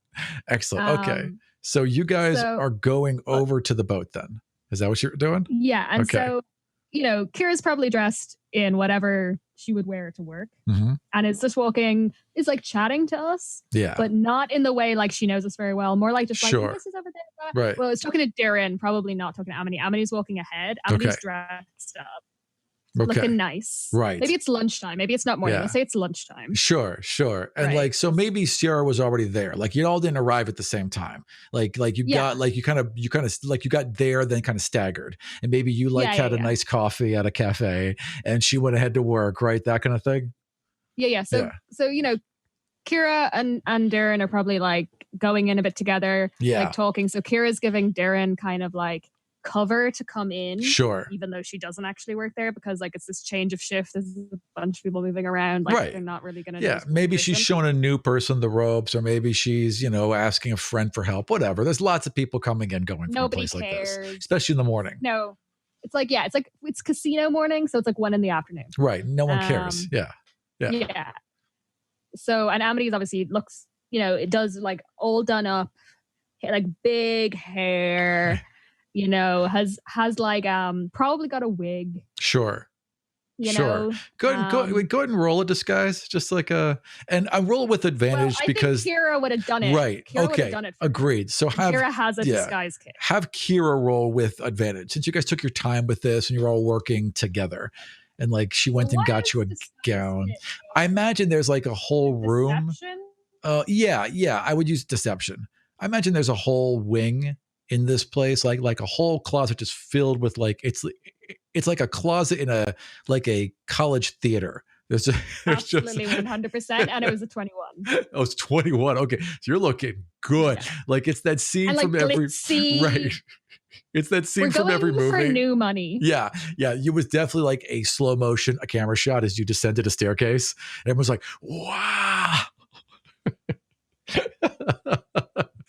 Okay. So you guys are going over to the boat then. Is that what you're doing? Yeah. And so, Kira's probably dressed in whatever she would wear to work. Mm-hmm. And is just is like chatting to us. Yeah. But not in the way like she knows us very well. More like just like, this is over there. Right. Well, it's talking to Darren, probably not talking to Amity. Amity's walking ahead. Amity's dressed up. Looking nice. Right. Maybe it's lunchtime. Maybe it's not morning. Let's say it's lunchtime. Sure. And so maybe Sierra was already there. Like you all didn't arrive at the same time. You got you got there, then kind of staggered. And maybe you had a nice coffee at a cafe and she went ahead to work, right? That kind of thing. Yeah. So Kira and Darren are probably like going in a bit together, like talking. So Kira's giving Darren kind of like cover to come in, even though she doesn't actually work there, because like it's this change of shift, there's a bunch of people moving around, like they're not really gonna know maybe she's showing a new person the ropes, or maybe she's asking a friend for help, whatever. There's lots of people coming and going from a place like this, especially in the morning. No, it's casino morning, so it's like 1 PM, right? No one cares. Yeah So, and Amity's obviously looks, it does like all done up, like big hair. Has like probably got a wig. Sure. Know? Go ahead and roll a disguise, just like and I roll with advantage because Kira would have done it. Right. Kira okay. Done it Agreed. So Kira has a disguise kit. Have Kira roll with advantage since you guys took your time with this and you're all working together. And like she went and got you a gown. I imagine there's like a whole room. Yeah. I would use deception. I imagine there's a whole wing in this place, like a whole closet just filled with like it's like a closet in a college theater. There's absolutely 100%, and it was a 21. Oh, it's 21. Okay, so you're looking good. Yeah. Like it's that scene and, from every right. It's that scene from every movie. For new money. Yeah. It was definitely like a slow motion, a camera shot as you descended a staircase, and everyone's like, "Wow."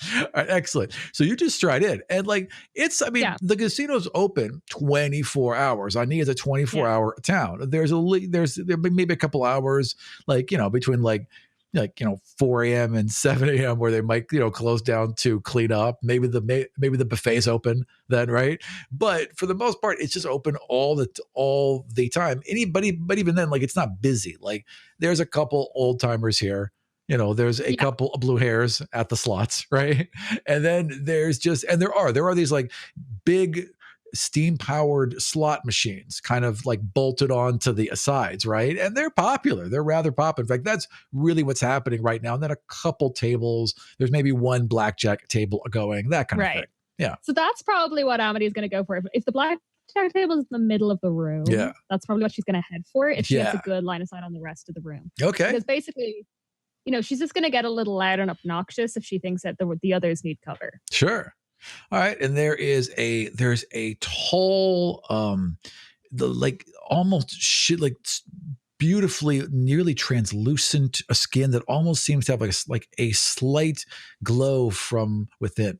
All right, excellent. So you just stride in, and like the casino's open 24 hours. I need a 24-hour town. There may be a couple hours, between 4 AM and 7 AM where they might close down to clean up. Maybe the buffet's open then, right? But for the most part, it's just open all the time. But even then, it's not busy. Like there's a couple old timers here. There's a couple of blue hairs at the slots, right? And then there are these like big steam powered slot machines kind of like bolted onto the sides, right? And they're popular. They're rather popular. In fact, that's really what's happening right now. And then a couple tables, there's maybe one blackjack table going, that kind of thing. Yeah. So that's probably what Amity is going to go for. If the blackjack table is in the middle of the room, that's probably what she's going to head for if she has a good line of sight on the rest of the room. Okay. Because basically, she's just going to get a little loud and obnoxious if she thinks that the others need cover. Sure. All right. And there's a tall, beautifully, nearly translucent skin that almost seems to have like a slight glow from within.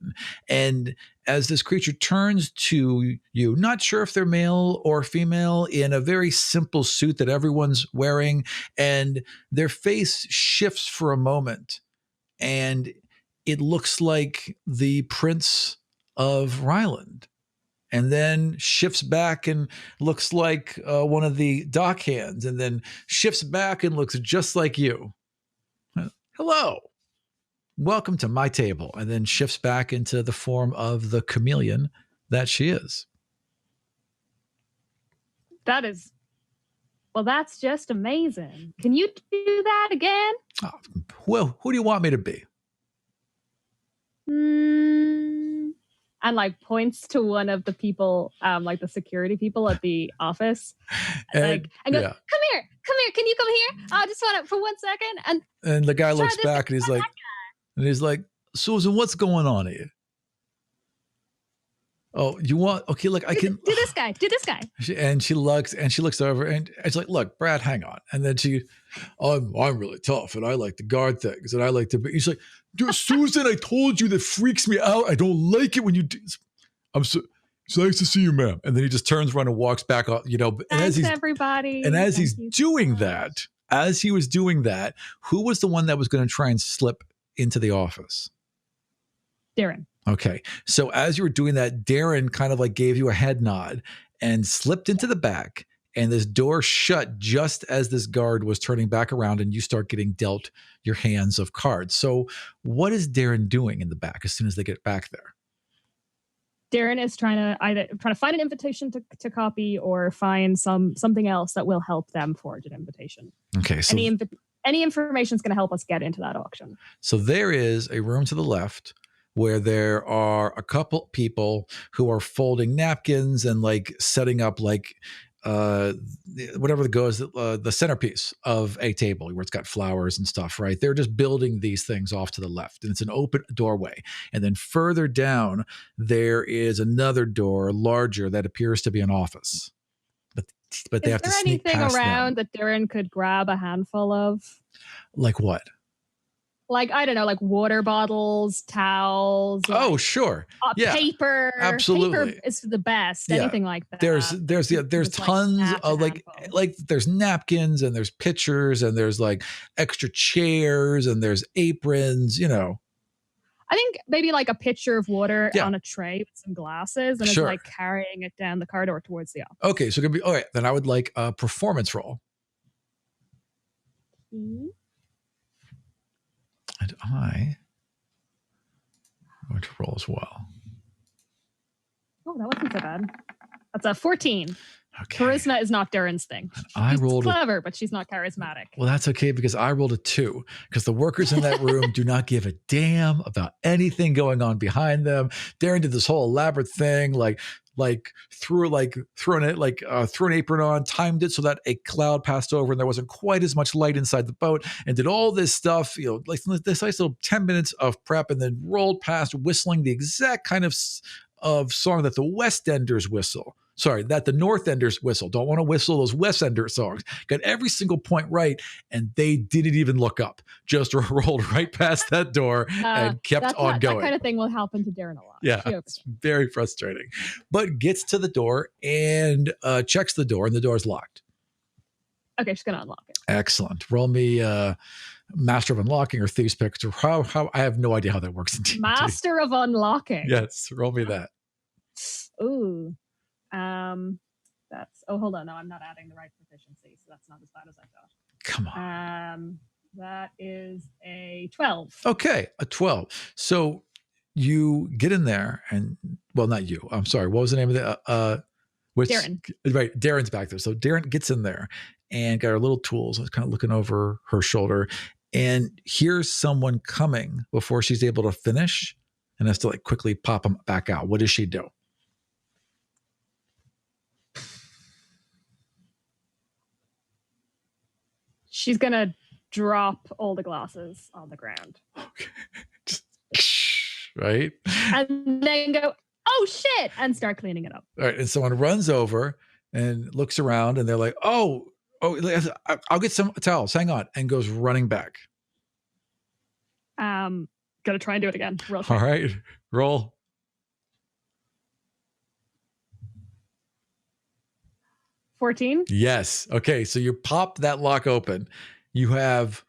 And as this creature turns to you, not sure if they're male or female, in a very simple suit that everyone's wearing, and their face shifts for a moment, and it looks like the Prince of Ryland, and then shifts back and looks like one of the dockhands, and then shifts back and looks just like you. Hello. Welcome to my table, and then shifts back into the form of the chameleon that she is. That is Well, that's just amazing. Can you do that again? Well, who do you want me to be? And like points to one of the people, like the security people at the office, and goes, yeah. come here, can you come here? I just want it for 1 second. And the guy looks back and he's like, Susan, what's going on here? Oh, you want, okay, look, I can do this guy. And she looks over and it's like, look, Brad, hang on. And then I'm really tough and I like to guard things and I like to be, he's like, Susan, I told you that freaks me out. I don't like it when you do. It's nice to see you, ma'am. And then he just turns around and walks back up, you know. Thanks, everybody. And as he's doing that, who was the one that was going to try and slip into the office? Darren. Okay. So as you were doing that, Darren kind of like gave you a head nod and slipped into the back. And this door shut just as this guard was turning back around and you start getting dealt your hands of cards. So what is Darren doing in the back as soon as they get back there? Darren is trying to find an invitation to copy or find something else that will help them forge an invitation. Okay. So any information is going to help us get into that auction. So there is a room to the left where there are a couple people who are folding napkins and like setting up like whatever goes the centerpiece of a table where it's got flowers and stuff, right? They're just building these things off to the left and it's an open doorway. And then further down, there is another door larger that appears to be an office. But they have to sneak past them. Is there anything around that Darren could grab a handful of? Like what? Like, I don't know, like water bottles, towels. Oh, sure. Yeah, paper. Absolutely. Paper is the best. Yeah. Anything like that. There's tons of like there's napkins and there's pitchers and there's like extra chairs and there's aprons, you know. I think maybe like a pitcher of water on a tray with some glasses and it's like carrying it down the corridor towards the office. Okay, so it could be, all right, then I would like a performance roll. Mm-hmm. And I'm going to roll as well. Oh, that wasn't so bad. That's a 14. Okay. Charisma is not Darren's thing. She's clever, but she's not charismatic. Well, that's okay because I rolled a 2 because the workers in that room do not give a damn about anything going on behind them. Darren did this whole elaborate thing, threw an apron on, timed it so that a cloud passed over and there wasn't quite as much light inside the boat, and did all this stuff, you know, like this nice little 10 minutes of prep, and then rolled past whistling the exact kind of song that the West Enders whistle. Sorry, that the North Enders whistle. Don't want to whistle those West Ender songs. Got every single point right, and they didn't even look up. Just rolled right past that door and kept on going. That kind of thing will happen to Darren a lot. Yeah, it's very frustrating. But gets to the door and checks the door, and the door is locked. Okay, she's going to unlock it. Excellent. Roll me Master of Unlocking or Thieves Pick. How I have no idea how that works in D&D. Master of Unlocking. Yes, roll me that. Ooh. Hold on. No, I'm not adding the right proficiency, so that's not as bad as I thought. Come on. That is a 12. Okay, a 12. So you get in there and, well, not you. I'm sorry. What was the name of the, Darren. Right. Darren's back there. So Darren gets in there and got her little tools. I was kind of looking over her shoulder and here's someone coming before she's able to finish and has to like quickly pop them back out. What does she do? She's going to drop all the glasses on the ground. Okay. Right? And then go, oh, shit, and start cleaning it up. All right. And someone runs over and looks around and they're like, oh, I'll get some towels. Hang on. And goes running back. Gonna try and do it again. Real quick. All right. Roll. 14? Yes. Okay. So you pop that lock open. You have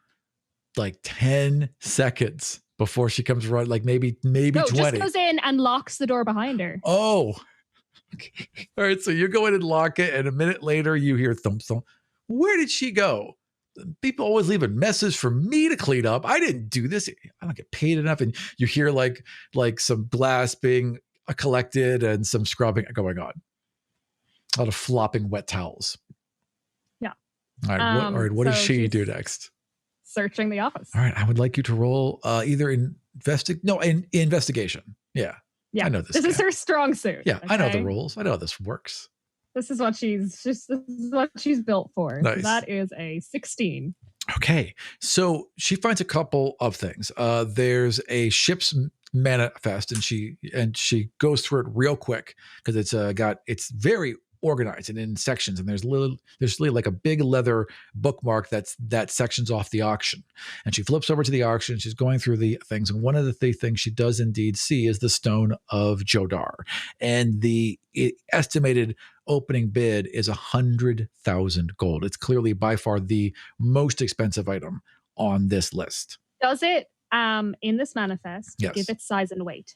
like 10 seconds before she comes running, like maybe 20. Just goes in and locks the door behind her. Oh. Okay. All right. So you go in and lock it. And a minute later, you hear thump, thump. Where did she go? People always leave a message for me to clean up. I didn't do this. I don't get paid enough. And you hear like some glass being collected and some scrubbing going on. A lot of flopping wet towels. Yeah. All right. What does So she she's do next? searching the office. All right. I would like you to roll either investigation. Yeah. Yeah, I know this. This is her strong suit. Yeah, I know the okay? rules. I know how this works. This is what she's built for. Nice. So that is a 16. Okay, so she finds a couple of things. There's a ship's manifest, and she goes through it real quick because it's very organized and in sections, and there's literally like a big leather bookmark that sections off the auction. And she flips over to the auction. She's going through the things, and one of the things she does indeed see is the Stone of Jodar, and the estimated opening bid is 100,000 gold. It's clearly by far the most expensive item on this list. Does it in this manifest Yes. give its size and weight?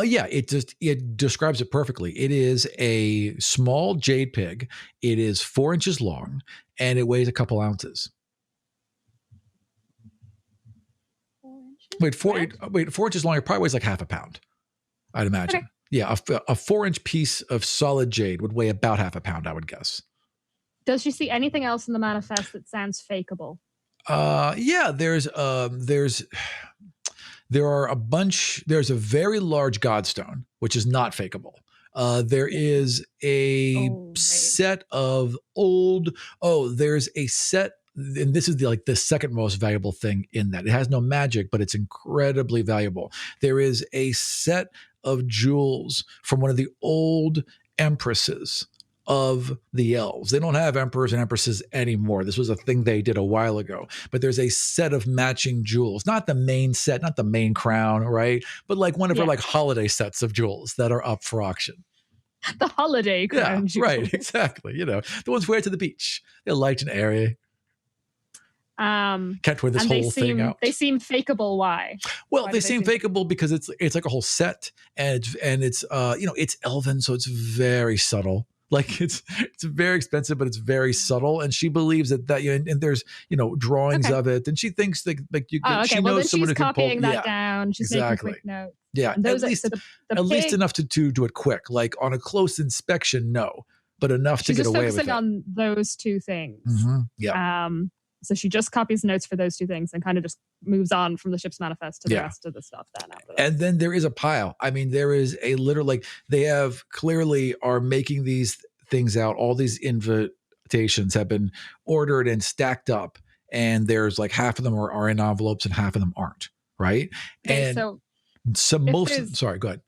Yeah, it describes it perfectly. It is a small jade pig. It is 4 inches long, and it weighs a couple ounces. 4 inches? Wait, 4 inches long. It probably weighs like half a pound, I'd imagine. Okay. Yeah, a 4-inch piece of solid jade would weigh about half a pound, I would guess. Does she see anything else in the manifest that sounds fakeable? Yeah, there are a bunch. There's a very large godstone, which is not fakeable. There is a set of old. Oh, there's a set, and this is the second most valuable thing in that. It has no magic, but it's incredibly valuable. There is a set of jewels from one of the old empresses of the elves. They don't have emperors and empresses anymore. This was a thing they did a while ago. But there's a set of matching jewels, not the main set, not the main crown, right? But like one of her like holiday sets of jewels that are up for auction. The holiday crown jewels. Right, exactly. The ones we wear to the beach. They're light and airy. Can't wear this whole thing out. They seem fakeable. Why? Well, Why they seem fakeable because it's like a whole set, and it's it's elven, so it's very subtle. Like it's very expensive, but it's very subtle. And she believes that and there's drawings of it, and she thinks she knows then someone who she's can copying pull. that down. She's making quick notes. Yeah, And those at least at least enough to do it quick. Like on a close inspection, no, but enough to get away with it. She's just focusing on those two things. Mm-hmm. Yeah. So she just copies notes for those two things and kind of just moves on from the ship's manifest to the rest of the stuff. And then there is a pile. I mean, there is a literal they have clearly are making these things out. All these invitations have been ordered and stacked up, and there's like half of them are in envelopes and half of them aren't. Right. Okay, and sorry, go ahead.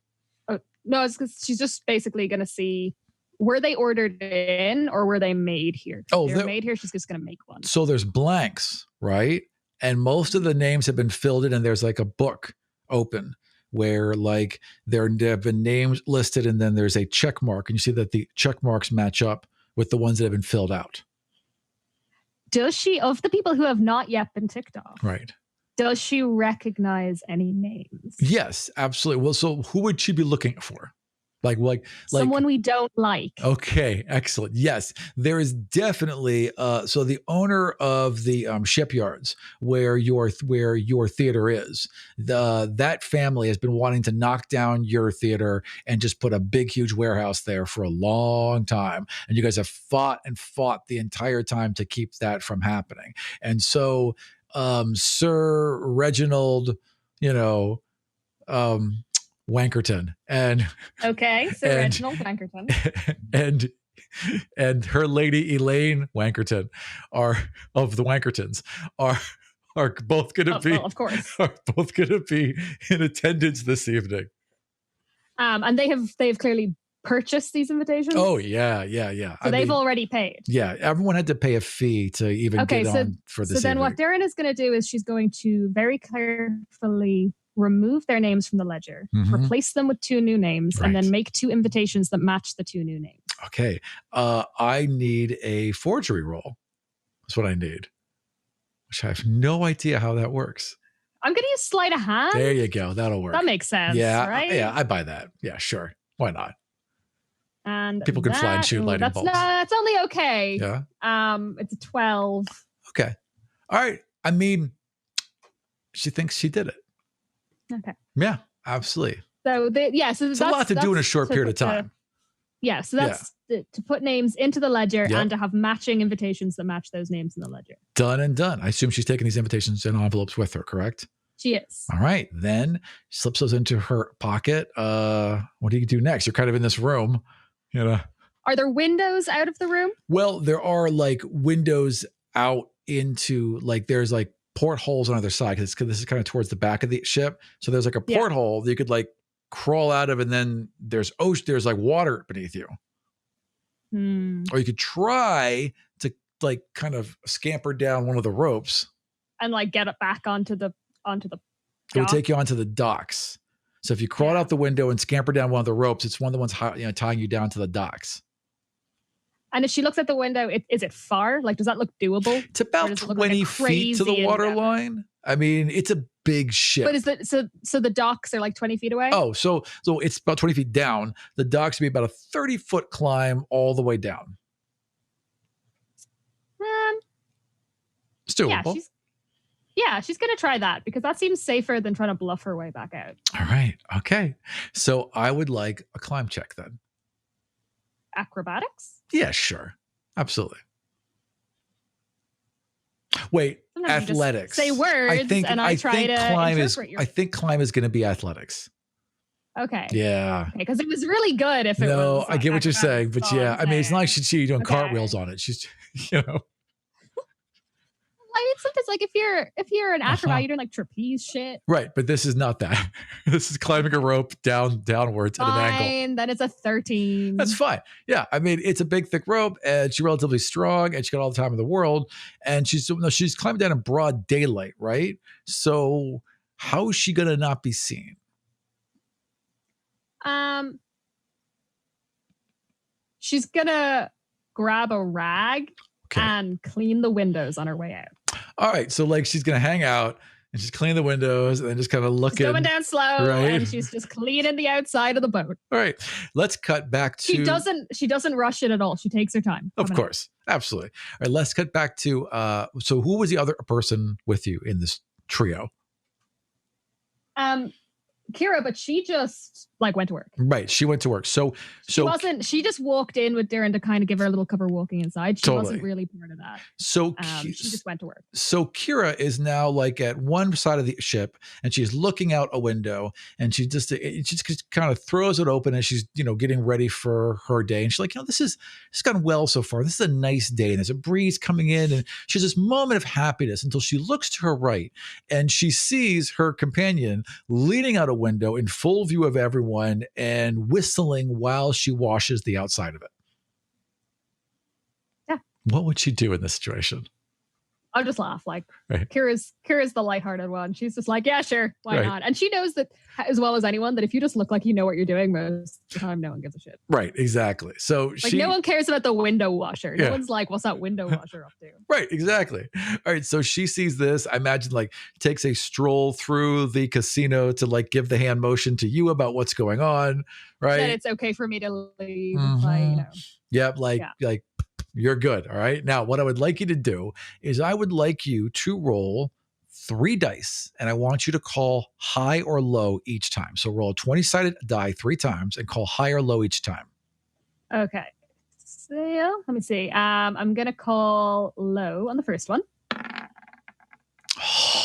Oh, no, it's because she's just basically going to see, were they ordered in or were they made here? Oh, they're made here. She's just going to make one. So there's blanks, right? And most of the names have been filled in, and there's like a book open where like there have been names listed, and then there's a check mark, and you see that the check marks match up with the ones that have been filled out. Does she, of the people who have not yet been ticked off, right? Does she recognize any names? Yes, absolutely. Well, so who would she be looking for? Like someone we don't like. Okay, excellent. Yes, there is definitely. So the owner of the shipyards where your theater is, that family has been wanting to knock down your theater and just put a big, huge warehouse there for a long time. And you guys have fought the entire time to keep that from happening. And so, Sir Reginald, Wankerton and Reginald Wankerton and her lady Elaine Wankerton are of the Wankertons are both going to be of course are both going to be in attendance this evening. And they've clearly purchased these invitations. Oh yeah. So they've already paid. Yeah, everyone had to pay a fee to even get on for this. So then what Darren is going to do is she's going to very carefully remove their names from the ledger, replace them with 2 new names, and then make 2 invitations that match the 2 new names. Okay. I need a forgery roll. That's what I need. Which I have no idea how that works. I'm going to use sleight of hand. There you go. That'll work. That makes sense. Yeah. Right? Yeah, I buy that. Yeah, sure. Why not? And people can fly and shoot lightning bolts. That's only okay. Yeah. It's a 12. Okay. All right. I mean, she thinks she did it. Okay. Yeah, absolutely. So it's a lot to do in a short period of time. Yeah, so that's to put names into the ledger Yep. and to have matching invitations that match those names in the ledger. Done and done. I assume she's taking these invitations in envelopes with her, correct? She is. All right. Then she slips those into her pocket. What do you do next? You're kind of in this room, you know. Are there windows out of the room? Well, there are like windows out into like there's like portholes on either side because this is kind of towards the back of the ship. So there's like a porthole that you could like crawl out of, and then there's like water beneath you. Or you could try to like kind of scamper down one of the ropes and like get it back onto the It would take you onto the docks. So if you crawled out the window and scamper down one of the ropes, it's one of the ones tying you down to the docks. And if she looks at the window, is it far? Like, does that look doable? It's about 20 feet to the water line. I mean, it's a big ship. But is that so the docks are like 20 feet away? Oh, so it's about 20 feet down. The docks would be about a 30-foot climb all the way down. It's doable. She's going to try that because that seems safer than trying to bluff her way back out. All right. Okay. So I would like a climb check then. Acrobatics? Yeah, sure. Absolutely. Wait, Sometimes athletics. Say words I think climb is going to be athletics. Okay. Yeah. Because it was really good if it was. No, I get what you're saying, but yeah, I mean, it's not like she's doing cartwheels on it. She's, I mean, sometimes like if you're an acrobat, you're doing like trapeze shit. Right, but this is not that. This is climbing a rope downwards at an angle. Then it's a 13. That's fine. Yeah, I mean, it's a big, thick rope, and she's relatively strong, and she got all the time in the world, and she's climbing down in broad daylight, right? So how is she gonna not be seen? She's gonna grab a rag and clean the windows on her way out. All right, so like she's gonna hang out and she's cleaning the windows and then just kind of looking. She's going down slow, right? And she's just cleaning the outside of the boat. All right, let's cut back to. She doesn't rush it at all. She takes her time. Of course, absolutely. All right, let's cut back to. So who was the other person with you in this trio? Kira, but she just like went to work. Right, she went to work. So she just walked in with Darren to kind of give her a little cover walking inside. She wasn't really part of that. So she just went to work. So Kira is now like at one side of the ship and she's looking out a window and she just kind of throws it open and she's getting ready for her day. And she's like, this has gone well so far. This is a nice day and there's a breeze coming in and she has this moment of happiness until she looks to her right and she sees her companion leaning out a window in full view of everyone and whistling while she washes the outside of it. Yeah. What would she do in this situation? I'll just laugh. Like Kira's the lighthearted one. She's just like, yeah, sure, why not? And she knows that as well as anyone that if you just look like you know what you're doing most of the time, no one gives a shit. Right, exactly. So no one cares about the window washer. No one's like, what's that window washer up to? Right, exactly. All right, so she sees this. I imagine like takes a stroll through the casino to like give the hand motion to you about what's going on. Right, that it's okay for me to leave. Yep, like you're good. All right. Now, what I would like you to do is I would like you to roll 3 dice and I want you to call high or low each time. So roll a 20-sided die 3 times and call high or low each time. Okay. So let me see. I'm going to call low on the first one.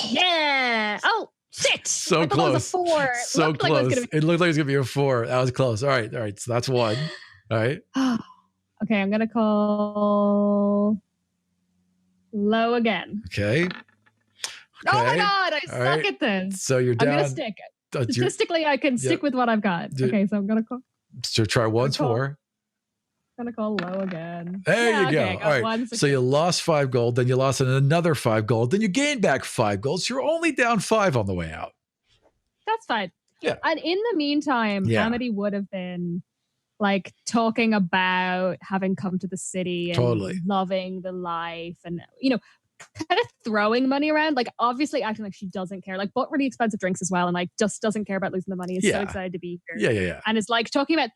Yeah. Oh, shit. So close. That was a 4. So close. It looked like it was going to be a 4. That was close. All right. So that's 1. All right. Okay, I'm going to call low again. Okay. Oh my God, I suck at this. So you're down. I'm going to stick. Statistically, I can stick with what I've got. Okay, so I'm going to call. So try once more. I'm going to call low again. There you go. All right. So you lost 5 gold, then you lost another 5 gold, then you gained back 5 gold. So you're only down 5 on the way out. That's fine. Yeah. And in the meantime, Amity would have been like talking about having come to the city and loving the life and, kind of throwing money around, like obviously acting like she doesn't care, like bought really expensive drinks as well and like just doesn't care about losing the money, is so excited to be here. Yeah. And it's like talking about,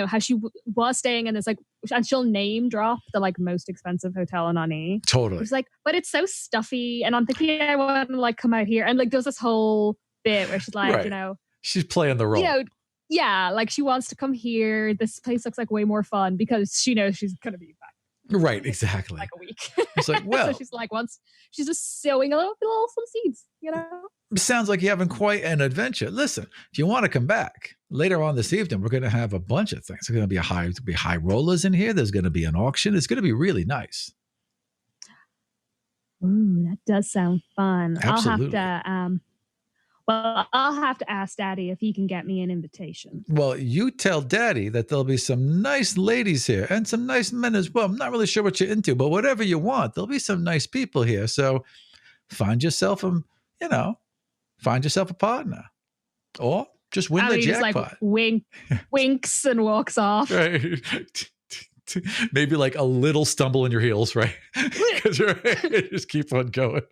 how she was staying in this like, and she'll name drop the like most expensive hotel in Ani. Totally. It's like, but it's so stuffy and I'm thinking I want to like come out here and like does this whole bit where she's like, she's playing the role. yeah, like she wants to come here. This place looks like way more fun because she knows she's gonna be back Right, exactly. like a week. It's like, well, so she's like, once she's just sowing a little some seeds, you know. it sounds like you're having quite an adventure. Listen, if you want to come back later on this evening, we're going to have a bunch of things. There's going to be high rollers in here. There's going to be an auction. It's going to be really nice. Ooh, that does sound fun. Absolutely. I'll have to ask Daddy if he can get me an invitation. Well, you tell Daddy that there'll be some nice ladies here and some nice men as well. I'm not really sure what you're into, but whatever you want, there'll be some nice people here. So find yourself a partner, or just win the just jackpot. Like winks and walks off. Right. Maybe like a little stumble in your heels, right? Because you're just keep on going.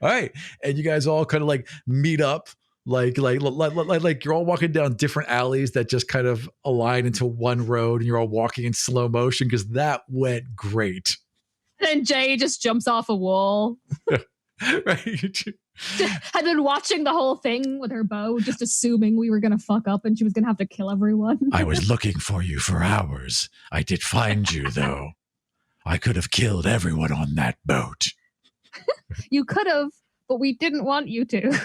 All right, and you guys all kind of like meet up, like you're all walking down different alleys that just kind of align into one road, and you're all walking in slow motion because that went great. And Jay just jumps off a wall. Right. Had been watching the whole thing with her bow, just assuming we were going to fuck up and she was going to have to kill everyone. I was looking for you for hours. I did find you, though. I could have killed everyone on that boat. You could have, but we didn't want you to.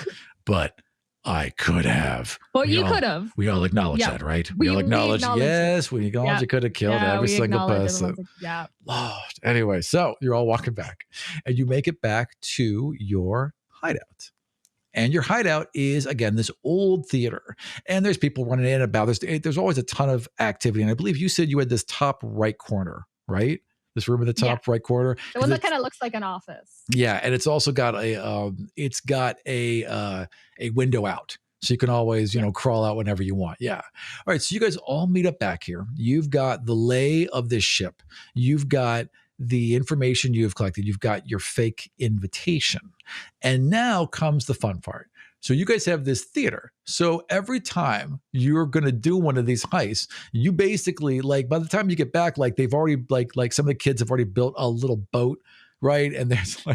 But I could have. But you could have. We all acknowledge that, right? We all acknowledge, yes, we acknowledge you could have killed every single person. Yeah. Lord. Anyway, so you're all walking back and you make it back to your hideout. And your hideout is, again, this old theater. And there's people running in and about. There's always a ton of activity. And I believe you said you had this top right corner, right? This room in the top right corner. The one that kind of looks like an office. Yeah, and it's also got a window out. So you can always, crawl out whenever you want. Yeah. All right. So you guys all meet up back here. You've got the lay of this ship. You've got the information you've collected. You've got your fake invitation. And now comes the fun part. So you guys have this theater. So every time you're going to do one of these heists, you basically, like, by the time you get back, like they've already, like some of the kids have already built a little boat, right? And there's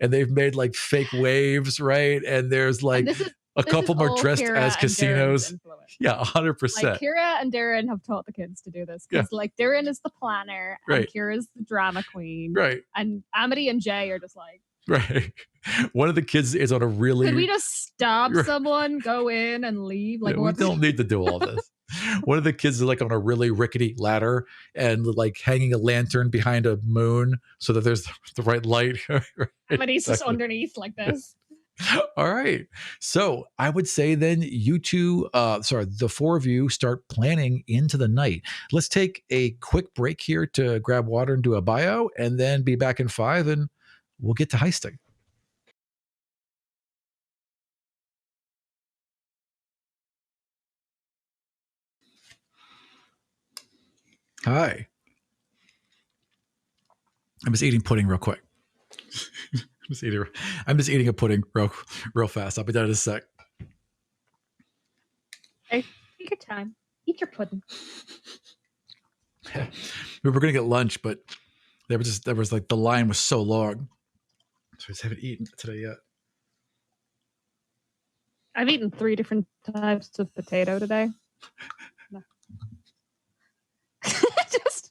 and they've made like fake waves, right? And there's like a couple more dressed as casinos. Yeah, 100%. Like Kira and Darren have taught the kids to do this because like Darren is the planner and Kira's the drama queen. Right. And Amity and Jay are just like, right. One of the kids is on a really... Could we just stop someone, go in and leave? Like, we don't need to do all this. One of the kids is like on a really rickety ladder and like hanging a lantern behind a moon so that there's the right light. Right? Amity's just underneath like this. All right. So I would say then you two, the four of you start planning into the night. Let's take a quick break here to grab water and do a bio and then be back in 5 and we'll get to heisting. Hi. I'm just eating pudding real quick. I'm just eating a pudding real fast. I'll be done in a sec. Hey, take your time. Eat your pudding. We were gonna get lunch, but there was like the line was so long, so I just haven't eaten today yet. I've eaten 3 different types of potato today. No. Just.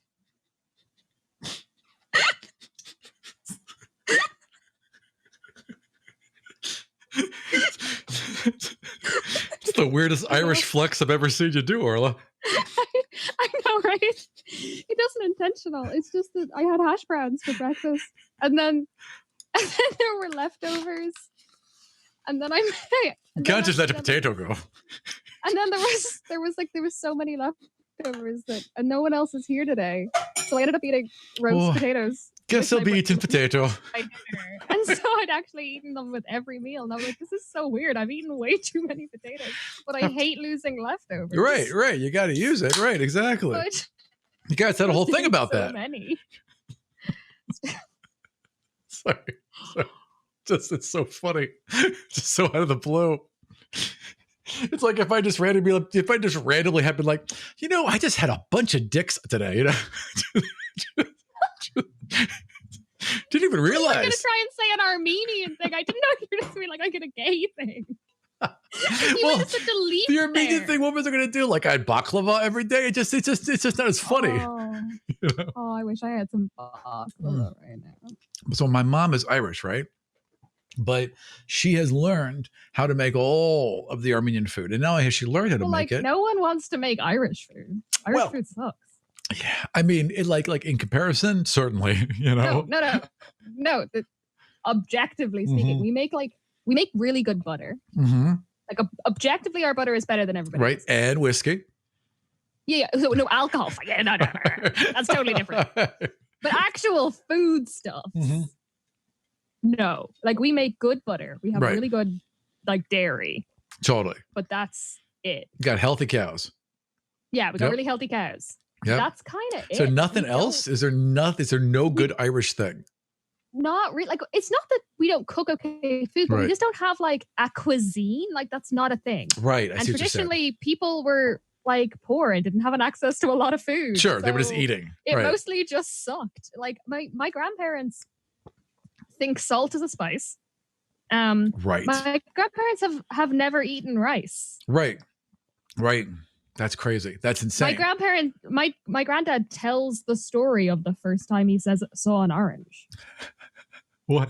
It's the weirdest Irish flex I've ever seen you do, Orla. I know, right? It wasn't intentional. It's just that I had hash browns for breakfast, and then there were leftovers, and then you can't just let a potato go. And then there was so many leftovers and no one else is here today, so I ended up eating roast potatoes. Guess I'll be eating potato. And so I'd actually eaten them with every meal. And I was like, this is so weird. I've eaten way too many potatoes, but I hate losing leftovers. Right. You got to use it. Right, exactly. But you guys had a whole thing about that. Many. Sorry. It's so funny. Just so out of the blue. It's like if I just randomly had been like, I just had a bunch of dicks today, Didn't even realize. I was going to try and say an Armenian thing. I didn't know you were just being like, I get a gay thing. You Well, have such a leaf the Armenian there. thing, what was I going to do? Like, I had baklava every day. It's just not as funny. Oh, oh, I wish I had some baklava right now. So my mom is Irish, right? But she has learned how to make all of the Armenian food. And not only has she learned how to Well, make like, it. no one wants to make Irish food. Irish food sucks. Yeah, I mean, it like in comparison, certainly, you know. No. Objectively speaking, we make really good butter. Mm-hmm. Like objectively, our butter is better than everybody. Right, else. and whiskey. Yeah, so no alcohol. Yeah, no, that's totally different. But actual food stuff, no. Like we make good butter. We have really good like dairy. Totally. But that's it. You got healthy cows. Yeah, we got really healthy cows. Yeah, that's kind of it. So nothing else? Is there no good Irish thing? Not really. Like it's not that we don't cook okay food, but we just don't have like a cuisine. Like that's not a thing. Right. And traditionally, people were like poor and didn't have an access to a lot of food. Sure, so they were just eating. It mostly just sucked. Like my grandparents think salt is a spice. Right. My grandparents have never eaten rice. Right. That's crazy. That's insane. My granddad tells the story of the first time he saw an orange. What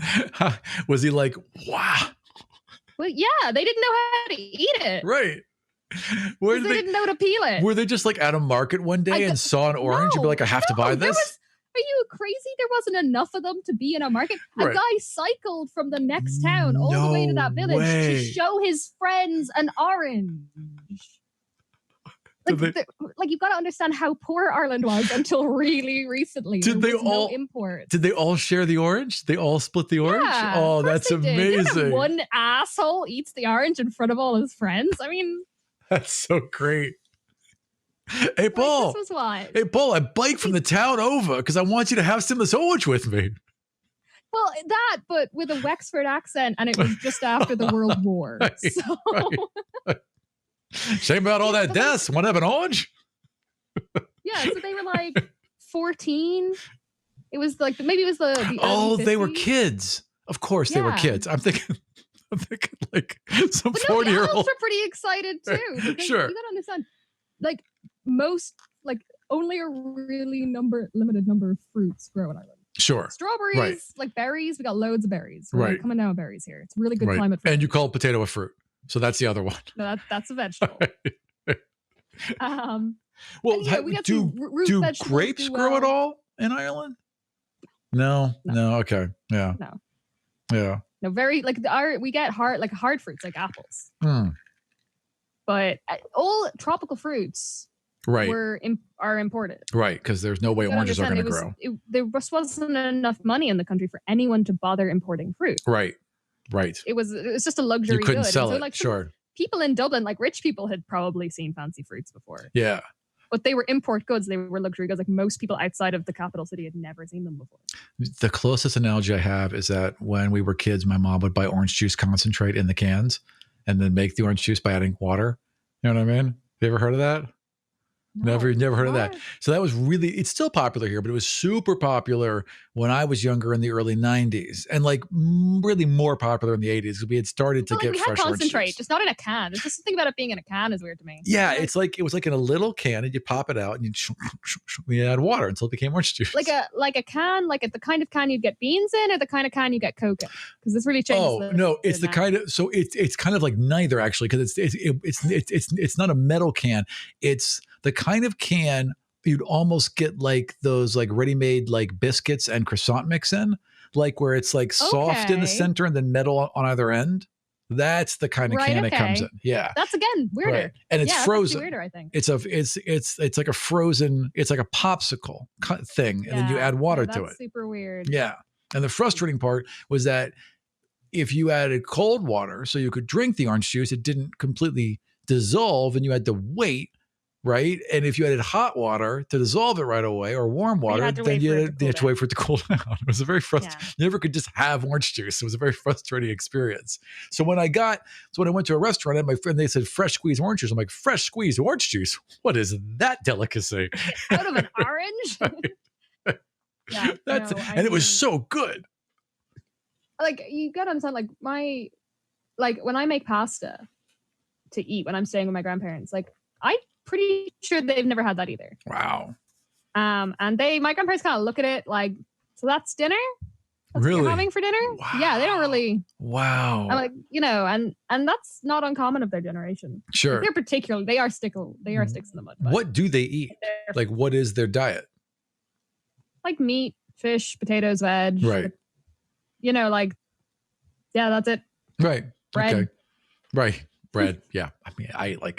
was he like? Wow. Well, yeah, they didn't know how to eat it. Right. They didn't know how to peel it. Were they just like at a market one day and saw an orange and be like, I have to buy this? Are you crazy? There wasn't enough of them to be in a market. A guy cycled from the next town all the way to that village to show his friends an orange. Like you've got to understand how poor Ireland was until really recently. Did they all share the orange? They all split the orange? Yeah, oh, that's amazing. One asshole eats the orange in front of all his friends. I mean, that's so great. Hey Paul. Like, this was what? Hey Paul, I biked from the town over because I want you to have some of this orange with me. Well, but with a Wexford accent, and it was just after the World War. So shame about all that deaths. Want to have an orange? Yeah, so they were like 14. It was like maybe it was the oh, they were kids. Of course, they were kids. I'm thinking like some 40-year-old. Adults were pretty excited too. Sure, you gotta understand. Like most, like only a really limited number of fruits grow in Ireland. Sure. Strawberries, like berries, we got loads of berries. We're coming down with berries here. It's a really good climate. And you call potato a fruit. So that's the other one. No, that's a vegetable. Well, we got do grapes grow at all in Ireland? No. Okay. Yeah. No. Yeah. No, very like we get hard fruits like apples. But all tropical fruits are imported. Right, because there's no way oranges are going to grow. There just wasn't enough money in the country for anyone to bother importing fruit. Right. It was just a luxury good. You couldn't sell it. Like, sure. People in Dublin, like rich people, had probably seen fancy fruits before. Yeah. But they were import goods. They were luxury goods. Like most people outside of the capital city had never seen them before. The closest analogy I have is that when we were kids, my mom would buy orange juice concentrate in the cans and then make the orange juice by adding water. You know what I mean? Have you ever heard of that? No, never heard of that. So that was it's still popular here, but it was super popular when I was younger in the early 90s and like really more popular in the 80s because we had started to get fresh orange juice. Concentrate, just not in a can. It's just something about it being in a can is weird to me. Yeah, it was like in a little can and you pop it out and you add water until it became orange juice. Like a can, like the kind of can you get beans in or the kind of can you get Coke in? Because this really changes. Oh, no, it's the kind of, so it's kind of like neither actually because it's not a metal can. It's the kind of can you'd almost get like those like ready-made like biscuits and croissant mix in, like where it's like soft in the center and then metal on either end. That's the kind of can it comes in. Yeah, that's again weirder. Right. And it's frozen. That's weirder, I think. It's like a frozen. It's like a popsicle thing, and then you add water to it. Super weird. Yeah, and the frustrating part was that if you added cold water, so you could drink the orange juice, it didn't completely dissolve, and you had to wait. Right. And if you added hot water to dissolve it right away or warm water, then you had to wait for it to cool down. It was a very frustrating. Yeah. You never could just have orange juice. It was a very frustrating experience. So when I went to a restaurant and my friend, they said fresh squeezed orange juice. I'm like, fresh squeezed orange juice? What is that delicacy? Out of an orange? Yeah. And it was so good. Like you got to understand, like when I make pasta, to eat when I'm staying with my grandparents. Like I'm pretty sure they've never had that either. Wow. And my grandparents kind of look at it like, so that's dinner? That's what Really? you're having for dinner? Wow. Yeah, they don't really. Wow. I'm like, and that's not uncommon of their generation. Sure. Like, they're particular. They are sticks in the mud. But What do they eat? they're Like, what is their diet? like meat, fish, potatoes, veg. Right. Like, yeah, that's it. Right. Bread. Okay. Right. Bread. Yeah. I mean,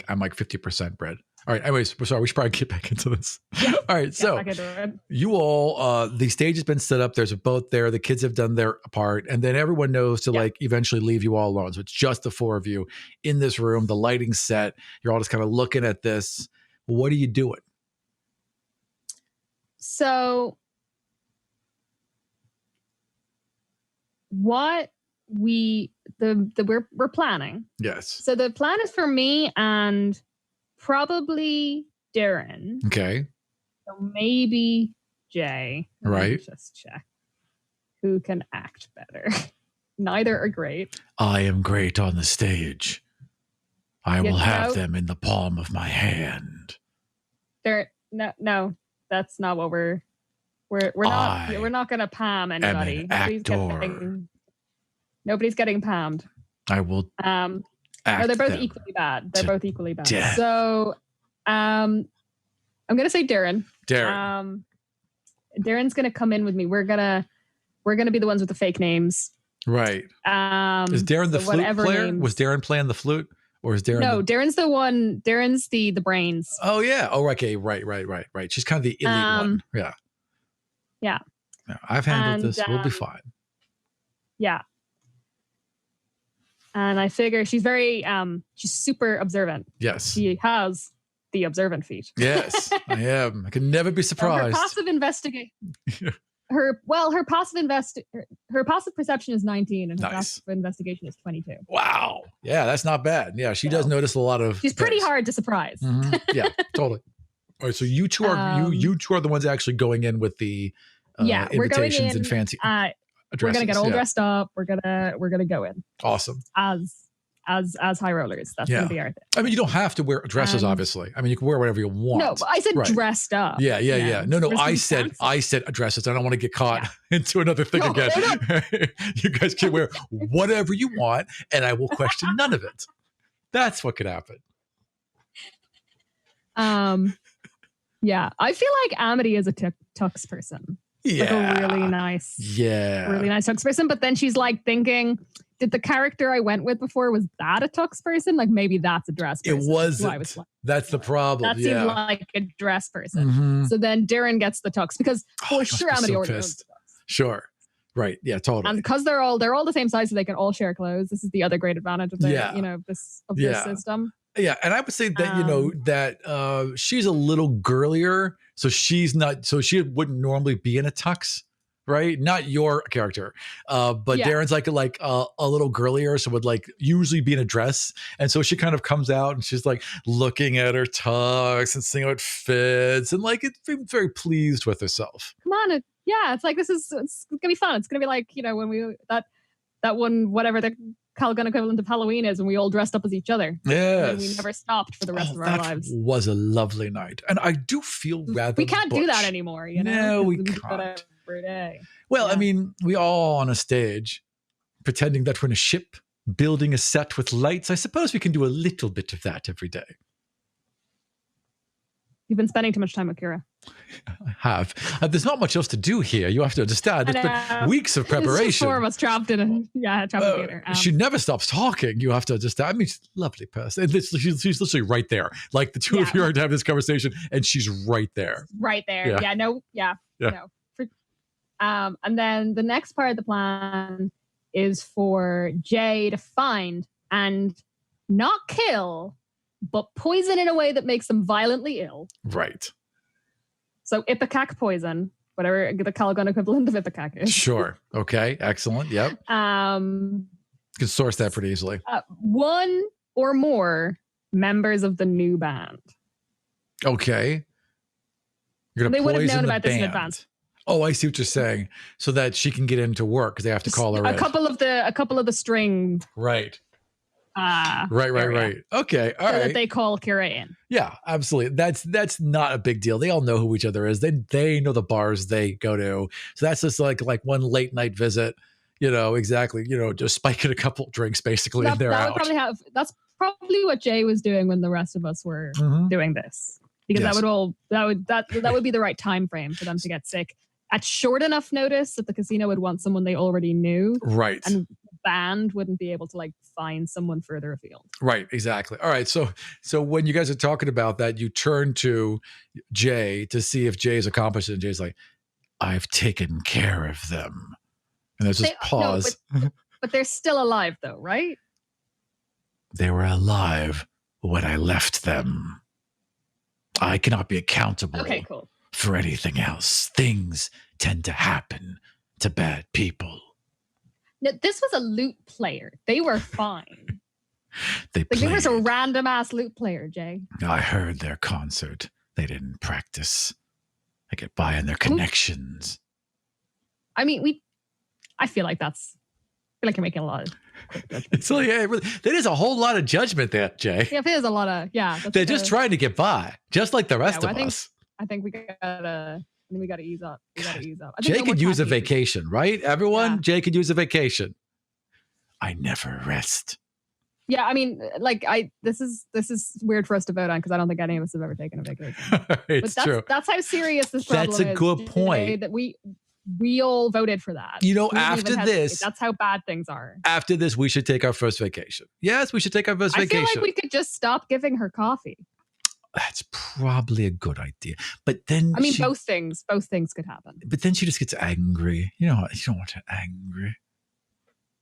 I'm like 50% bread. All right. Anyways, we're sorry. We should probably get back into this. Yeah. All right. So Back into it. you all, the stage has been set up. There's a boat there. The kids have done their part. And then everyone knows to like eventually leave you all alone. So it's just the four of you in this room, the lighting's set. You're all just kind of looking at this. What are you doing? So what we're planning. Yes. So the plan is for me and probably Darren. Okay. So maybe Jay. Let me Right. Just check who can act better. Neither are great. I am great on the stage. I You will have know- them in the palm of my hand. No, that's not what we're not gonna palm an anybody. actor. Nobody's getting palmed. I will No, act they're both them. equally bad. They're to both equally bad. death. So, I'm gonna say Darren. Darren. Darren's gonna come in with me. We're gonna be the ones with the fake names. Right. Is Darren the so flute whatever player? names- Was Darren playing the flute? Or is Darren No, the... Darren's the one. Darren's the brains. Oh, yeah. Oh, okay. Right. She's kind of the elite one. Yeah. Yeah. No, I've handled And, this. We'll be fine. Yeah. And I figure she's very she's super observant. Yes. She has the observant feat. Yes, I am. I can never be So surprised. her passive investigate her passive perception is 19 and her Nice. passive investigation is 22. Wow. Yeah, that's not bad. Yeah, she does notice a lot of She's pretty things. hard to surprise. Mhm. Yeah, totally. All right, so you two are you two are the ones actually going in with the Yeah, we're going invitations in, and fancy We're addresses. gonna get all Yeah. dressed up. We're gonna go in Awesome. as high rollers. That's Yeah. gonna be our thing. I mean, you don't have to wear dresses, obviously. I mean, you can wear whatever you want. No, but I said Right. dressed up. Yeah. No, We're I some said fancy- addresses. I don't want to get caught into another thing No, again. You guys can wear whatever you want, and I will question none of it. That's what could happen. Yeah, I feel like Amity is a tux person. Yeah. Like a really nice tux person. But then she's like thinking, did the character I went with before, was that a tux person? Like maybe that's a dress person. It wasn't. So I was like, That's the problem. that seemed Yeah. like a dress person. Mhm. So then Darren gets the tux because Oh, for I must sure be Amity so already owns pissed. the tux. Sure. Right. Yeah, totally. And because they're all the same size, so they can all share clothes. This is the other great advantage of the Yeah. this Yeah. system. Yeah, and I would say that that she's a little girlier, so she wouldn't normally be in a tux, right? Not your character, but Yeah. Darren's like a little girlier, so would like usually be in a dress, and so she kind of comes out and she's like looking at her tux and seeing how it fits, and like it's being very pleased with herself. Come on, it's like it's gonna be fun. It's gonna be like when we that one whatever the Calgon equivalent of Halloween is, when we all dressed up as each other. Yes, And we never stopped for the rest of our that lives. was a lovely night, and I do feel rather. We can't do that butch. anymore, No, 'cause we do that can't. every day. Well, I Yeah. mean, we all on a stage pretending that we're in a ship, building a set with lights. I suppose we can do a little bit of that every day. You've been spending too much time with Kira. I have. There's not much else to do here. You have to understand. It's I been know. weeks of It's just preparation. four of us trapped in a theater. She never stops talking. You have to understand. I mean, she's a lovely person. And she's literally right there. Like the two of Yeah. you are to have this conversation, and she's right there. right there. Yeah. Yeah. Yeah. No. And then the next part of the plan is for Jay to find and not kill, but poison in a way that makes them violently ill. Right. So Ipecac poison, whatever the Calgon equivalent of Ipecac is. Sure. Okay. Excellent. Yep. You can source that pretty easily. One or more members of the new band. Okay. You're gonna They would have poison known the about this in band. advance. Oh, I see what you're saying. So that she can get into work because they have to call her a in. couple of the string. Right. area. Okay, all so right. that they call Kira in. Yeah, absolutely. That's not a big deal. They all know who each other is. They know the bars they go to. So that's just like one late night visit. Exactly. Just spiking a couple drinks basically, and they're that out. would probably that's probably what Jay was doing when the rest of us were doing this, because Yes. that would be the right time frame for them to get sick at short enough notice that the casino would want someone they already knew, Right. and the band wouldn't be able to like find someone further afield. Right, exactly. All right, so when you guys are talking about that, you turn to Jay to see if Jay's accomplished it, and Jay's like, I've taken care of them. And there's this pause. But they're still alive though, right? They were alive when I left them. I cannot be accountable for anything else. Things tend to happen to bad people. No, this was a lute player. They were fine. There was a random ass lute player, Jay. I heard their concert. They didn't practice. They get by on their connections. I mean, I feel like you're making a lot of quick judgments. So yeah, there is a whole lot of judgment there, Jay. Yeah, there's a lot of They're just trying to get by, just like the rest of us. I think we gotta ease up. Jay could use a vacation, right? Everyone, Jay could use a vacation. I never rest. Yeah, I mean, this is weird for us to vote on because I don't think any of us have ever taken a vacation. It's true. That's how serious this problem is. That's a good point. That we all voted for that. After this, that's how bad things are. After this, we should take our first vacation. Yes, we should take our first vacation. I feel like we could just stop giving her coffee. That's probably a good idea. But then both things could happen. But then she just gets angry. You don't want her angry.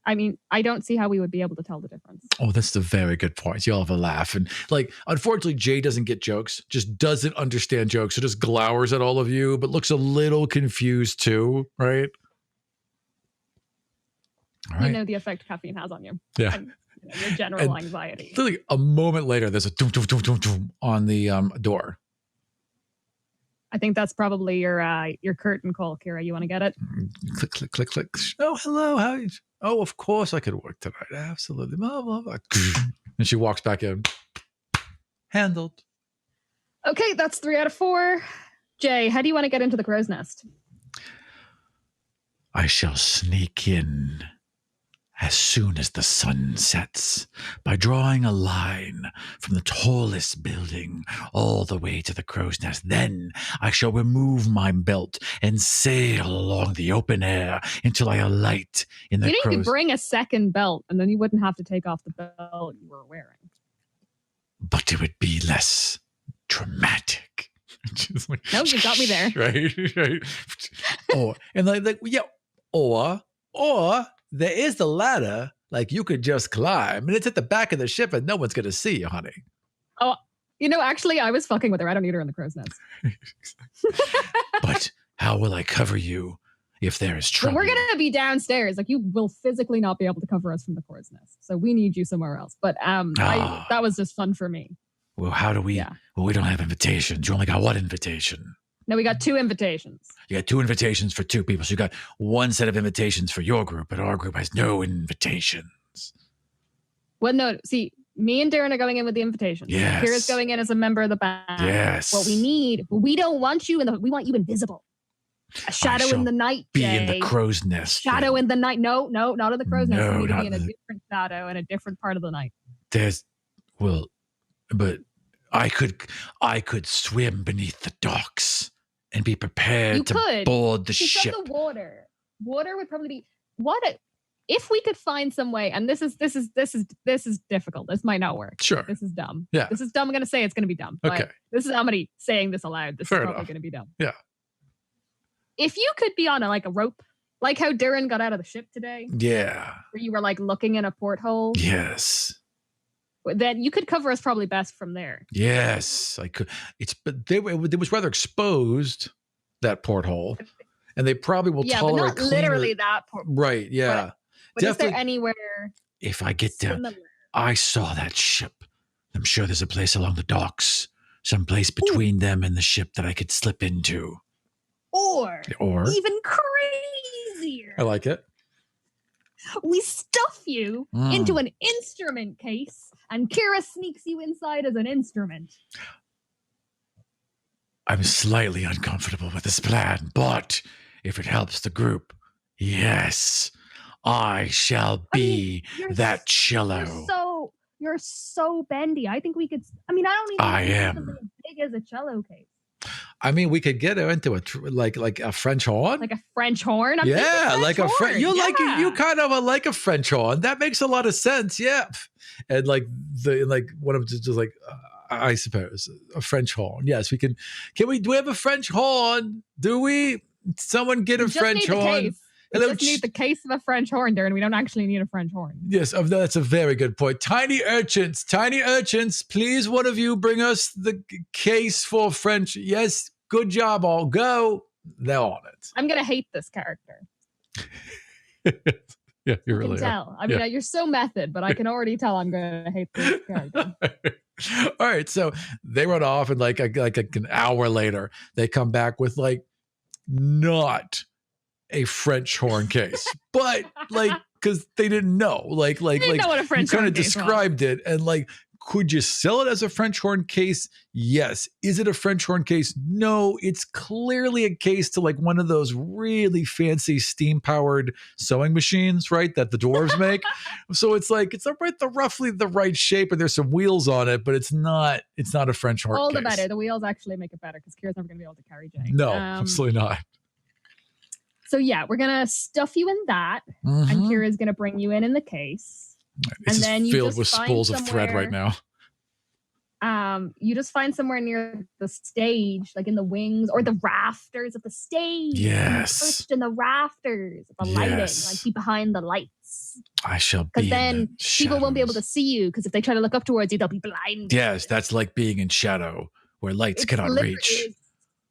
I mean, I don't see how we would be able to tell the difference. Oh, that's a very good point. You'll have a laugh. And unfortunately, Jay doesn't get jokes, just doesn't understand jokes. So just glowers at all of you, but looks a little confused too, right? All right. You know the effect caffeine has on you. Yeah. And, your general anxiety. Literally a moment later, there's a doom, doom, doom, doom, doom on the door. I think that's probably your curtain call, Kira. You want to get it? Click, click, click, click. Oh, hello. How are you? Oh, of course I could work tonight. Absolutely. Blah, blah, blah. And she walks back in. Handled. Okay, that's 3 out of 4. Jay, how do you want to get into the crow's nest? I shall sneak in as soon as the sun sets by drawing a line from the tallest building all the way to the crow's nest. Then I shall remove my belt and sail along the open air until I alight in the crow's nest. You could bring a second belt and then you wouldn't have to take off the belt you were wearing. But it would be less dramatic. No, you got me there. Right. Or there is the ladder, you could just climb, and it's at the back of the ship, and no one's going to see you, honey. Oh, actually, I was fucking with her. I don't need her in the crow's nest. But how will I cover you if there is trouble? We're going to be downstairs. You will physically not be able to cover us from the crow's nest. So we need you somewhere else. But that was just fun for me. Well, how do we? Yeah. Well, we don't have invitations. You only got one invitation. No, we got 2 invitations. You got 2 invitations for 2 people. So you got one set of invitations for your group, but our group has no invitations. Well, no. See, me and Darren are going in with the invitations. Yes. Kira's going in as a member of the band. Yes. What we don't want you we want you invisible. A shadow in the night, Be Jay. in the crow's nest. Shadow in the night. No, not in the crow's nest. You need to be in a the... different shadow in a different part of the night. But I could swim beneath the docks and be prepared to board the ship. The water would probably be if we could find some way. And this is difficult. This might not work. Sure, this is dumb. Yeah, this is dumb. I'm going to say it's going to be dumb. Okay, but this is somebody saying this aloud. This Fair is probably enough. going to be dumb. Yeah. If you could be on a rope, like how Darren got out of the ship today. Yeah. Where you were looking in a porthole. Yes. Then you could cover us probably best from there. Yes, I could. It was rather exposed, that porthole, and they probably will tolerate. But not literally that porthole. Right? Yeah. But is there anywhere? If I get there, I saw that ship. I'm sure there's a place along the docks, some place between them and the ship that I could slip into. Or even crazier. I like it. We stuff you into an instrument case, and Kira sneaks you inside as an instrument. I'm slightly uncomfortable with this plan, but if it helps the group, yes, I shall be that cello. You're so bendy. I think we could. I mean, I don't even I think am. something as big as a cello case. I mean, we could get her into a like a French horn. Like a French horn? Yeah, like a French. You yeah. like you kind of like a French horn. That makes a lot of sense. Yeah, and like one of just like I suppose a French horn. Yes, we can. Can we? Do we have a French horn? Do we? Someone get a French horn. Case. We just need the case of a French horn, Darren. We don't actually need a French horn. Yes, that's a very good point. Tiny urchins, please, one of you bring us the case for French. Yes, good job, all. Go. They're on it. I'm going to hate this character. Yeah, you really can tell. I mean, you're so method, but I can already tell I'm going to hate this character. All right, so they run off, and like an hour later, they come back with like not a French horn case, but like because they didn't know, like know what a French you kind horn of case described it, and like, could you sell it as a French horn case? Yes. Is it a French horn case? No. It's clearly a case to like one of those really fancy steam powered sewing machines, right? That the dwarves make. So it's like it's roughly the right shape, and there's some wheels on it, but it's not a French horn. All case. the better. The wheels actually make it better because Kira's never going to be able to carry Jane. No, absolutely not. So yeah, we're gonna stuff you in that, and Kira's gonna bring you in the case. This and then is you filled just with spools of thread right now. You just find somewhere near the stage, like in the wings or the rafters of the stage. Yes. Perched in the rafters, the lighting, like be behind the lights. I shall be. Because then people won't be able to see you. Because if they try to look up towards you, they'll be blinded. Yes, that's like being in shadow where lights cannot reach.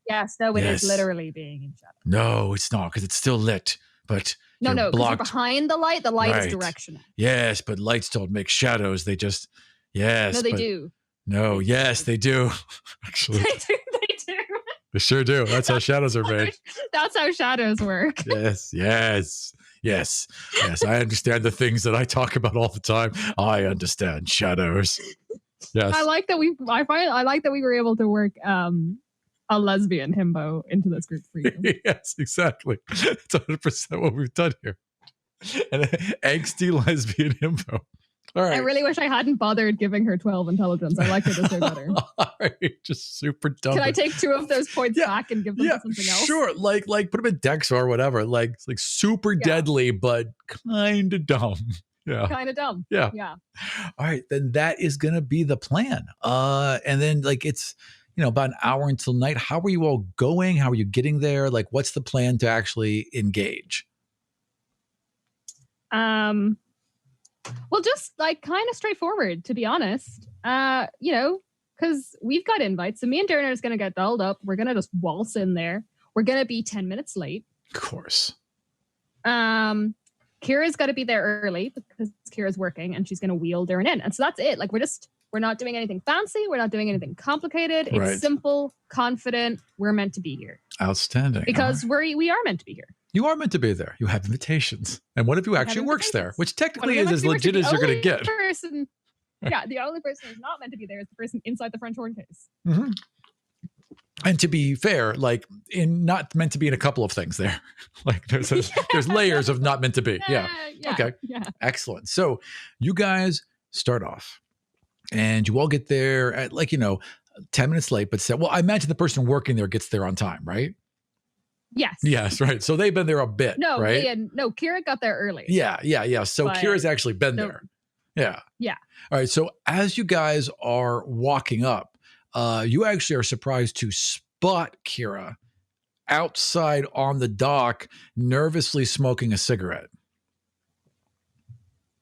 Yes, no, it is literally being in shadow. No, it's not, because it's still lit. But no, because you're behind the light is directional. Yes, but lights don't make shadows. They just No, they do. No, yes, they do. Actually, they do. They sure do. That's how shadows are made. That's how shadows work. Yes. I understand the things that I talk about all the time. I understand shadows. Yes. I like that we were able to work a lesbian himbo into this group for you. Yes, exactly. It's 100% what we've done here. An angsty lesbian himbo. All right. I really wish I hadn't bothered giving her 12 intelligence. I like her this way better. All right, just super dumb. Can I take 2 of those points back and give them to something else? Sure. Like put them in Dex or whatever. Like super deadly, but kind of dumb. Yeah. Kind of dumb. Yeah. Yeah. All right, then that is gonna be the plan. And then like it's about an hour until night. How are you all going? How are you getting there? Like, what's the plan to actually engage? Well, just like kind of straightforward, to be honest. Because we've got invites. So me and Darren are just going to get dolled up. We're going to just waltz in there. We're going to be 10 minutes late. Of course. Kira's got to be there early because Kira's working and she's going to wheel Darren in. And so that's it. Like, we're not doing anything fancy. We're not doing anything complicated. It's simple, confident. We're meant to be here. Outstanding. Because we are meant to be here. You are meant to be there. You have invitations. And one of you actually works there, which technically is as legit as you're going to get. The only person who's not meant to be there is the person inside the French horn case. Mm-hmm. And to be fair, like not meant to be in a couple of things there. Like there's layers of not meant to be. Yeah. Okay. Yeah. Excellent. So you guys start off and you all get there at 10 minutes late, but I imagine the person working there gets there on time, right? Yes, right. So they've been there a bit, right? Kira got there early. Yeah. So Kira's actually been there. Yeah. All right. So as you guys are walking up, you actually are surprised to spot Kira outside on the dock, nervously smoking a cigarette.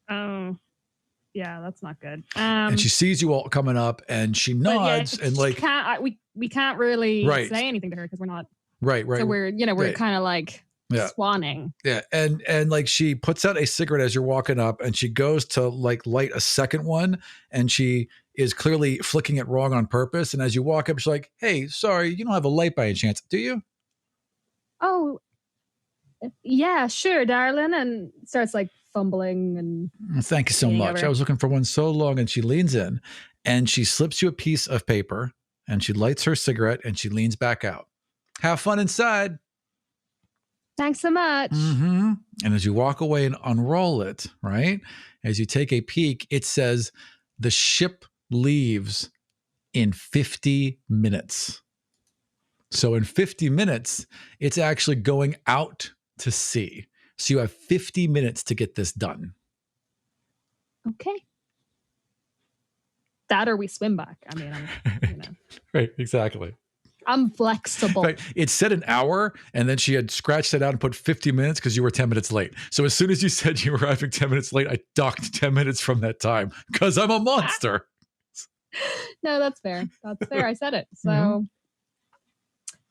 Oh, yeah, that's not good. And she sees you all coming up, and she nods, and like we can't really say anything to her because we're not. Right. So we're kind of like swanning. Yeah. And like she puts out a cigarette as you're walking up, and she goes to like light a second one, and she is clearly flicking it wrong on purpose. And as you walk up, she's like, "Hey, sorry, you don't have a light by any chance, do you?" Oh, yeah, sure, darling. And starts like fumbling and Thank you so leaning much. over. I was looking for one so long, and she leans in and she slips you a piece of paper and she lights her cigarette and she leans back out. Have fun inside. Thanks so much. Mm-hmm. And as you walk away and unroll it, right, as you take a peek, it says the ship leaves in 50 minutes. So in 50 minutes, it's actually going out to sea. So you have 50 minutes to get this done. Okay. That or we swim back. I mean, Right, exactly. I'm flexible. Right. It said an hour, and then she had scratched it out and put 50 minutes because you were 10 minutes late. So as soon as you said you were arriving 10 minutes late, I docked 10 minutes from that time because I'm a monster. No, that's fair. That's fair. I said it. So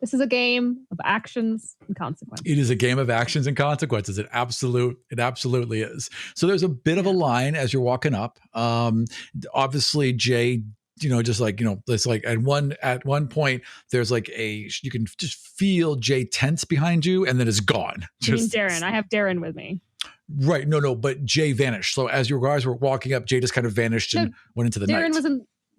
this is a game of actions and consequences. It is a game of actions and consequences. It absolutely is. So there's a bit of a line as you're walking up. Obviously, Jay, just like, it's like at one point there's like you can just feel Jay tense behind you, and then it's gone. You mean Darren? I have Darren with me. Right. No, but Jay vanished. So as you guys were walking up, Jay just kind of vanished and went into the night.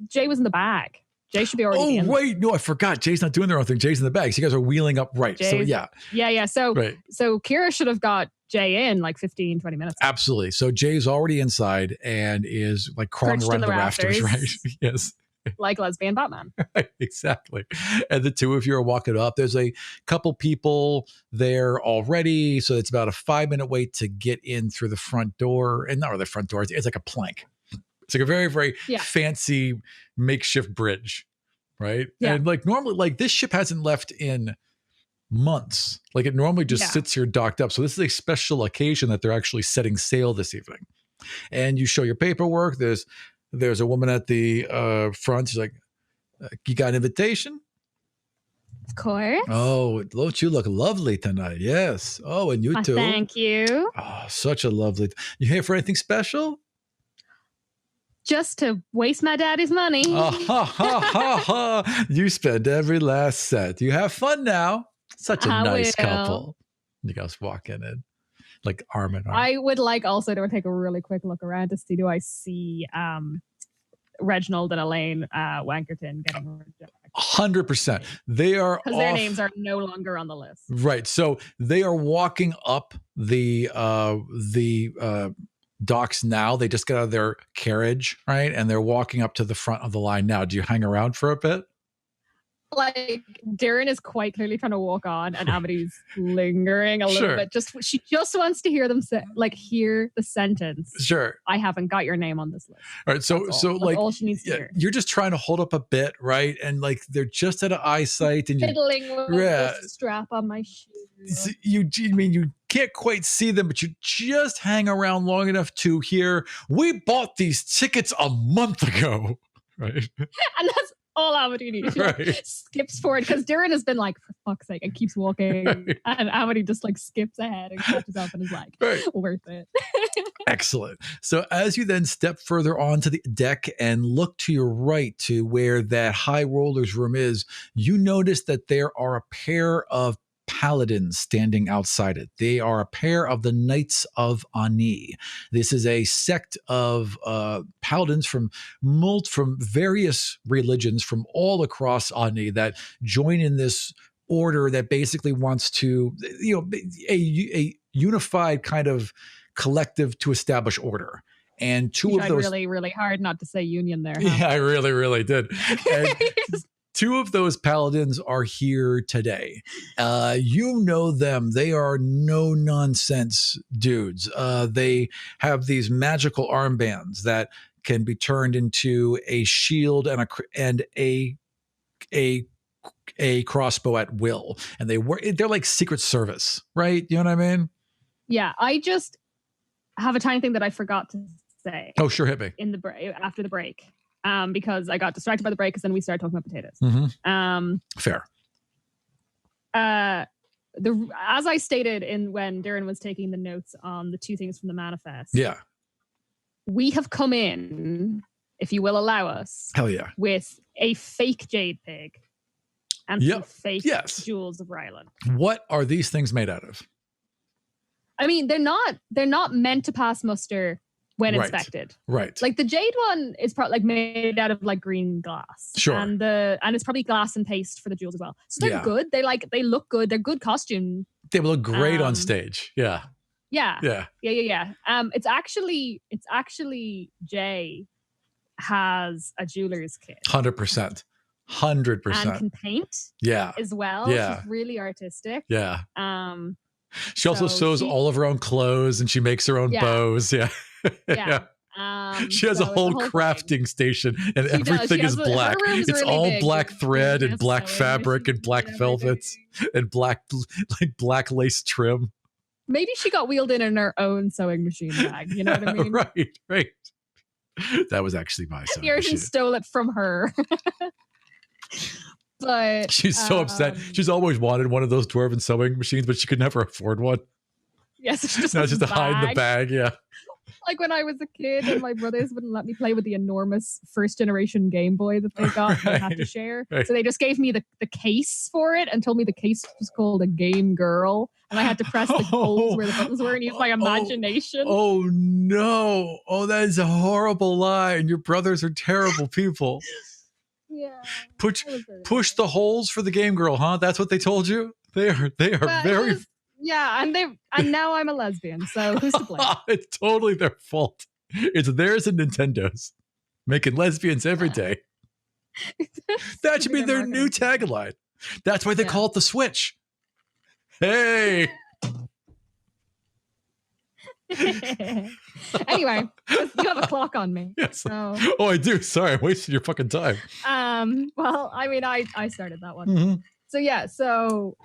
Jay was in the bag. Jay should be already in. Oh, wait. No, I forgot. Jay's not doing their own thing. Jay's in the bag. So you guys are wheeling up. Right. So yeah. Yeah. So Kira should have got Jay in like 15, 20 minutes. Absolutely. So Jay's already inside and is like crawling around the rafters, right? Yes. Like lesbian Batman. Right, exactly. And the two of you are walking up. There's a couple people there already. So it's about a 5-minute wait to get in through the front door. And not really the front door. It's like a plank. It's like a very, very fancy makeshift bridge, right? Yeah. And like normally, like this ship hasn't left in months. Like it normally just sits here docked up. So this is a special occasion that they're actually setting sail this evening. And you show your paperwork. There's a woman at the front. She's like, "You got an invitation?" Of course. Oh, don't you look lovely tonight? Yes. Oh, and you too. Thank you. Oh, such a lovely. You here for anything special? Just to waste my daddy's money. Ha ha ha ha! You spend every last cent. You have fun now. Such a nice couple. You guys walking in, like arm in arm. I would like also to take a really quick look around to see, do I see Reginald and Elaine Wankerton getting rejected? 100%. They are because their names are no longer on the list. Right. So they are walking up the docks now. They just got out of their carriage, right? And they're walking up to the front of the line now. Do you hang around for a bit? Like Darren is quite clearly trying to walk on, and Amity's lingering a little bit. She just wants to hear them hear the sentence. Sure. I haven't got your name on this list. All right. So like all she needs to hear. You're just trying to hold up a bit, right? And like they're just out of eyesight, and fiddling with the strap on my shoe. You can't quite see them, but you just hang around long enough to hear, "We bought these tickets a month ago," right? And that's all Amity needs. She skips forward because Darren has been like, "For fuck's sake," and keeps walking, and Amity just like skips ahead and catches up and is like, "Worth it." Excellent. So as you then step further onto the deck and look to your right to where that high roller's room is, you notice that there are a pair of paladins standing outside it. They are a pair of the Knights of Ani. This is a sect of paladins from various religions from all across Ani that join in this order that basically wants to, a unified kind of collective to establish order. And two of those really, really hard not to say union there. Huh? Yeah, I really, really did. And two of those paladins are here today. You know them. They are no nonsense dudes. They have these magical armbands that can be turned into a shield and a crossbow at will. And they're like Secret Service, right? You know what I mean? Yeah, I just have a tiny thing that I forgot to say. Oh, sure, hit me. After the break. Because I got distracted by the break because then we started talking about potatoes. Mm-hmm. Fair. As I stated when Darren was taking the notes on the two things from the manifest. Yeah. We have come in, if you will allow us. Hell yeah. With a fake jade pig and some fake jewels of Ryland. What are these things made out of? I mean, they're not meant to pass muster when Right. inspected. Right. Like the jade one is probably like made out of like green glass. Sure. And it's probably glass and paste for the jewels as well. So they're Yeah. good. They look good. They're good costume. They will look great on stage. Yeah. Yeah. Yeah. It's actually Jay has a jeweler's kit. 100%. 100%. And can paint Yeah. as well. Yeah. She's really artistic. Yeah. She also So sews all of her own clothes and she makes her own Yeah. bows. Yeah. Yeah. She has so a it's whole thing. crafting station and She does. everything She has is her black. room's It's really all big. black thread She and has black sewing fabric and machines black and everything. velvets and black lace trim. Maybe she got wheeled in her own sewing machine bag. You know what I mean? Right. That was actually my sewing Garrison machine. stole it from her. But She's so upset. She's always wanted one of those dwarven sewing machines, but she could never afford one. yes, it's just Now a it's just to hide in the bag. Yeah. Like when I was a kid and my brothers wouldn't let me play with the enormous first generation Game Boy that they got and they had to share. Right. So they just gave me the case for it and told me the case was called a Game Girl. And I had to press the holes where the buttons were and use my imagination. Oh no. Oh, that is a horrible lie. And your brothers are terrible people. Yeah. Push that was very push the holes for the game girl, huh? That's what they told you? They are Well, very yeah, and now I'm a lesbian, so who's to blame? It's totally their fault. It's theirs and Nintendo's. Making lesbians every day. That should be their new tagline. That's why they call it the Switch. Hey. Anyway, you have a clock on me. Yes. So, Oh, I do. Sorry, I wasted your fucking time. well, I mean, I started that one. Mhm. So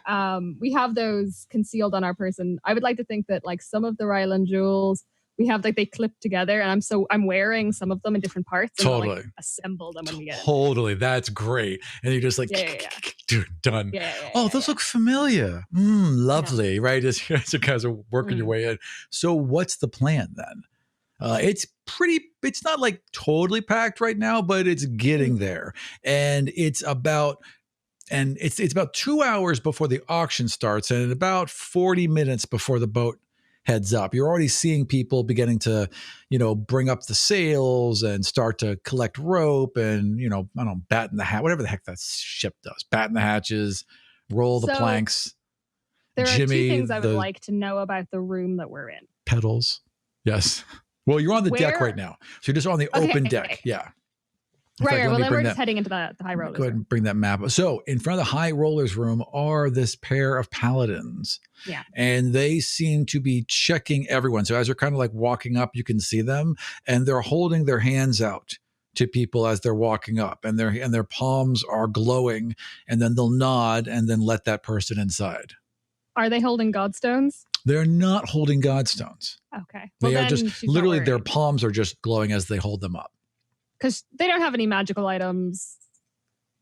we have those concealed on our person. I would like to think that like some of the Ryland jewels we have like they clip together, and I'm wearing some of them in different parts. And Totally. like, assemble them when we get it. Totally. That's great. And you're just like, dude, done. Oh, those look familiar. Lovely. Right. As you guys are working your way in. So what's the plan then? It's not like totally packed right now, but it's getting there. And it's about 2 hours before the auction starts and about 40 minutes before the boat heads up. You're already seeing people beginning to, bring up the sails and start to collect rope and, I don't know, batten the hat, whatever the heck that ship does. Batten the hatches, roll the planks. There are Jimmy, two things I would like to know about the room that we're in. Pedals. Yes. Well, you're on the deck right now. So you're just on the open deck. Yeah. Right. Well, then we're just heading into the high rollers. Go ahead and bring that map up. So in front of the high rollers room are this pair of paladins. Yeah. And they seem to be checking everyone. So as you're kind of like walking up, you can see them and they're holding their hands out to people as they're walking up and their palms are glowing, and then they'll nod and then let that person inside. Are they holding godstones? They're not holding godstones. Okay. They are just literally their palms are just glowing as they hold them up. Because they don't have any magical items.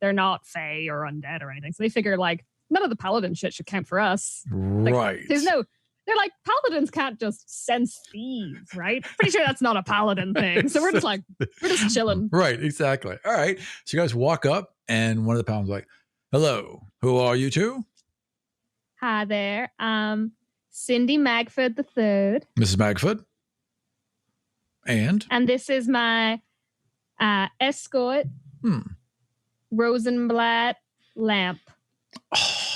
They're not fae or undead or anything. So they figure like none of the paladin shit should count for us. Like, right. They're like, paladins can't just sense thieves, right? Pretty sure that's not a paladin thing. So we're just chilling. Right, exactly. All right. So you guys walk up and one of the paladins is like, hello, who are you two? Hi there. Cindy Magford III. Mrs. Magford. And this is my escort, Rosenblatt Lamp. Oh,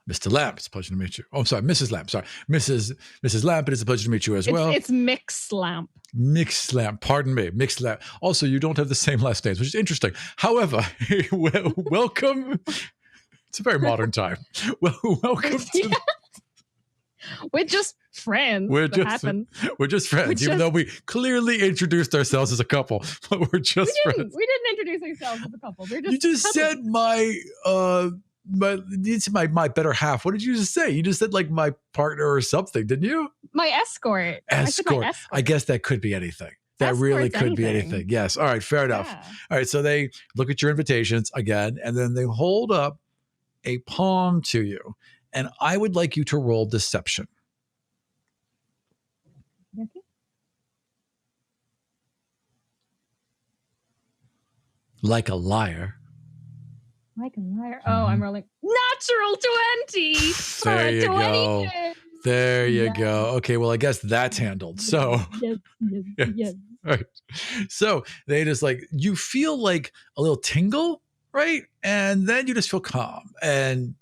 Mr. Lamp, it's a pleasure to meet you. Oh, I'm sorry, Mrs. Lamp. Sorry, Mrs. Lamp. It is a pleasure to meet you as well. It's Mix Lamp. Mix Lamp. Pardon me, Mix Lamp. Also, you don't have the same last names, which is interesting. However, welcome. It's a very modern time. Well, welcome to. We're just friends. We're just friends, even though we clearly introduced ourselves as a couple, but we're just friends. We didn't introduce ourselves as a couple. We're just. You just said my better half. What did you just say? You just said like my partner or something, didn't you? My escort. Escort. I guess that could be anything. That really could be anything. Yes. All right. Fair enough. Yeah. All right. So they look at your invitations again, and then they hold up a palm to you. And I would like you to roll deception. Okay. Like a liar. Like a liar. Oh, I'm rolling natural 20. There you go. There you Yes. go. Okay, well, I guess that's handled. So, Yes, yes, yes. yes. Right. So they just like, you feel like a little tingle, right? And then you just feel calm. And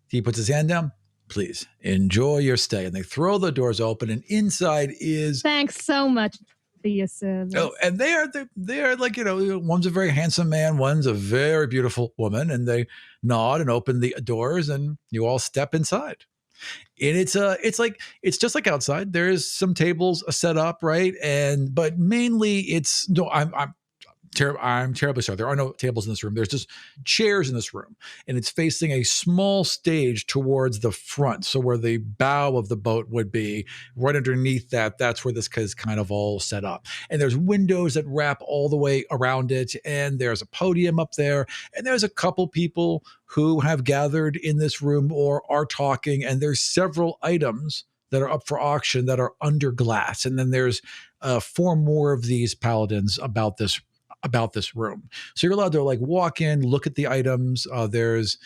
he puts his hand down. Please enjoy your stay. And they throw the doors open, and inside is Thanks so much for your service. oh, and they are like, one's a very handsome man, one's a very beautiful woman, and they nod and open the doors, and you all step inside. And it's just like outside. There's some tables set up, right? But mainly it's no. I'm terribly sorry. There are no tables in this room. There's just chairs in this room, and it's facing a small stage towards the front. So where the bow of the boat would be, right underneath that, that's where this is kind of all set up. And there's windows that wrap all the way around it, and there's a podium up there, and there's a couple people who have gathered in this room or are talking, and there's several items that are up for auction that are under glass. And then there's 4 more of these paladins about this room. So you're allowed to like walk in, look at the items. There's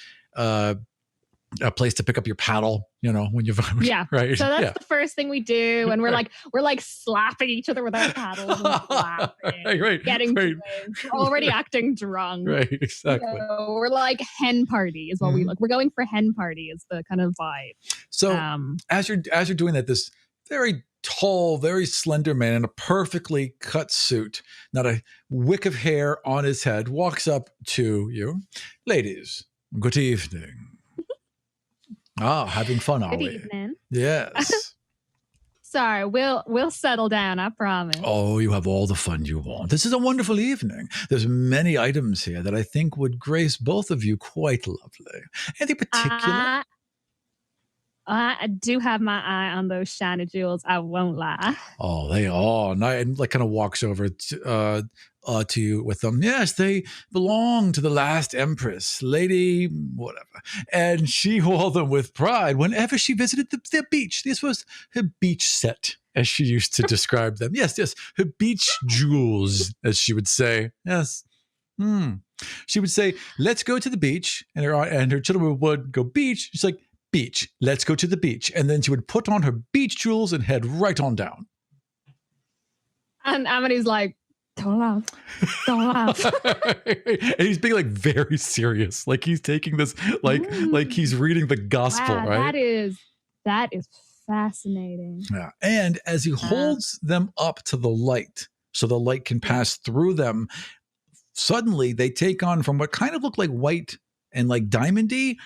a place to pick up your paddle, when you've Yeah. right. So that's Yeah. the first thing we do, and we're like slapping each other with our paddles and laughing, right. getting right. drinks. We're already acting drunk. Right. Exactly. We're like hen party is what we look. We're going for hen party is the kind of vibe. So as you're doing that, this very tall, very slender man in a perfectly cut suit, not a wick of hair on his head, walks up to you. Ladies, good evening. Having fun, are Good we? evening. Yes. Sorry, we'll settle down, I promise. Oh, you have all the fun you want. This is a wonderful evening. There's many items here that I think would grace both of you quite lovely. Any particular? I do have my eye on those shiny jewels. I won't lie. Oh, they are. And like kind of walks over to you with them. Yes, they belong to the last empress, Lady whatever. And she wore them with pride whenever she visited the beach. This was her beach set, as she used to describe them. Yes, her beach jewels, as she would say. Yes. She would say, let's go to the beach. And her children would go, beach. She's like, beach. Let's go to the beach. And then she would put on her beach jewels and head right on down. And Amity's like, don't laugh. Don't laugh. And he's being like very serious. Like he's taking this like he's reading the gospel, wow, right? That is fascinating. Yeah. And as he holds them up to the light so the light can pass through them, suddenly they take on from what kind of look like white and like diamondy.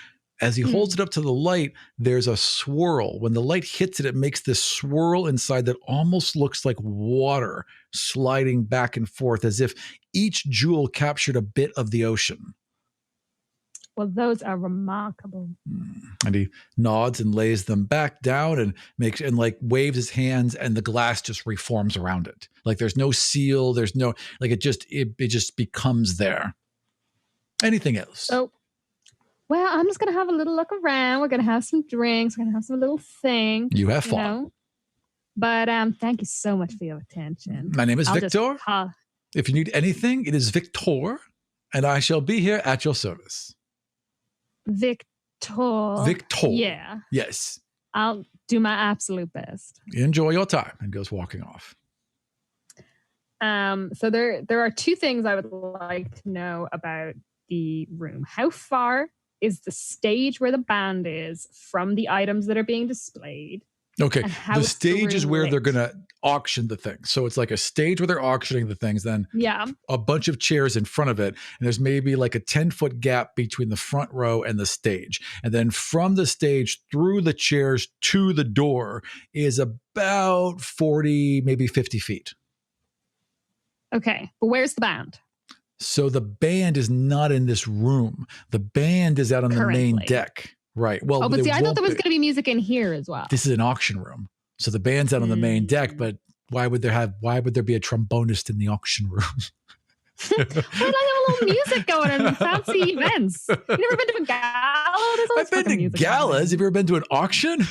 As he holds it up to the light, there's a swirl. When the light hits it, it makes this swirl inside that almost looks like water sliding back and forth as if each jewel captured a bit of the ocean. Well, those are remarkable. And he nods and lays them back down and waves his hands, and the glass just reforms around it. Like there's no seal, there's no it just becomes there. Anything else? So, well, I'm just gonna have a little look around. We're gonna have some drinks. We're gonna have some little thing. You have fun. But thank you so much for your attention. My name is Victor. If you need anything, it is Victor, and I shall be here at your service. Victor. Yeah. Yes. I'll do my absolute best. Enjoy your time. And goes walking off. So there are 2 things I would like to know about the room. How far is the stage where the band is from the items that are being displayed? Okay. The stage is where they're going to auction the things. So it's like a stage where they're auctioning the things, then a bunch of chairs in front of it. And there's maybe like a 10-foot gap between the front row and the stage. And then from the stage through the chairs to the door is about 40, maybe 50 feet. Okay. But where's the band? So the band is not in this room. The band is out on the main deck. Right. Well, but see, I thought there was going to be music in here as well. This is an auction room. So the band's out on the main deck, but why would there be a trombonist in the auction room? We'd like to have a little music going and fancy events. You never been to a gala? I've been to galas. Have you ever been to an auction?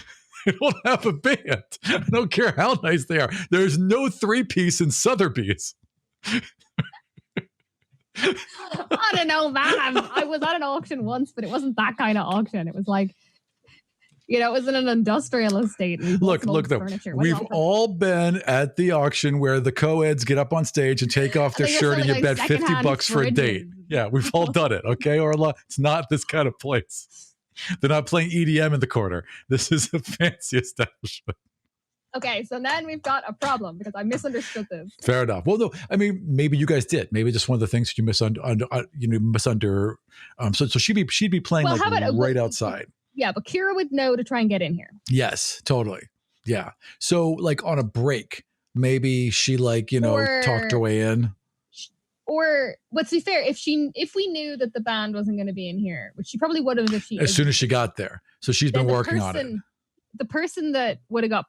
They don't have a band. I don't care how nice they are. There's no 3-piece in Sotheby's. I don't know, man. I was at an auction once, but it wasn't that kind of auction. It was like You know, it was in an industrial estate. And we bought some old Look, furniture. we've all been at the auction where the co-eds get up on stage and take off their And they're shirt and you selling, bet like, 50 secondhand bucks for a date. fridges. Yeah, we've all done it. Okay, Orla? It's not this kind of place. They're not playing EDM in the corner. This is a fancy establishment. Okay, so then we've got a problem because I misunderstood this. Fair enough. Well, no, I mean, maybe you guys did. Maybe just one of the things you misunder. So she'd be playing Well, like how about- right outside. Yeah, but Kira would know to try and get in here. Yes, totally. Yeah. So like on a break, maybe she talked her way in. Or, but to be fair, if we knew that the band wasn't going to be in here, which she probably would have if she As soon as she got there. So she's been working on it. The person that would have got,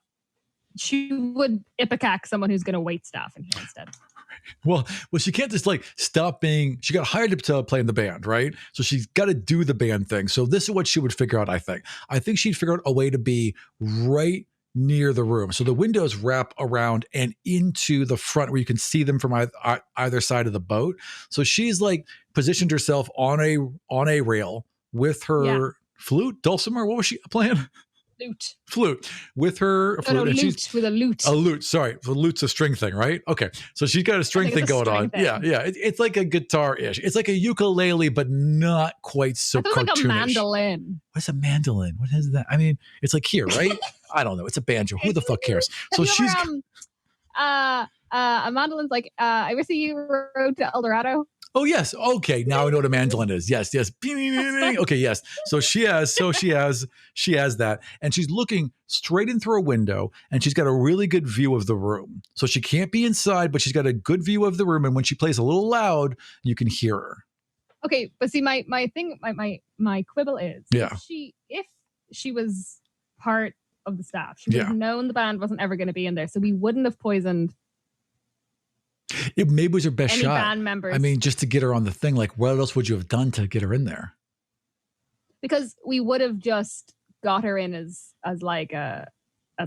she would ipecac someone who's going to wait staff in here instead. Well, she can't just stop being. She got hired to play in the band, right? So she's got to do the band thing. So this is what she would figure out. I think she'd figure out a way to be right near the room. So the windows wrap around and into the front where you can see them from either side of the boat. So she's positioned herself on a rail with her flute, dulcimer. What was she playing? Flute with her flute. No, and lute with a lute. A lute, sorry. The lute's a string thing, right? Okay. So she's got a string thing going on. Thing. Yeah. It's like a guitar-ish. It's like a ukulele, but not quite so cartoonish. It's like a mandolin. What's a mandolin? What is that? I mean, it's like here, right? I don't know. It's a banjo. Who the fuck cares? So she's a mandolin's like ever see you Road to El Dorado? Oh yes. Okay. Now I know what a mandolin is. Yes. Okay. Yes. So she has that, and she's looking straight in through a window, and she's got a really good view of the room. So she can't be inside, but she's got a good view of the room. And when she plays a little loud, you can hear her. Okay, but see, my quibble is if she was part of the staff, she would have known the band wasn't ever going to be in there, so we wouldn't have poisoned. It maybe was her best any shot. Band members. I mean, just to get her on the thing. What else would you have done to get her in there? Because we would have just got her in as a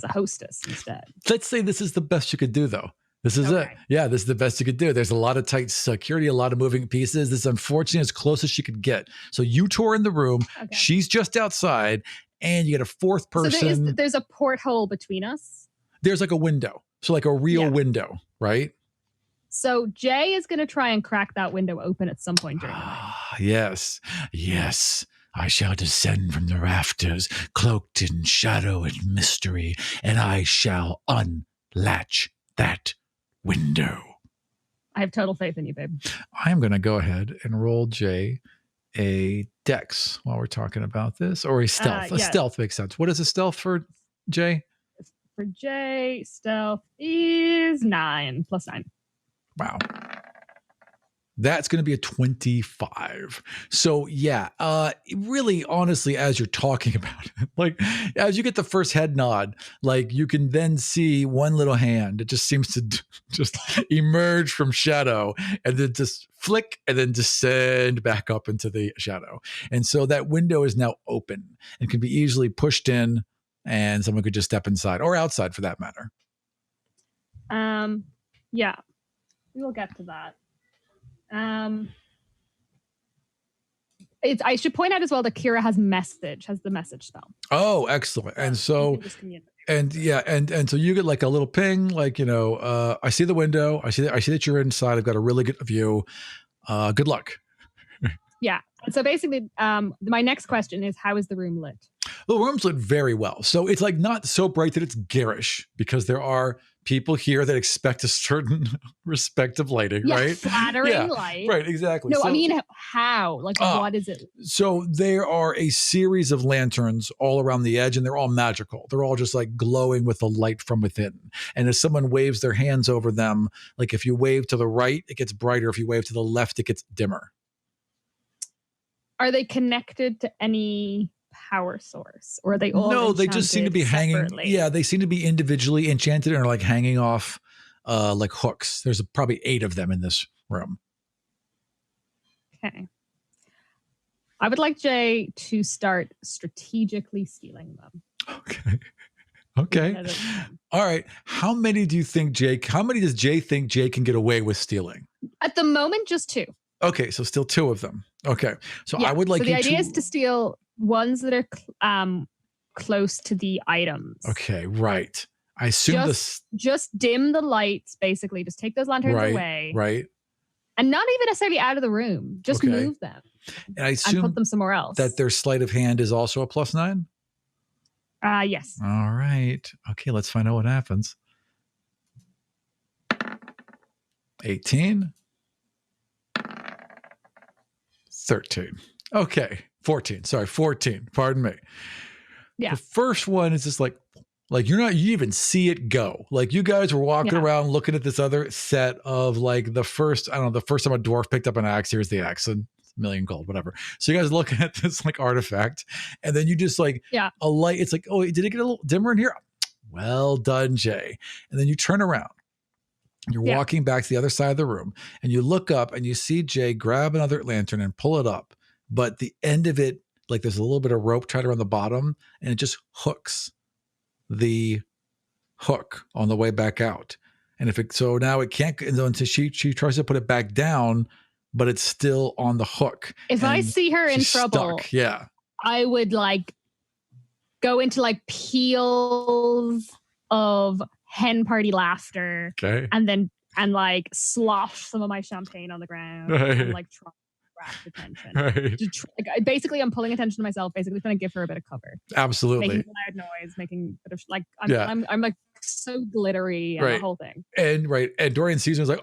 hostess instead. Let's say this is the best you could do, though. This is it. Yeah, this is the best you could do. There's a lot of tight security, a lot of moving pieces. This is unfortunately as close as she could get. So you tour in the room. Okay. She's just outside, and you get a fourth person. So there's a porthole between us. There's like a window. So like a real window, right? So Jay is going to try and crack that window open at some point during the night. Yes. I shall descend from the rafters, cloaked in shadow and mystery, and I shall unlatch that window. I have total faith in you, babe. I'm going to go ahead and roll Jay a dex while we're talking about this, or a stealth. A stealth makes sense. What is a stealth for Jay? For Jay, stealth is 9 plus 9. Wow. That's going to be a 25. So really, honestly, as you're talking about it, as you get the first head nod, you can then see one little hand. It just seems to just emerge from shadow and then just flick and then descend back up into the shadow. And so that window is now open and can be easily pushed in, and someone could just step inside or outside for that matter. Yeah. We will get to that. I should point out as well that Kira has the message spell. Oh, excellent. And so, and so you get a little ping, I see the window. I see that you're inside. I've got a really good view. Good luck. Yeah. So basically, my next question is, how is the room lit? The room's lit very well. So it's not so bright that it's garish, because there are people here that expect a certain respective lighting, right? Flattering light. Right, exactly. No, I mean, how? What is it? So there are a series of lanterns all around the edge, and they're all magical. They're all just glowing with the light from within. And as someone waves their hands over them, if you wave to the right, it gets brighter. If you wave to the left, it gets dimmer. Are they connected to any power source, or are they all? No, they just seem to be separately? hanging. Yeah, they seem to be individually enchanted and are hanging off hooks. There's probably 8 of them in this room. Okay. I would like Jay to start strategically stealing them. Okay. All right. How many does Jay think Jay can get away with stealing? At the moment, just 2. Okay, so still 2 of them. Okay. So I would like the idea is to steal ones that are close to the items. Okay, right. I assume just dim the lights, basically. Just take those lanterns away. Right. And not even necessarily out of the room. Just move them. And I assume and put them somewhere else. that their sleight of hand is also a +9? Yes. All right. Okay, let's find out what happens. 18. 13. Okay. 14. Sorry, 14. Pardon me. Yeah. The first one is just like you even see it go. Like you guys were walking around looking at this other set of like the first time a dwarf picked up an axe, here's the axe, and million gold, whatever. So you guys looking at this like artifact, and then you just like a light. It's like, oh, did it get a little dimmer in here? Well done, Jay. And then you turn around. You're walking back to the other side of the room, and you look up and you see Jay grab another lantern and pull it up. But the end of it, like there's a little bit of rope tied around the bottom, and it just hooks the hook on the way back out. And so now it can't, until she tries to put it back down, but it's still on the hook. If I see her in trouble, I would like go into like peals of hen party laughter. Okay. And like slosh some of my champagne on the ground and like try to attention. Like, basically, I'm pulling attention to myself. Basically, trying to give her a bit of cover. Absolutely. Making loud noise, making a bit of like I'm like so glittery and the whole thing. And Dorian sees me, like,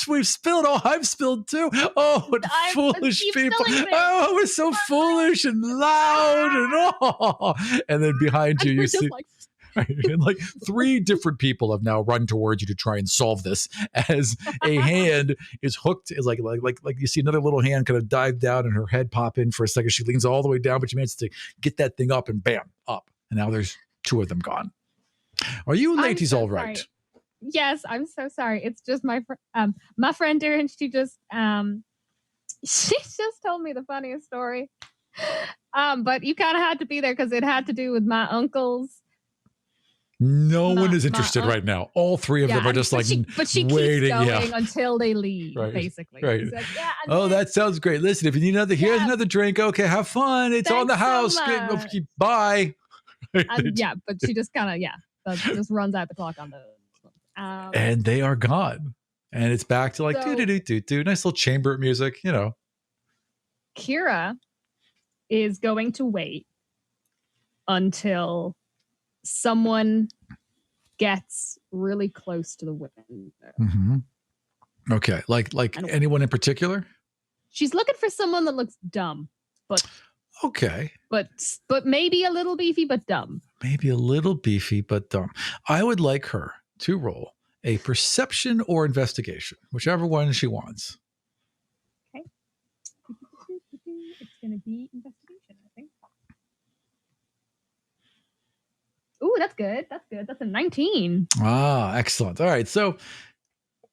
we've spilled. Oh, I've spilled too. Oh, what foolish people. Oh, we're so foolish and loud. And then behind you, you see. Like, and like 3 different people have now run towards you to try and solve this, as a hand is hooked. Is like you see another little hand kind of dive down and her head pop in for a second. She leans all the way down, but she manages to get that thing up and bam, up. And now there's 2 of them gone. Are you ladies all right? Sorry. Yes, I'm so sorry. It's just my friend Erin. She just told me the funniest story. But you kind of had to be there because it had to do with my uncles. No one is interested right now. All 3 of them are just she waiting. Keeps going until they leave, basically. Right. Like, that sounds great. Listen, if you need another, here's another drink. Okay, have fun. It's on the house. So Bye. But she just kind of just runs out the clock on those. And they are gone. And it's back to like do nice little chamber music, Kira is going to wait until someone gets really close to the window. Mm-hmm. Okay, like anyone in particular? She's looking for someone that looks dumb, but okay, but maybe a little beefy, but dumb. Maybe a little beefy, but dumb. I would like her to roll a perception or investigation, whichever one she wants. Okay, it's going to be investigation, I think. Ooh, that's good. That's a 19. Ah, excellent. All right. So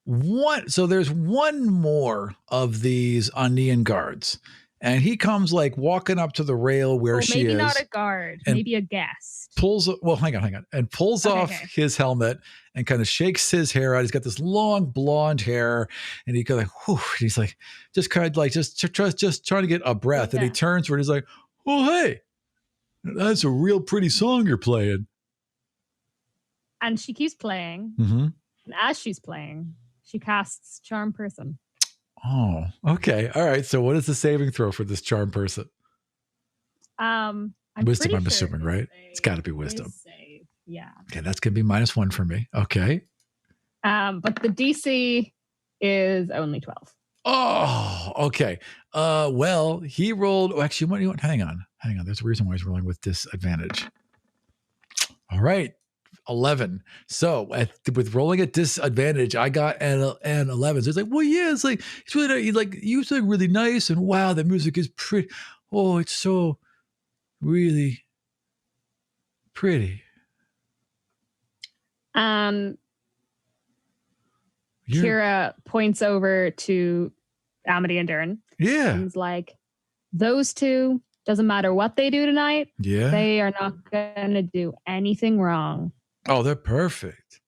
there's one more of these Anian guards, and he comes like walking up to the rail where she is. Maybe not a guard, maybe a guest. Hang on. And pulls off his helmet and kind of shakes his hair out. He's got this long blonde hair, and he goes like, whew, he's like, just kind of like, just trying to get a breath. And he turns where he's like, oh, hey, that's a real pretty song you're playing. And she keeps playing. Mm-hmm. And as she's playing, she casts Charm Person. Oh, okay. All right. So what is the saving throw for this Charm Person? Wisdom, I'm assuming, right? It's got to be wisdom. Yeah. Okay, that's going to be -1 for me. Okay. But the DC is only 12. Oh, okay. Well, he rolled. Oh, actually, what do you want? Hang on. There's a reason why he's rolling with disadvantage. All right. 11. So with rolling at disadvantage, I got an 11. So it's like, well, yeah, it's really like you sound really nice, and wow, the music is pretty. Oh, it's so really pretty. Kira points over to Amity and Durin. Yeah. And he's like, those 2, doesn't matter what they do tonight. Yeah. They are not going to do anything wrong. Oh, they're perfect.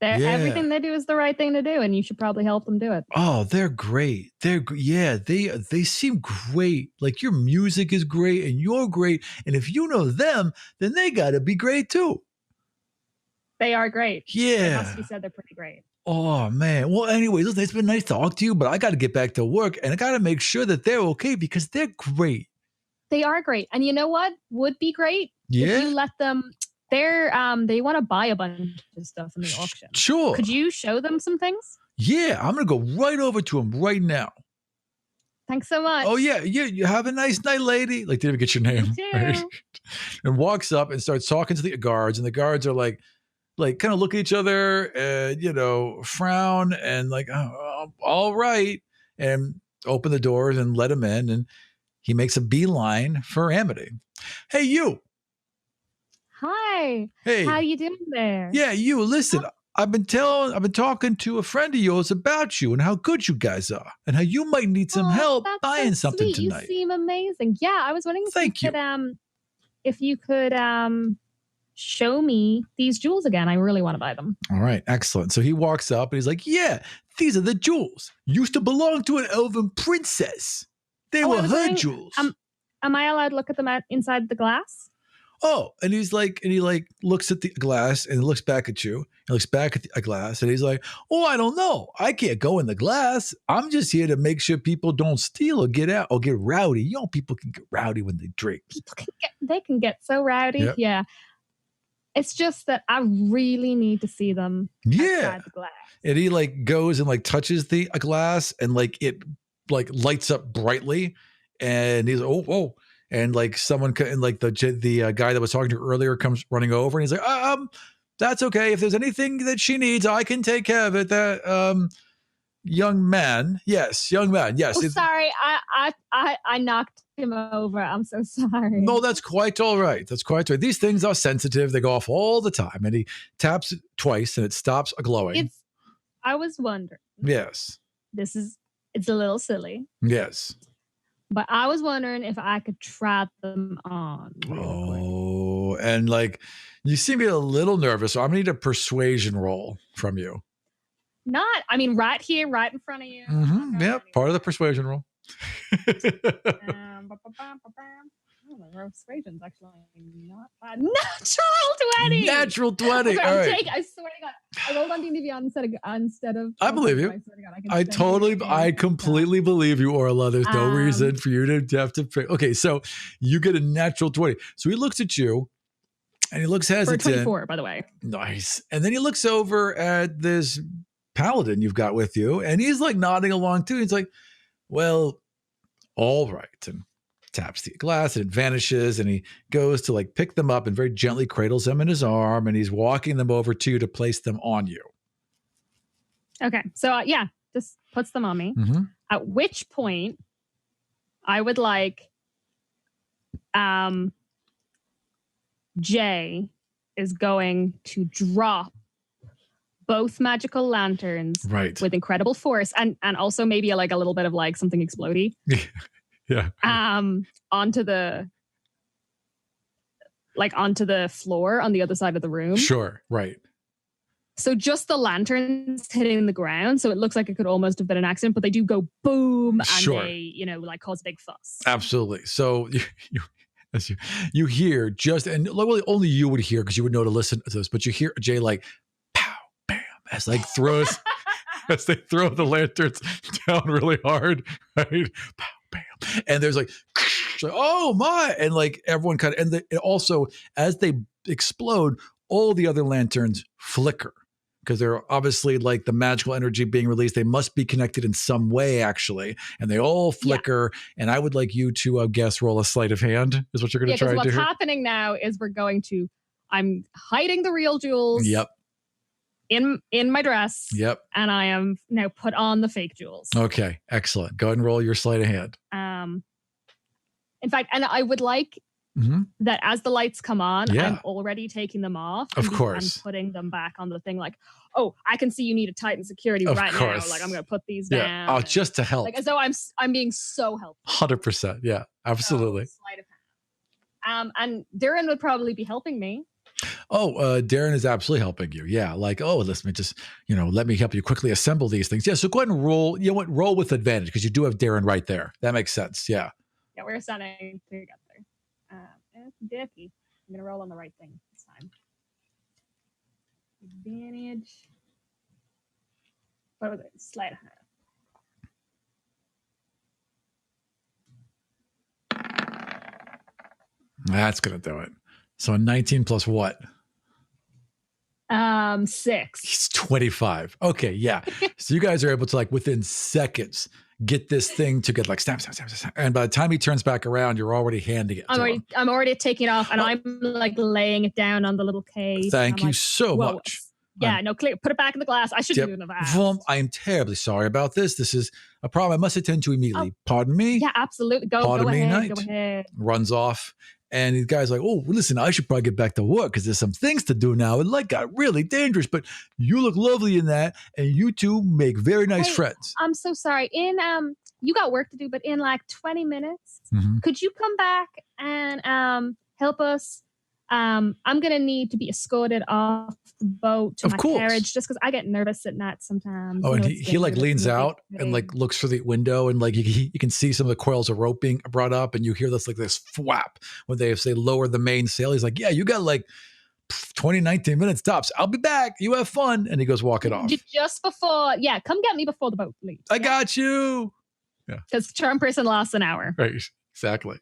Everything they do is the right thing to do, and you should probably help them do it. Oh, they're great. They seem great. Like your music is great and you're great. And if you know them, then they got to be great too. They are great. Yeah. It has to be said, they're pretty great. Oh man. Well, anyway, listen, it's been nice to talk to you, but I got to get back to work and I got to make sure that they're okay because they're great. They are great. And you know what would be great? Yeah. If you let them, they want to buy a bunch of stuff in the auction. Sure. Could you show them some things? Yeah, I'm going to go right over to them right now. Thanks so much. Oh, yeah. You have a nice night, lady. Like, didn't even get your name. You Right? too. And walks up and starts talking to the guards. And the guards are like kind of look at each other and, frown and like, oh, all right. And open the doors and let him in. And he makes a beeline for Amity. Hey, you. Hi. Hey. How you doing there? Yeah, you. Listen, I've been talking to a friend of yours about you and how good you guys are and how you might need some help that's buying so something sweet. tonight. You seem amazing. Yeah, I was wondering if you could show me these jewels again. I really want to buy them. All right, excellent. So he walks up and he's like, yeah, these are the jewels. Used to belong to an elven princess. They were her jewels. Am I allowed to look at them inside the glass? Oh, and he looks at the glass and looks back at you. He looks back at the glass and he's like, oh, I don't know. I can't go in the glass. I'm just here to make sure people don't steal or get out or get rowdy. People can get rowdy when they drink. They can get so rowdy. Yep. Yeah. It's just that I really need to see them outside the glass. And he goes and touches the glass and it lights up brightly. And he's oh. And someone and the guy that was talking to her earlier comes running over and he's like, that's okay. If there's anything that she needs, I can take care of it. That young man. Yes. Oh, sorry. I knocked him over. I'm so sorry. No, that's quite all right. These things are sensitive. They go off all the time. And he taps it twice and it stops glowing. I was wondering. Yes. It's a little silly. Yes. But I was wondering if I could try them on. Oh, and you seem to be a little nervous. So I'm going to need a persuasion roll from you. Right here, right in front of you. Mm-hmm. Yeah, part of the persuasion roll. My persuasion's actually not bad. Natural 20. Okay, all right. I swear to God. I rolled on D&D instead of. I believe you. I swear to God, I completely believe you, Orla. There's no reason for you to have to pick. Okay, so you get a natural 20. So he looks at you and he looks hesitant. For 24, by the way. Nice. And then he looks over at this paladin you've got with you and he's nodding along too. He's like, well, all right. And taps the glass and it vanishes and he goes to pick them up and very gently cradles them in his arm and he's walking them over to you to place them on you. Okay. So just puts them on me. Mm-hmm. At which point I would Jay is going to drop both magical lanterns with incredible force and also maybe a little bit of something explodey. Yeah. Onto the floor on the other side of the room. Sure. Right. So just the lanterns hitting the ground. So it looks like it could almost have been an accident, but they do go boom and they, cause a big fuss. Absolutely. So you hear just, and only you would hear because you would know to listen to this, but you hear Jay pow, bam, as throws, as they throw the lanterns down really hard. Right. Pow. Bam. And there's oh my, and everyone and also as they explode, all the other lanterns flicker because they're obviously the magical energy being released. They must be connected in some way actually, and they all flicker. Yeah. And I would like you to roll a sleight of hand is what you're going to try to do. What's happening now is I'm hiding the real jewels. Yep. In my dress. Yep. And I am now put on the fake jewels. Okay. Excellent. Go ahead and roll your sleight of hand. In fact, and I would like that as the lights come on, I'm already taking them off. Of course. And putting them back on the thing I can see you need to tighten security right now. I'm going to put these down. Oh, just to help. As though I'm being so helpful. 100%. Yeah, absolutely. Sleight of hand. And Darren would probably be helping me. Oh, Darren is absolutely helping you. Yeah, like, oh, listen, just, let me help you quickly assemble these things. Yeah, so go ahead and roll. You know what? Roll with advantage because you do have Darren right there. That makes sense. Yeah. Yeah, we're standing together. Dicky. I'm gonna roll on the right thing this time. Advantage. What was it? Sleight of hand. That's gonna do it. So a 19 plus what? 6. He's 25. Okay, yeah. So you guys are able to like within seconds get this thing to get like snap, snap, snap, snap. And by the time he turns back around, you're already handing it. I'm already taking it off, and I'm like laying it down on the little case. Thank you so much. Yeah, no, clear. Put it back in the glass. I shouldn't do it in the glass. I am terribly sorry about this. This is a problem I must attend to immediately. Pardon me? Yeah, absolutely. Go ahead. Runs off. And the guy's like, oh, listen, I should probably get back to work because there's some things to do now. It like got really dangerous, but you look lovely in that. And you two make very nice friends. I'm so sorry. You got work to do, but in like 20 minutes, could you come back and help us? I'm going to need to be escorted off the boat to my carriage just because I get nervous at night sometimes. Oh, and he like leans out and like looks through the window and like you can see some of the coils of rope being brought up and you hear this like this thwap when they say lower the mainsail. He's like, yeah, you got like 20, 19 minutes tops. I'll be back. You have fun. And he goes walking off. Just before, come get me before the boat leaves. I got you. Yeah. Because charm person lasts an hour. Right. Exactly.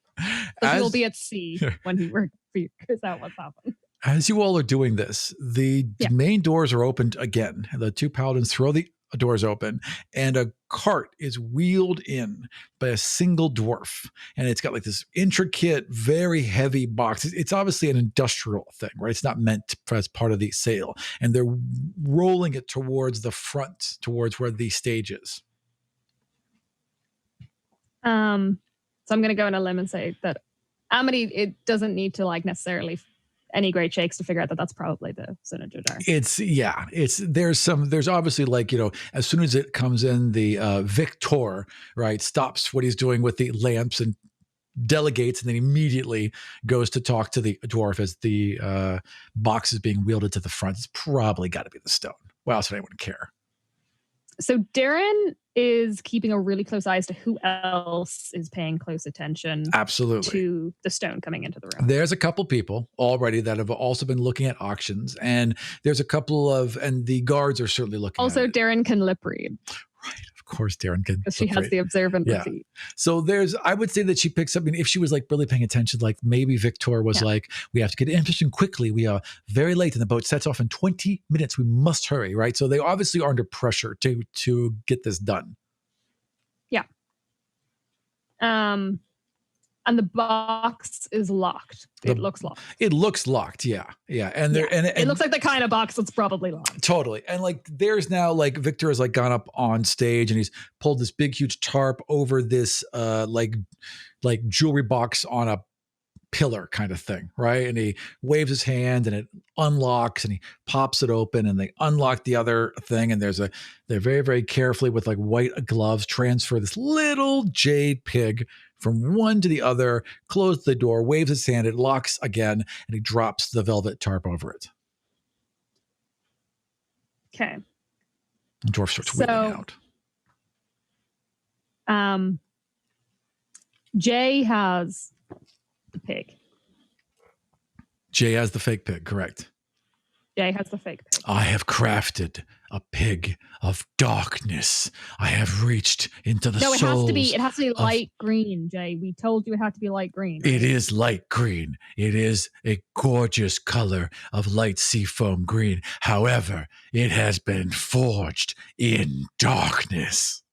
Because we'll be at sea when he figures out what's happened. As you all are doing this, the main doors are opened again. The two paladins throw the doors open, and a cart is wheeled in by a single dwarf. And it's got like this intricate, very heavy box. It's obviously an industrial thing, right? It's not meant as part of the sail. And they're rolling it towards the front, towards where the stage is. So I'm going to go on a limb and say that Amity, it doesn't need to like necessarily any great shakes to figure out that that's probably the signature jar. There's obviously like, as soon as it comes in, the Victor, right, stops what he's doing with the lamps and delegates and then immediately goes to talk to the dwarf as the box is being wielded to the front. It's probably got to be the stone. Why else would anyone care? So Darren is keeping a really close eye as to who else is paying close attention to the stone coming into the room. There's a couple people already that have also been looking at auctions, and there's a couple and the guards are certainly looking also, at it. Darren can lip read. Right. Of course, Darren can. Because she has the observant feet. So I would say that she picks up, if she was like really paying attention, like maybe Victor was like, we have to get interesting quickly. We are very late and the boat sets off in 20 minutes. We must hurry, right? So they obviously are under pressure to get this done. Yeah. And the box is locked. It looks locked. It looks locked, yeah. And it looks like the kind of box that's probably locked. Totally. And like there's now like Victor has like gone up on stage and he's pulled this big huge tarp over this like jewelry box on a pillar kind of thing, right? And he waves his hand and it unlocks and he pops it open and they unlock the other thing and they're very, very carefully with like white gloves transfer this little jade pig from one to the other, close the door, waves his hand, it locks again, and he drops the velvet tarp over it. Okay. The dwarf starts wheeling out. Jay has the pig. Jay has the fake pig, correct. Jay has the fake pig. I have crafted a pig of darkness. I have reached into the souls. No, it has to be light green, Jay. We told you it had to be light green. Right? It is light green. It is a gorgeous color of light seafoam green. However, it has been forged in darkness.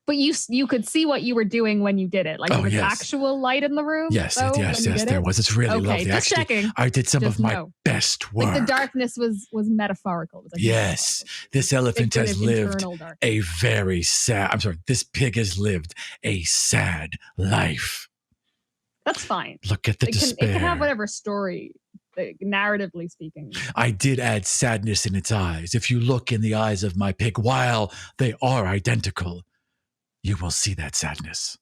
But you could see what you were doing when you did it. Like there was actual light in the room. Yes, there was. It's really lovely. Just actually, checking. I did some of my best work. Like the darkness was metaphorical. It was like yes, this elephant has lived a very sad. I'm sorry. This pig has lived a sad life. That's fine. Look at the despair. It can have whatever story. Narratively speaking, I did add sadness in its eyes. If you look in the eyes of my pig, while they are identical, you will see that sadness.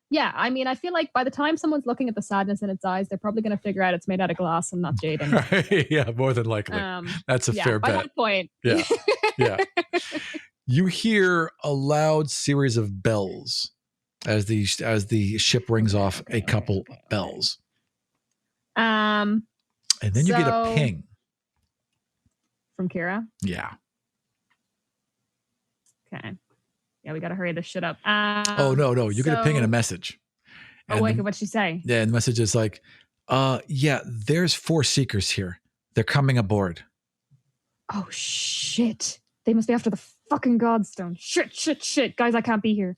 Yeah, I mean, I feel like by the time someone's looking at the sadness in its eyes, they're probably going to figure out it's made out of glass and not jade. Yeah, more than likely. That's a fair by bet. that point. Yeah. Yeah. You hear a loud series of bells as the ship rings off a couple bells. And then you get a ping from Kira. Yeah. Okay. Yeah, we got to hurry this shit up. No. You get a ping and a message. And what'd she say? Yeah, and the message is like, yeah, there's 4 seekers here. They're coming aboard. Oh, shit. They must be after the fucking Godstone. Shit. Guys, I can't be here.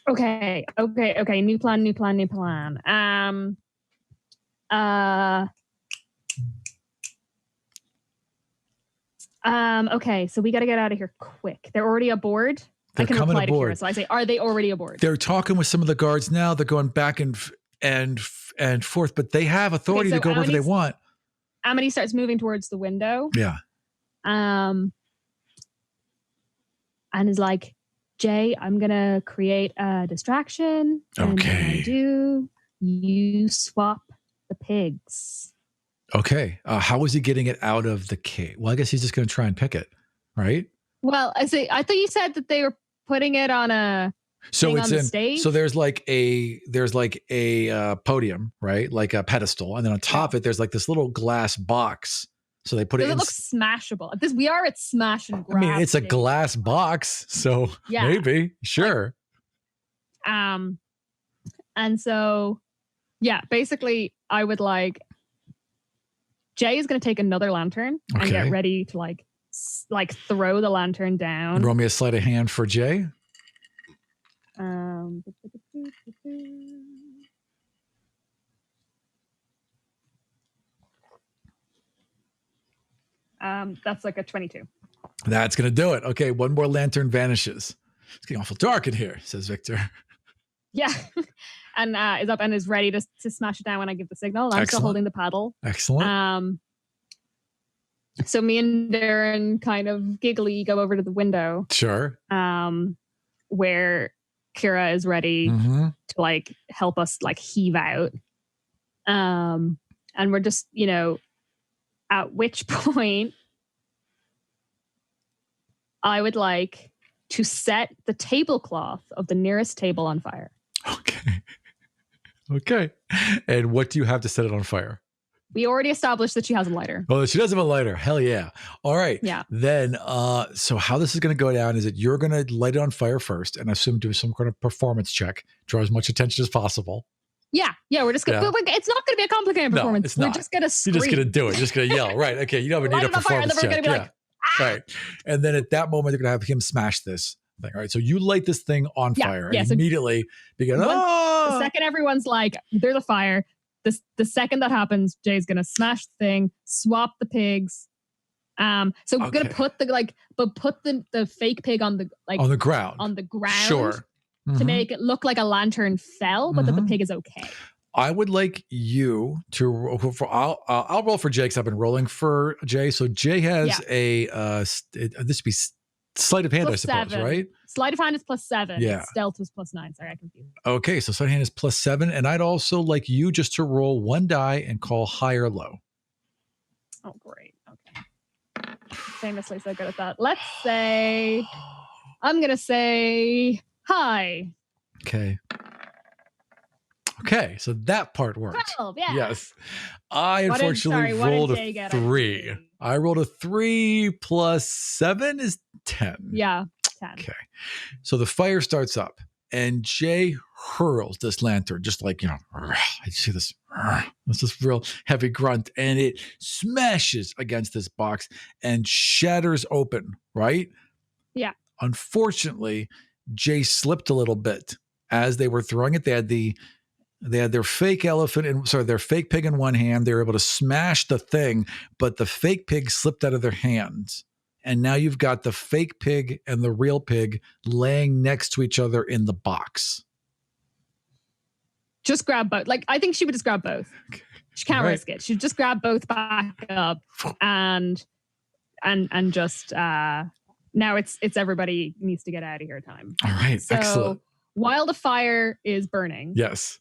Okay. New plan. Okay, so we got to get out of here quick. They're already aboard. They're coming aboard. Kira, so I say, are they already aboard? They're talking with some of the guards now. They're going back and forth, but they have authority to go wherever they want. Amity starts moving towards the window. Yeah. And is like, Jay, I'm gonna create a distraction. Okay. And you swap the pigs. Okay. How is he getting it out of the cave? Well, I guess he's just going to try and pick it, right? Well, I thought you said that they were putting it on a so it's on the stage. So there's like a podium, right? Like a pedestal, and then on top of it, there's like this little glass box. So they put it. It looks smashable. We are at smash and grab. I mean, it's a glass box, so maybe sure. And so, yeah, basically, I would like. Jay is going to take another lantern and get ready to like throw the lantern down. Roll me a sleight of hand for Jay. That's like a 22. That's going to do it. Okay, one more lantern vanishes. It's getting awful dark in here, says Victor. Yeah. And is up and is ready to smash it down when I give the signal. I'm still holding the paddle. Excellent. So me and Darren kind of giggly go over to the window. Sure. Where Kira is ready to like help us like heave out. And we're just, at which point I would like to set the tablecloth of the nearest table on fire. Okay. And what do you have to set it on fire? We already established that she has a lighter. Oh, she does have a lighter. Hell yeah. All right. Yeah. Then, so how this is going to go down is that you're going to light it on fire first and assume do some kind of performance check, draw as much attention as possible. Yeah. We're just going to, it's not going to be a complicated performance. No, it's not. We're just going to scream. You're just going to do it. You're just going to yell. Right. Okay. You don't even need a performance check. And then we're going to be like, Right. And then at that moment, they're going to have him smash this thing. All right. So you light this thing on fire and immediately begin. The second everyone's like, there's a fire. The second that happens, Jay's going to smash the thing, swap the pigs. So we're going to put the fake pig on the ground. On the ground. Sure. To make it look like a lantern fell, but that the pig is okay. I would like you to. I'll roll for Jay because I've been rolling for Jay. So Jay has this would be sleight of hand, plus I suppose, 7. right? Sleight of hand is +7. Yeah. Stealth was +9. Sorry, I confused. Okay, so sleight of hand is +7, and I'd also like you just to roll one die and call high or low. Oh, great. Okay. Famously so good at that. Let's say I'm gonna say high. Okay, so that part worked. 12, yeah. Yes. I unfortunately rolled a 3. I rolled a 3 plus 7 is 10. Yeah, 10. Okay. So the fire starts up and Jay hurls this lantern just like, I see this real heavy grunt and it smashes against this box and shatters open, right? Yeah. Unfortunately, Jay slipped a little bit as they were throwing it. They had their fake their fake pig in one hand. They were able to smash the thing, but the fake pig slipped out of their hands. And now you've got the fake pig and the real pig laying next to each other in the box. Just grab both. I think she would just grab both. She can't risk it. She'd just grab both back up and just now it's everybody needs to get out of here time. All right. So excellent. while the fire is burning, Yes.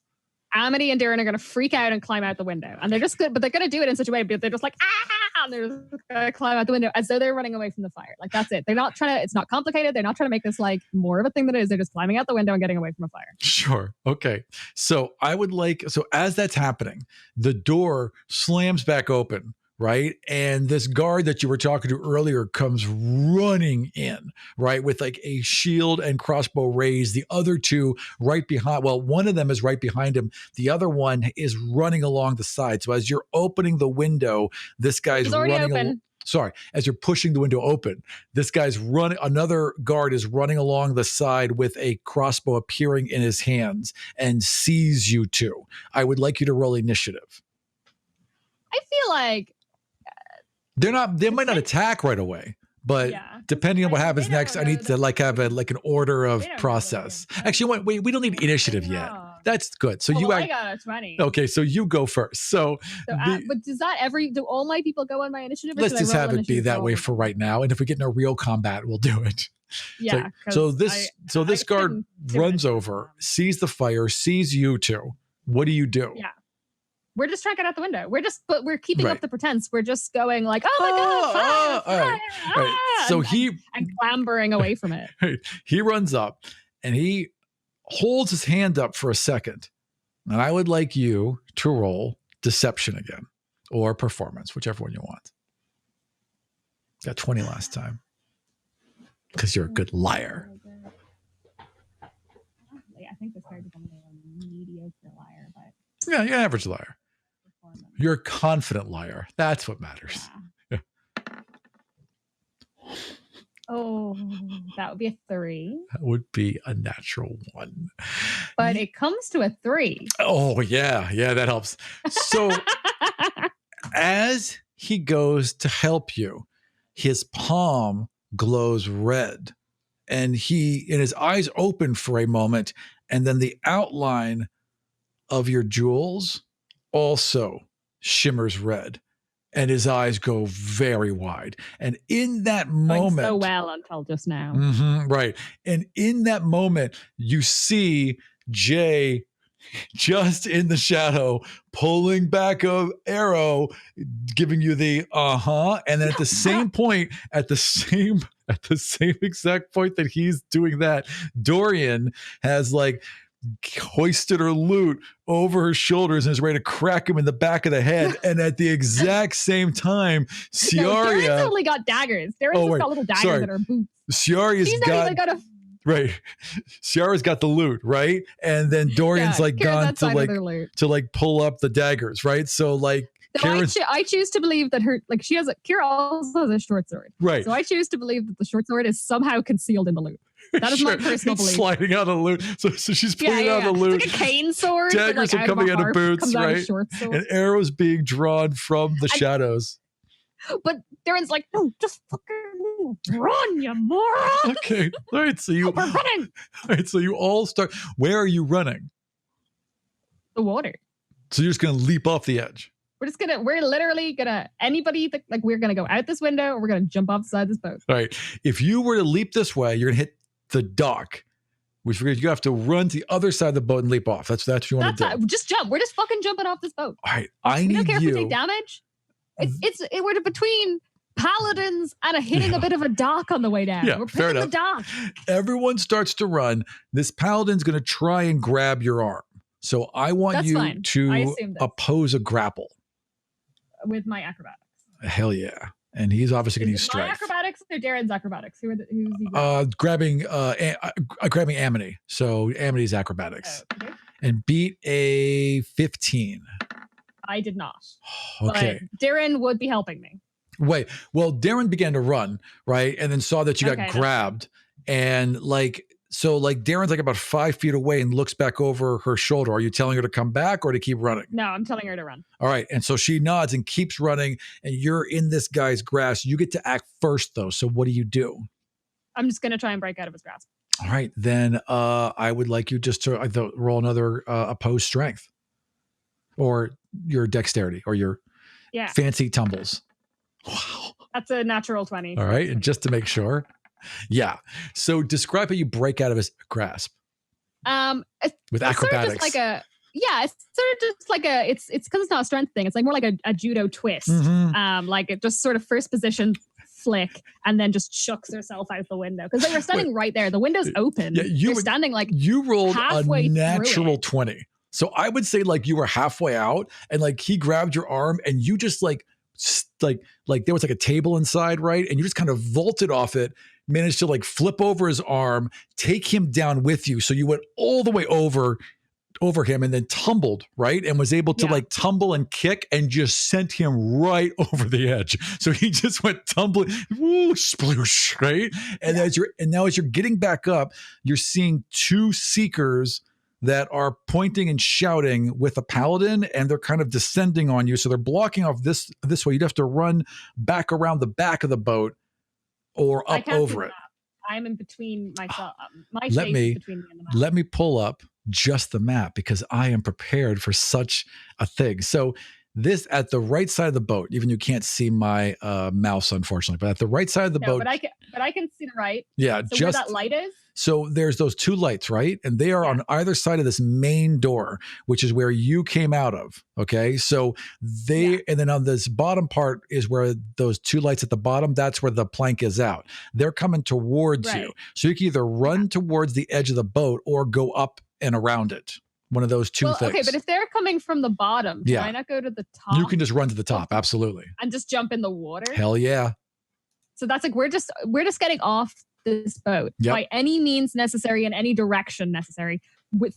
Amity and Darren are going to freak out and climb out the window. And they're just good, but they're going to do it in such a way, but they're just like, ah, and they're just going to climb out the window as though they're running away from the fire. Like, that's it. They're not trying to, it's not complicated. They're not trying to make this like more of a thing than it is. They're just climbing out the window and getting away from a fire. Sure. Okay. So as that's happening, the door slams back open, right? And this guard that you were talking to earlier comes running in, right? With like a shield and crossbow raised. The other two right behind, well, one of them is right behind him. The other one is running along the side. So as you're opening the window, this guy's It's already running. open. As you're pushing the window open, this guy's running, another guard is running along the side with a crossbow appearing in his hands and sees you two. I would like you to roll initiative. I feel like They might not attack right away, but Yeah. depending on what They happens don't next, I know need to that- like have an order of They don't know process. that. Actually, wait, we don't need initiative yet. No. That's good. So I got a 20. okay, so you go first. So But does that do all my people go on my initiative? Or let's should I just roll have it be initiative that all way of for them? right now. And if we get in a real combat, we'll do it. Yeah. So 'cause this I guard couldn't do runs it. over, sees the fire, sees you two. What do you do? Yeah. We're just trying to get out the window. We're keeping Right. up the pretense. We're just going like, oh my god, fire, all right, fire, all right. ah, So and clambering away from it. he runs up and he holds his hand up for a second. And I would like you to roll deception again or performance, whichever one you want. Got 20 last time because you're a good liar. I think this card is only a mediocre liar, but Yeah, you're an average liar. performance. You're a confident liar. That's what matters. Yeah. Oh, that would be a 3. That would be a natural one. But it comes to a 3. Oh, yeah. Yeah, that helps. So as he goes to help you, his palm glows red and his eyes open for a moment. And then the outline of your jewels also shimmers red. And his eyes go very wide. And in that Going moment, so well until just now. right. And in that moment, you see Jay just in the shadow, pulling back a arrow, giving you the and then at the same point, at the same exact point that he's doing that, Dorian has like hoisted her loot over her shoulders and is ready to crack him in the back of the head. And at the exact same time, No, Darren's Ciaria, only got daggers. Darren's Oh, just wait. got little daggers Sorry. in her boots. Ciaria's She's not even got a right. Ciara's got the loot, right? And then Dorian's like Karen, gone that's to fine like with her loot. pull up the daggers, right? So like So Karen's I choose to believe that Kira also has a short sword. right. So I choose to believe that the short sword is somehow concealed in the loot. That is my personal It's belief. sliding out of the loot. So she's pulling out the loot. It's like a cane sword. but, Daggers like, are coming a out of harp, boots, comes out a right? short sword. And arrows being drawn from the shadows. But Darren's like, no, just fucking run, you moron. Okay. All right. So you We're running. all right, so you all start. Where are you running? The water. So you're just gonna leap off the edge. We're literally gonna, we're gonna go out this window or we're gonna jump off the side of this boat. All right. If you were to leap this way, you're gonna hit the dock, which means you have to run to the other side of the boat and leap off. That's what you want to do. Just jump. We're just fucking jumping off this boat. All right. I We need don't care if we take you. damage. We're between paladins and hitting a bit of a dock on the way down. Yeah, We're fair picking the enough. dock. Everyone starts to run. This paladin's going to try and grab your arm. So I want That's you fine. I to assume this. oppose a grapple. With my acrobatics. Hell yeah. And he's obviously going to Is use it my strength. acrobatics or Darren's acrobatics? Who's he? Grabbing Amity. So Amity's acrobatics. Okay. And beat a 15. I did not. Okay. But Darren would be helping me. Wait. Well, Darren began to run, right? And then saw that you got Okay, that's grabbed. And Darren's like about 5 feet away and looks back over her shoulder. Are you telling her to come back or to keep running? No, I'm telling her to run. All right. And so she nods and keeps running, and you're in this guy's grasp. You get to act first, though. So what do you do? I'm just going to try and break out of his grasp. All right. Then I would like you just to roll another opposed strength or your dexterity or your Yeah. fancy tumbles. Wow. That's a natural 20. All right. And just to make sure. Yeah. So describe how you break out of his grasp. With it's sort of acrobatics. just like a it's sort of just like a it's because it's not a strength thing. It's like more like a judo twist. Mhm. Like it just sort of first position flick and then just shucks herself out the window because they were standing right there. The window's open. Yeah, You're standing like you rolled a halfway through natural it. 20. So I would say like you were halfway out and like he grabbed your arm and you just like there was like a table inside, right? And you just kind of vaulted off it, managed to like flip over his arm, take him down with you. So you went all the way over him and then tumbled, right? And was able to like tumble and kick and just sent him right over the edge. So he just went tumbling, woo, sploosh, right? And now as you're getting back up, you're seeing two seekers that are pointing and shouting with a paladin, and they're kind of descending on you. So they're blocking off this way. You'd have to run back around the back of the boat or up over it. I'm in between myself. My Let shape me is between me and the map. let me pull up just the map because I am prepared for such a thing. So this at the right side of the boat, even you can't see my mouse, unfortunately, but at the right side of the boat. But I can see the right. Yeah, so where that light is. So there's those two lights, right? And they are on either side of this main door, which is where you came out of. Okay. So and then on this bottom part is where those two lights at the bottom, that's where the plank is out. They're coming towards you. So you can either run towards the edge of the boat or go up and around it. One of those two things. Okay, but if they're coming from the bottom, can I not go to the top? You can just run to the top. Absolutely. And just jump in the water? Hell yeah. So that's like, we're just getting off this boat by any means necessary in any direction necessary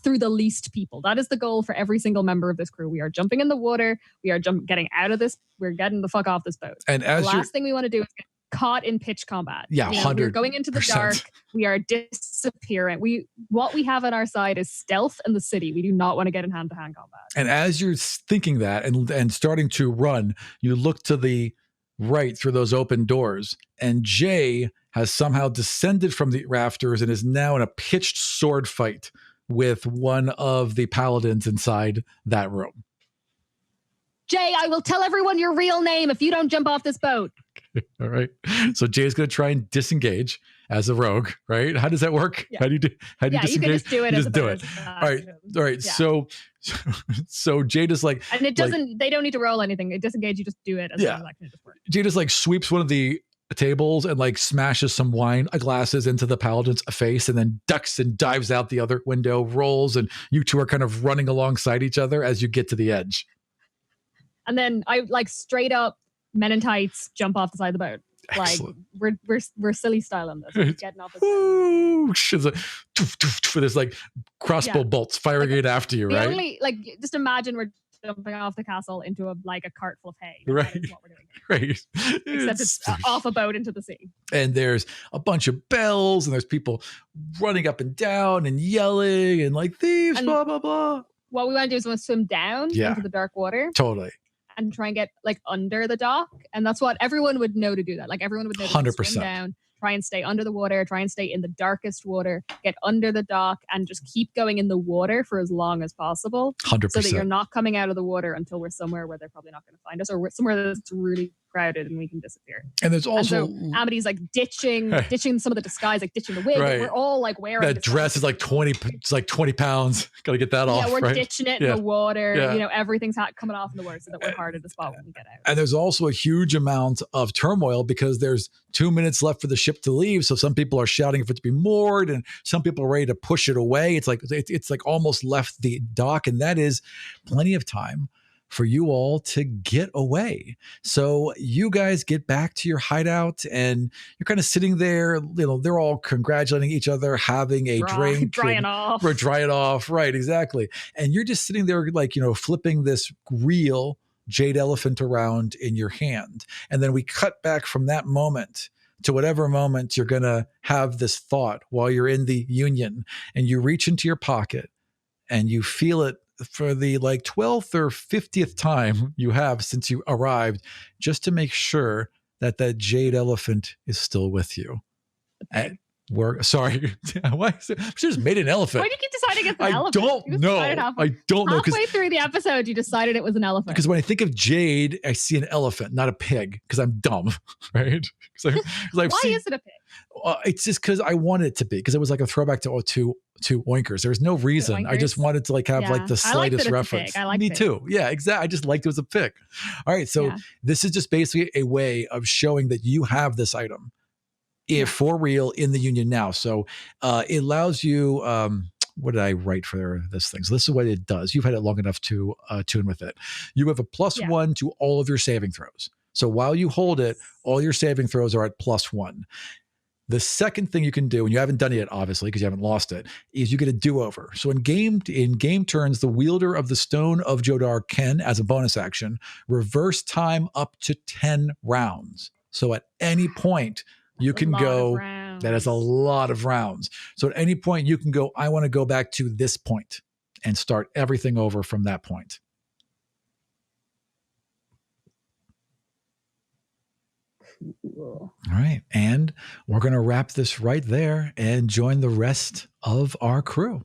through the least people. That is the goal for every single member of this crew. We are jumping in the water. We are getting out of this. We're getting the fuck off this boat. And the last thing we want to do is get caught in pitch combat. Yeah, 100%. We're going into the dark. We are disappearing. What we have on our side is stealth in the city. We do not want to get in hand-to-hand combat. And as you're thinking that and starting to run, you look to the right through those open doors, and Jay has somehow descended from the rafters and is now in a pitched sword fight with one of the paladins inside that room. Jay, I will tell everyone your real name if you don't jump off this boat. All right. So Jay's going to try and disengage as a rogue, right? How does that work? Yeah. How do you disengage? You can just do it. You just do it. All right. All right. Yeah. So Jay just like, and it doesn't, they don't need to roll anything. It disengage. You just do it. Jay just like sweeps one of the tables and like smashes some wine glasses into the paladin's face and then ducks and dives out the other window, rolls, and you two are kind of running alongside each other as you get to the edge. And then I like straight up men in tights jump off the side of the boat. Excellent. Like we're silly styling this. We're getting off the for this like crossbow bolts firing it after you, right? Only like just imagine we're jumping off the castle into a cart full of hay. Right. That is what we're doing. Right. Except it's off a boat into the sea. And there's a bunch of bells and there's people running up and down and yelling and like thieves, and blah, blah, blah. What we want to do is we want to swim down into the dark water. Totally. And try and get like under the dock. And that's what everyone would know to do that. Like everyone would know to 100%. swim down, try and stay under the water, try and stay in the darkest water, get under the dock and just keep going in the water for as long as possible. 100%. So that you're not coming out of the water until we're somewhere where they're probably not going to find us or somewhere that's really crowded and we can disappear. And there's also Amity's like ditching some of the disguise, like ditching the wig. Right. We're all like wearing that dress is like 20 pounds. Gotta get that off. Yeah, we're right? ditching it in the water. Yeah. You know, everything's coming off in the water so that we're harder to spot when we get out. And there's also a huge amount of turmoil because there's 2 minutes left for the ship to leave. So some people are shouting for it to be moored and some people are ready to push it away. It's like almost left the dock, and that is plenty of time for you all to get away. So you guys get back to your hideout and you're kind of sitting there, you know, they're all congratulating each other, having a drink. Drying off. We're drying off. Right, exactly. And you're just sitting there like, you know, flipping this real jade elephant around in your hand. And then we cut back from that moment to whatever moment you're going to have this thought while you're in the Union, and you reach into your pocket and you feel it for the like 12th or 50th time you have since you arrived, just to make sure that that jade elephant is still with you. Sorry. Why? She just made an elephant. Why do you keep deciding it's an I elephant? don't You know. decided I don't know halfway through the episode, you decided it was an elephant. because when I think of Jade, I see an elephant, not a pig, because I'm dumb, right? Why is it a pig? It's just because I wanted it to be, because it was like a throwback to Oinkers. There's no reason. I just wanted to like have like the slightest reference. I like Me too. Yeah, exactly. I just liked it was a pig. All right, so this is just basically a way of showing that you have this item, if for real, in the Union now. So it allows you. What did I write for this thing? So this is what it does. You've had it long enough to tune with it. You have a +1 to all of your saving throws. So while you hold it, all your saving throws are at +1. The second thing you can do, and you haven't done it yet, obviously, because you haven't lost it, is you get a do-over. So in game turns, the wielder of the Stone of Jodar can, as a bonus action, reverse time up to 10 rounds. So at any point, you can go. That is a lot of rounds. So at any point, you can go, I want to go back to this point and start everything over from that point. Cool. All right. And we're going to wrap this right there and join the rest of our crew.